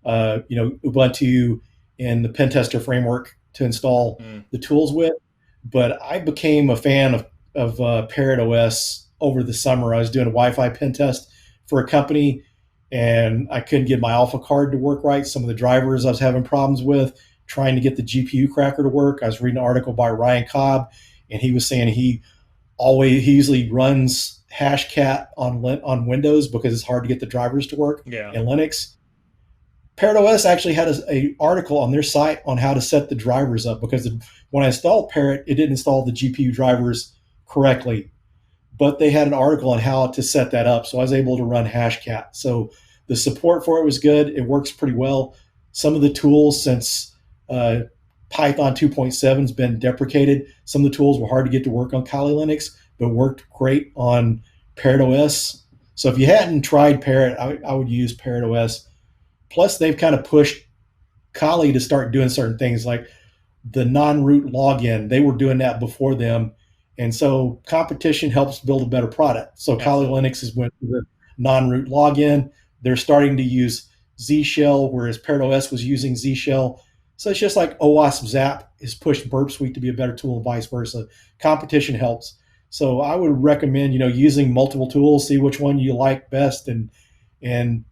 Ubuntu and the Pentester framework to install the tools with. But I became a fan of Parrot OS over the summer. I was doing a Wi-Fi pen test for a company, and I couldn't get my Alpha card to work right. Some of the drivers I was having problems with, trying to get the GPU cracker to work. I was reading an article by Ryan Cobb, and he was saying he usually runs Hashcat on Windows because it's hard to get the drivers to work in Linux. Parrot OS actually had an article on their site on how to set the drivers up, because when I installed Parrot, it didn't install the GPU drivers correctly, but they had an article on how to set that up. So I was able to run Hashcat. So the support for it was good. It works pretty well. Some of the tools, since Python 2.7 has been deprecated, some of the tools were hard to get to work on Kali Linux, but worked great on Parrot OS. So if you hadn't tried Parrot, I would use Parrot OS. Plus, they've kind of pushed Kali to start doing certain things like the non-root login. They were doing that before them. And so competition helps build a better product. So Kali Linux has went to the non-root login. They're starting to use Z Shell, whereas Parrot OS was using Z Shell. So it's just like OWASP Zap has pushed Burp Suite to be a better tool and vice versa. Competition helps. So I would recommend, using multiple tools, see which one you like best, and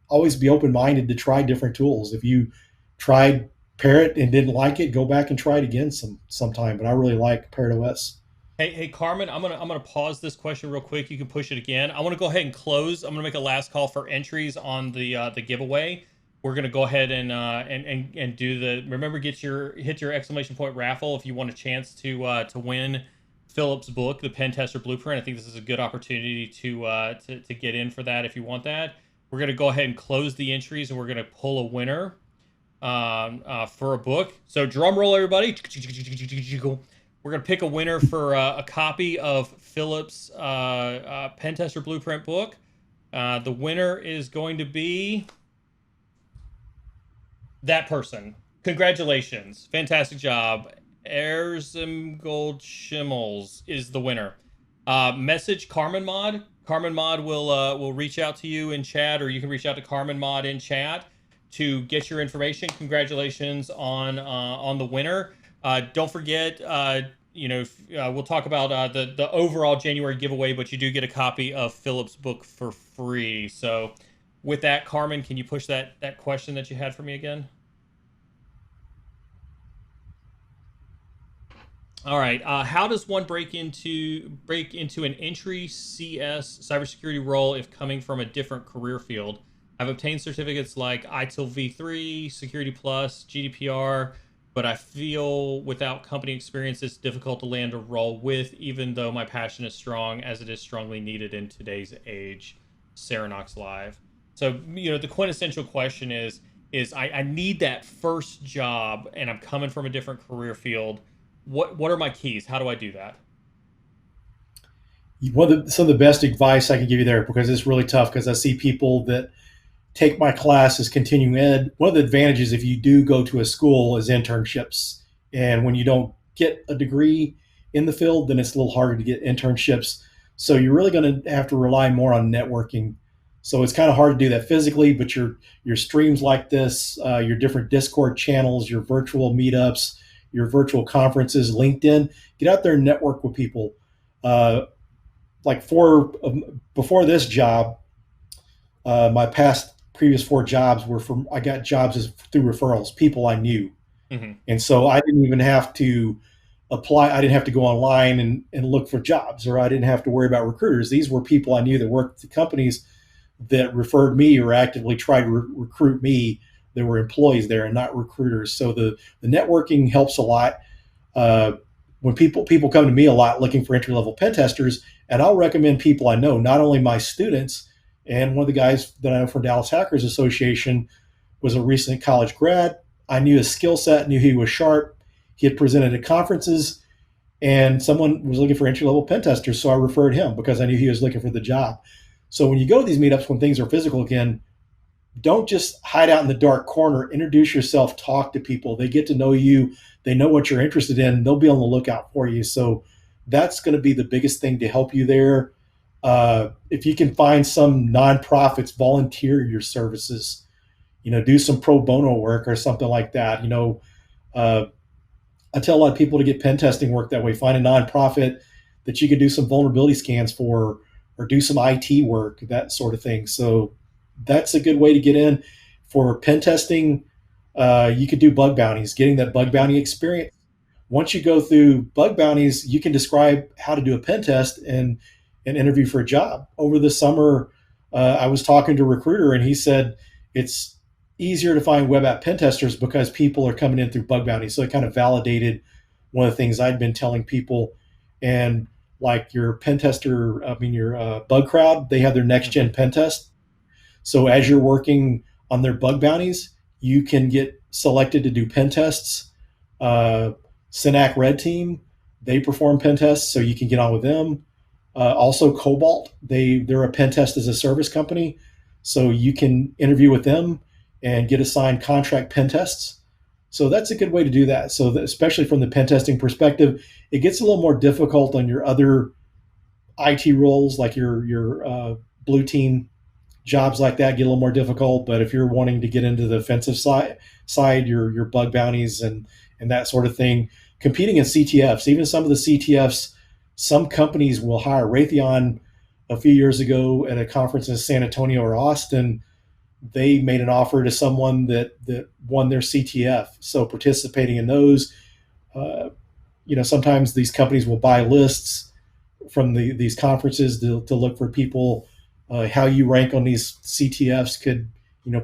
always be open-minded to try different tools. If you tried Parrot and didn't like it, go back and try it again sometime. But I really like Parrot OS. Hey Carmen, I'm gonna pause this question real quick. You can push it again. I want to go ahead and close. I'm gonna make a last call for entries on the giveaway. We're gonna go ahead and do the. Remember, hit your exclamation point raffle if you want a chance to win Phillip's book, The Pentester Blueprint. I think this is a good opportunity to get in for that if you want that. We're going to go ahead and close the entries, and we're going to pull a winner for a book. So drum roll, everybody. We're going to pick a winner for a copy of Phillip's Pentester Blueprint book. The winner is going to be that person. Congratulations. Fantastic job. Erzim Gold Schimmels is the winner. Message Carmen Mod. Carmen Mod will reach out to you in chat, or you can reach out to Carmen Mod in chat to get your information. Congratulations on the winner. Don't forget, we'll talk about the overall January giveaway, but you do get a copy of Phillip's book for free. So with that, Carmen, can you push that question that you had for me again? All right. How does one break into an entry CS cybersecurity role if coming from a different career field? I've obtained certificates like ITIL v3, Security Plus, GDPR, but I feel without company experience, it's difficult to land a role with, even though my passion is strong, as it is strongly needed in today's age. Saranox Live. So, the quintessential question is I need that first job, and I'm coming from a different career field. What are my keys? How do I do that? Some of the best advice I can give you there, because it's really tough, because I see people that take my class as continuing ed. One of the advantages if you do go to a school is internships. And when you don't get a degree in the field, then it's a little harder to get internships. So you're really going to have to rely more on networking. So it's kind of hard to do that physically, but your streams like this, your different Discord channels, your virtual meetups, your virtual conferences, LinkedIn, get out there and network with people. Before this job, my previous 4 jobs I got jobs through referrals, people I knew. Mm-hmm. And so I didn't even have to apply. I didn't have to go online and look for jobs, or I didn't have to worry about recruiters. These were people I knew that worked at companies that referred me or actively tried to recruit me. There were employees there and not recruiters. So the networking helps a lot. When people come to me a lot looking for entry-level pen testers, and I'll recommend people I know, not only my students. And one of the guys that I know from Dallas Hackers Association was a recent college grad. I knew his skill set, knew he was sharp. He had presented at conferences, and someone was looking for entry-level pen testers, so I referred him because I knew he was looking for the job. So when you go to these meetups, when things are physical again, don't just hide out in the dark corner. Introduce yourself, talk to people. They get to know you. They know what you're interested in. They'll be on the lookout for you. So that's going to be the biggest thing to help you there. If you can find some nonprofits, volunteer your services, do some pro bono work or something like that. Uh, I tell a lot of people to get pen testing work that way. Find a nonprofit that you can do some vulnerability scans for, or do some IT work, that sort of thing. So that's a good way to get in. For pen testing, you could do bug bounties, getting that bug bounty experience. Once you go through bug bounties, you can describe how to do a pen test and interview for a job. Over the summer, I was talking to a recruiter, and he said it's easier to find web app pen testers because people are coming in through bug bounties. So it kind of validated one of the things I'd been telling people. And like your pen tester, your bug crowd, they have their next gen pen test. So as you're working on their bug bounties, you can get selected to do pen tests. Synac Red Team, they perform pen tests, so you can get on with them. Also, Cobalt, they're a pen test as a service company, so you can interview with them and get assigned contract pen tests. So that's a good way to do that. So especially from the pen testing perspective, it gets a little more difficult on your other IT roles, like your blue team jobs like that get a little more difficult. But if you're wanting to get into the offensive side, your bug bounties and that sort of thing, competing in CTFs, even some of the CTFs, some companies will hire. Raytheon a few years ago at a conference in San Antonio or Austin, they made an offer to someone that won their CTF. So participating in those, sometimes these companies will buy lists from these conferences to look for people. How you rank on these CTFs could,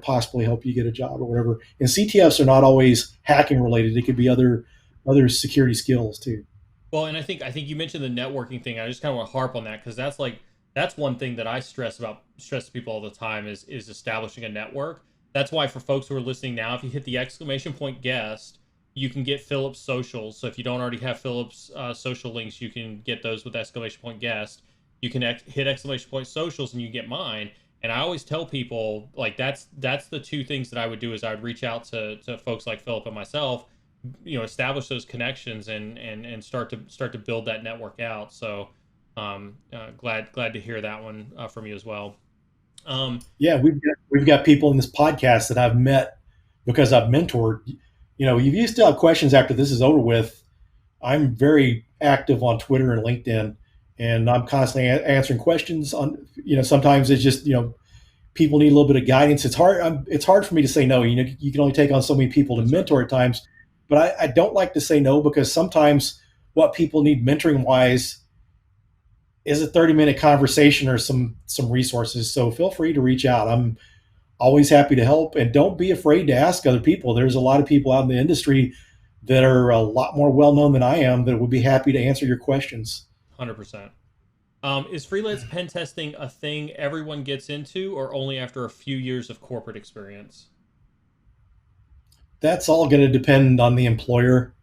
possibly help you get a job or whatever. And CTFs are not always hacking related. It could be other security skills too. Well, and I think you mentioned the networking thing. I just kind of want to harp on that because that's one thing that I stress to people all the time is establishing a network. That's why for folks who are listening now, if you hit the exclamation point guest, you can get Phillip's socials. So if you don't already have Phillip's social links, you can get those with exclamation point guest. You can hit exclamation point socials and you get mine. And I always tell people like that's the two things that I would do is I would reach out to folks like Phillip and myself, establish those connections and start to build that network out. So glad to hear that one from you as well. Yeah, we've got people in this podcast that I've met because I've mentored. If you still have questions after this is over with, I'm very active on Twitter and LinkedIn, and I'm constantly answering questions on. Sometimes it's just people need a little bit of guidance. It's hard for me to say no. You can only take on so many people to mentor at times, but I don't like to say no because sometimes what people need mentoring wise is a 30-minute conversation or some resources. So feel free to reach out. I'm always happy to help, and don't be afraid to ask other people. There's a lot of people out in the industry that are a lot more well-known than I am that would be happy to answer your questions. 100%. Is freelance pen testing a thing everyone gets into or only after a few years of corporate experience? That's all going to depend on the employer.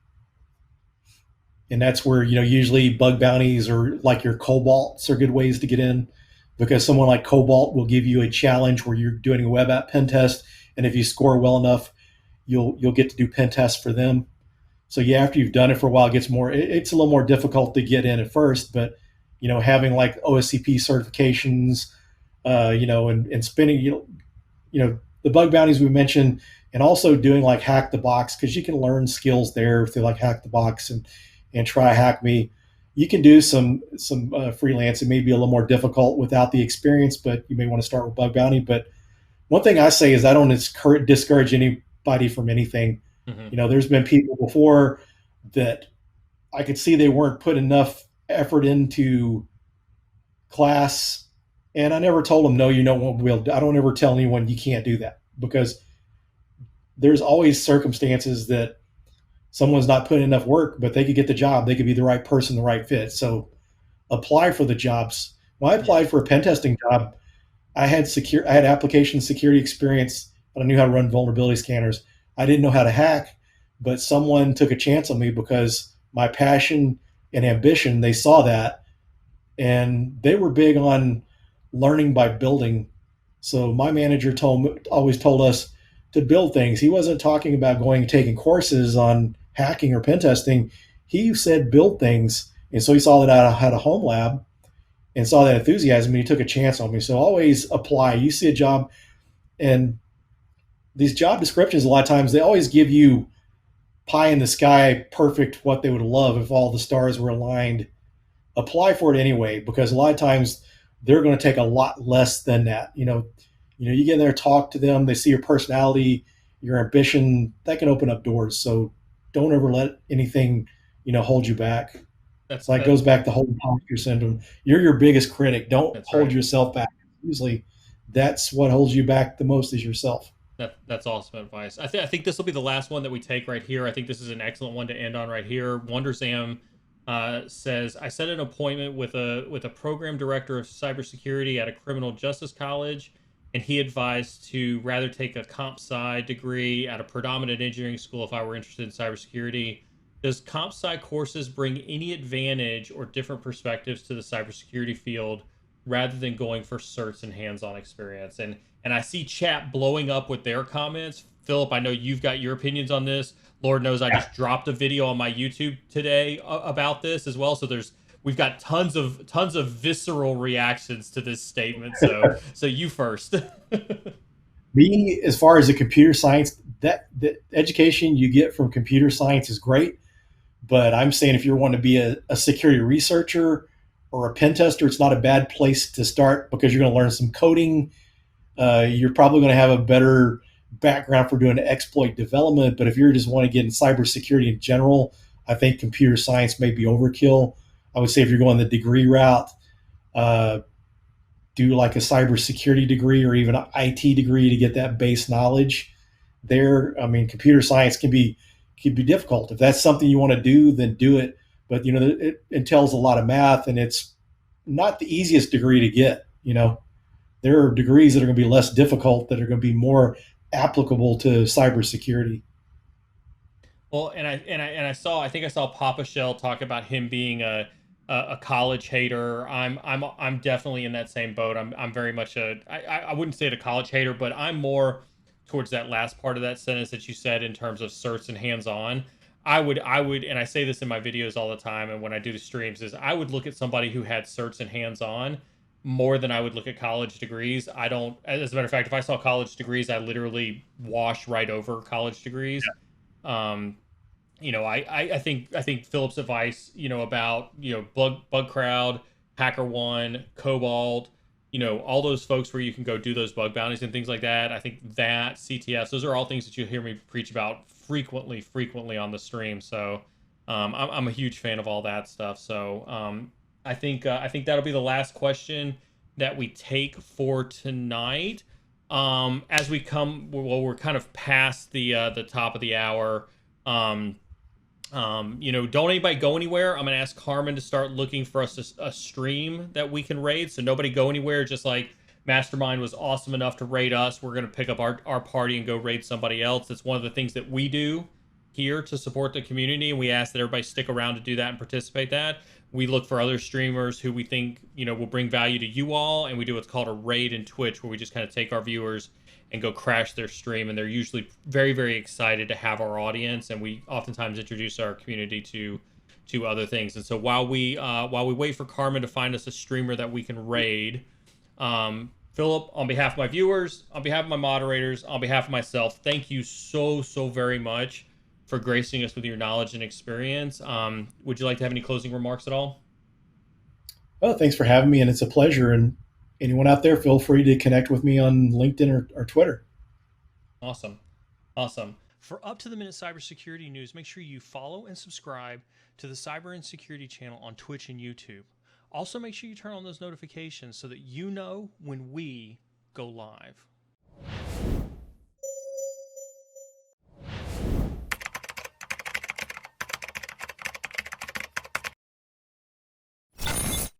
And that's where, usually bug bounties or like your Cobalts are good ways to get in, because someone like Cobalt will give you a challenge where you're doing a web app pen test. And if you score well enough, you'll get to do pen tests for them. So yeah, after you've done it for a while, it's a little more difficult to get in at first, but having like OSCP certifications, and spinning, the bug bounties we mentioned, and also doing like Hack the Box, because you can learn skills there through like Hack the Box and try Hack Me. You can do some freelance. It may be a little more difficult without the experience, but you may want to start with bug bounty. But one thing I say is I don't discourage anybody from anything. Mm-hmm. There's been people before that I could see they weren't put enough effort into class, and I never told them, no, I don't ever tell anyone you can't do that, because there's always circumstances that someone's not putting enough work, but they could get the job. They could be the right person, the right fit. So apply for the jobs. When I applied for a pen testing job, I had application security experience, but I knew how to run vulnerability scanners. I didn't know how to hack, but someone took a chance on me because my passion and ambition, they saw that, and they were big on learning by building. So my manager always told us to build things. He wasn't talking about going and taking courses on hacking or pen testing. He said build things And so he saw that I had a home lab and saw that enthusiasm, and he took a chance on me. So always apply. You see a job, and these job descriptions, a lot of times, they always give you pie in the sky, perfect, what they would love if all the stars were aligned. Apply for it anyway, because a lot of times they're going to take a lot less than that. You get there, talk to them, they see your personality, your ambition, that can open up doors. So don't ever let anything, hold you back. It's like goes back to whole imposter syndrome. You're your biggest critic. Don't hold yourself back. Usually that's what holds you back the most is yourself. That's awesome advice. I think this will be the last one that we take right here. I think this is an excellent one to end on right here. WonderSam says, I set an appointment with a program director of cybersecurity at a criminal justice college, and he advised to rather take a comp sci degree at a predominant engineering school if I were interested in cybersecurity. Does comp sci courses bring any advantage or different perspectives to the cybersecurity field rather than going for certs and hands-on experience? And I see chat blowing up with their comments. Phillip, I know you've got your opinions on this. Lord knows I just dropped a video on my YouTube today about this as well. So we've got tons of visceral reactions to this statement. So you first. Me, as far as the computer science, that the education you get from computer science is great. But I'm saying if you're wanting to be a security researcher or a pen tester, it's not a bad place to start because you're going to learn some coding. You're probably going to have a better background for doing exploit development. But if you just want to get in cybersecurity in general, I think computer science may be overkill. I would say if you're going the degree route, do like a cybersecurity degree or even an IT degree to get that base knowledge there. I mean, computer science can be difficult. If that's something you want to do, then do it. But, it entails a lot of math, and it's not the easiest degree to get. There are degrees that are going to be less difficult that are going to be more applicable to cybersecurity. Well, and I think I saw Papa Shell talk about him being a college hater. I'm definitely in that same boat. I'm very much I wouldn't say it a college hater, but I'm more towards that last part of that sentence that you said in terms of certs and hands-on. I would, and I say this in my videos all the time, and when I do the streams, is I would look at somebody who had certs and hands-on more than I would look at college degrees. I don't, as a matter of fact, if I saw college degrees, I literally wash right over college degrees. Yeah. I think Phillip's advice, about, Bug Crowd, HackerOne, Cobalt, all those folks where you can go do those bug bounties and things like that. I think that CTFs, those are all things that you hear me preach about frequently on the stream. So I'm a huge fan of all that stuff. So I think that'll be the last question that we take for tonight. As we come, we're kind of past the top of the hour. Don't anybody go anywhere. I'm gonna ask Carmen to start looking for us a stream that we can raid. So nobody go anywhere. Just like Mastermind was awesome enough to raid us, we're gonna pick up our party and go raid somebody else. That's one of the things that we do here to support the community, and we ask that everybody stick around to do that and participate. That we look for other streamers who we think will bring value to you all, and we do what's called a raid in Twitch, where we just kind of take our viewers and go crash their stream, and they're usually very, very excited to have our audience, and we oftentimes introduce our community to other things. And so while we wait for Carmen to find us a streamer that we can raid, Phillip, on behalf of my viewers, on behalf of my moderators, on behalf of myself, thank you so very much for gracing us with your knowledge and experience. Would you like to have any closing remarks at all? Oh, thanks for having me, and it's a pleasure. And anyone out there, feel free to connect with me on LinkedIn or Twitter. Awesome. For up-to-the-minute cybersecurity news, make sure you follow and subscribe to the Cyber and Security channel on Twitch and YouTube. Also, make sure you turn on those notifications so that you know when we go live.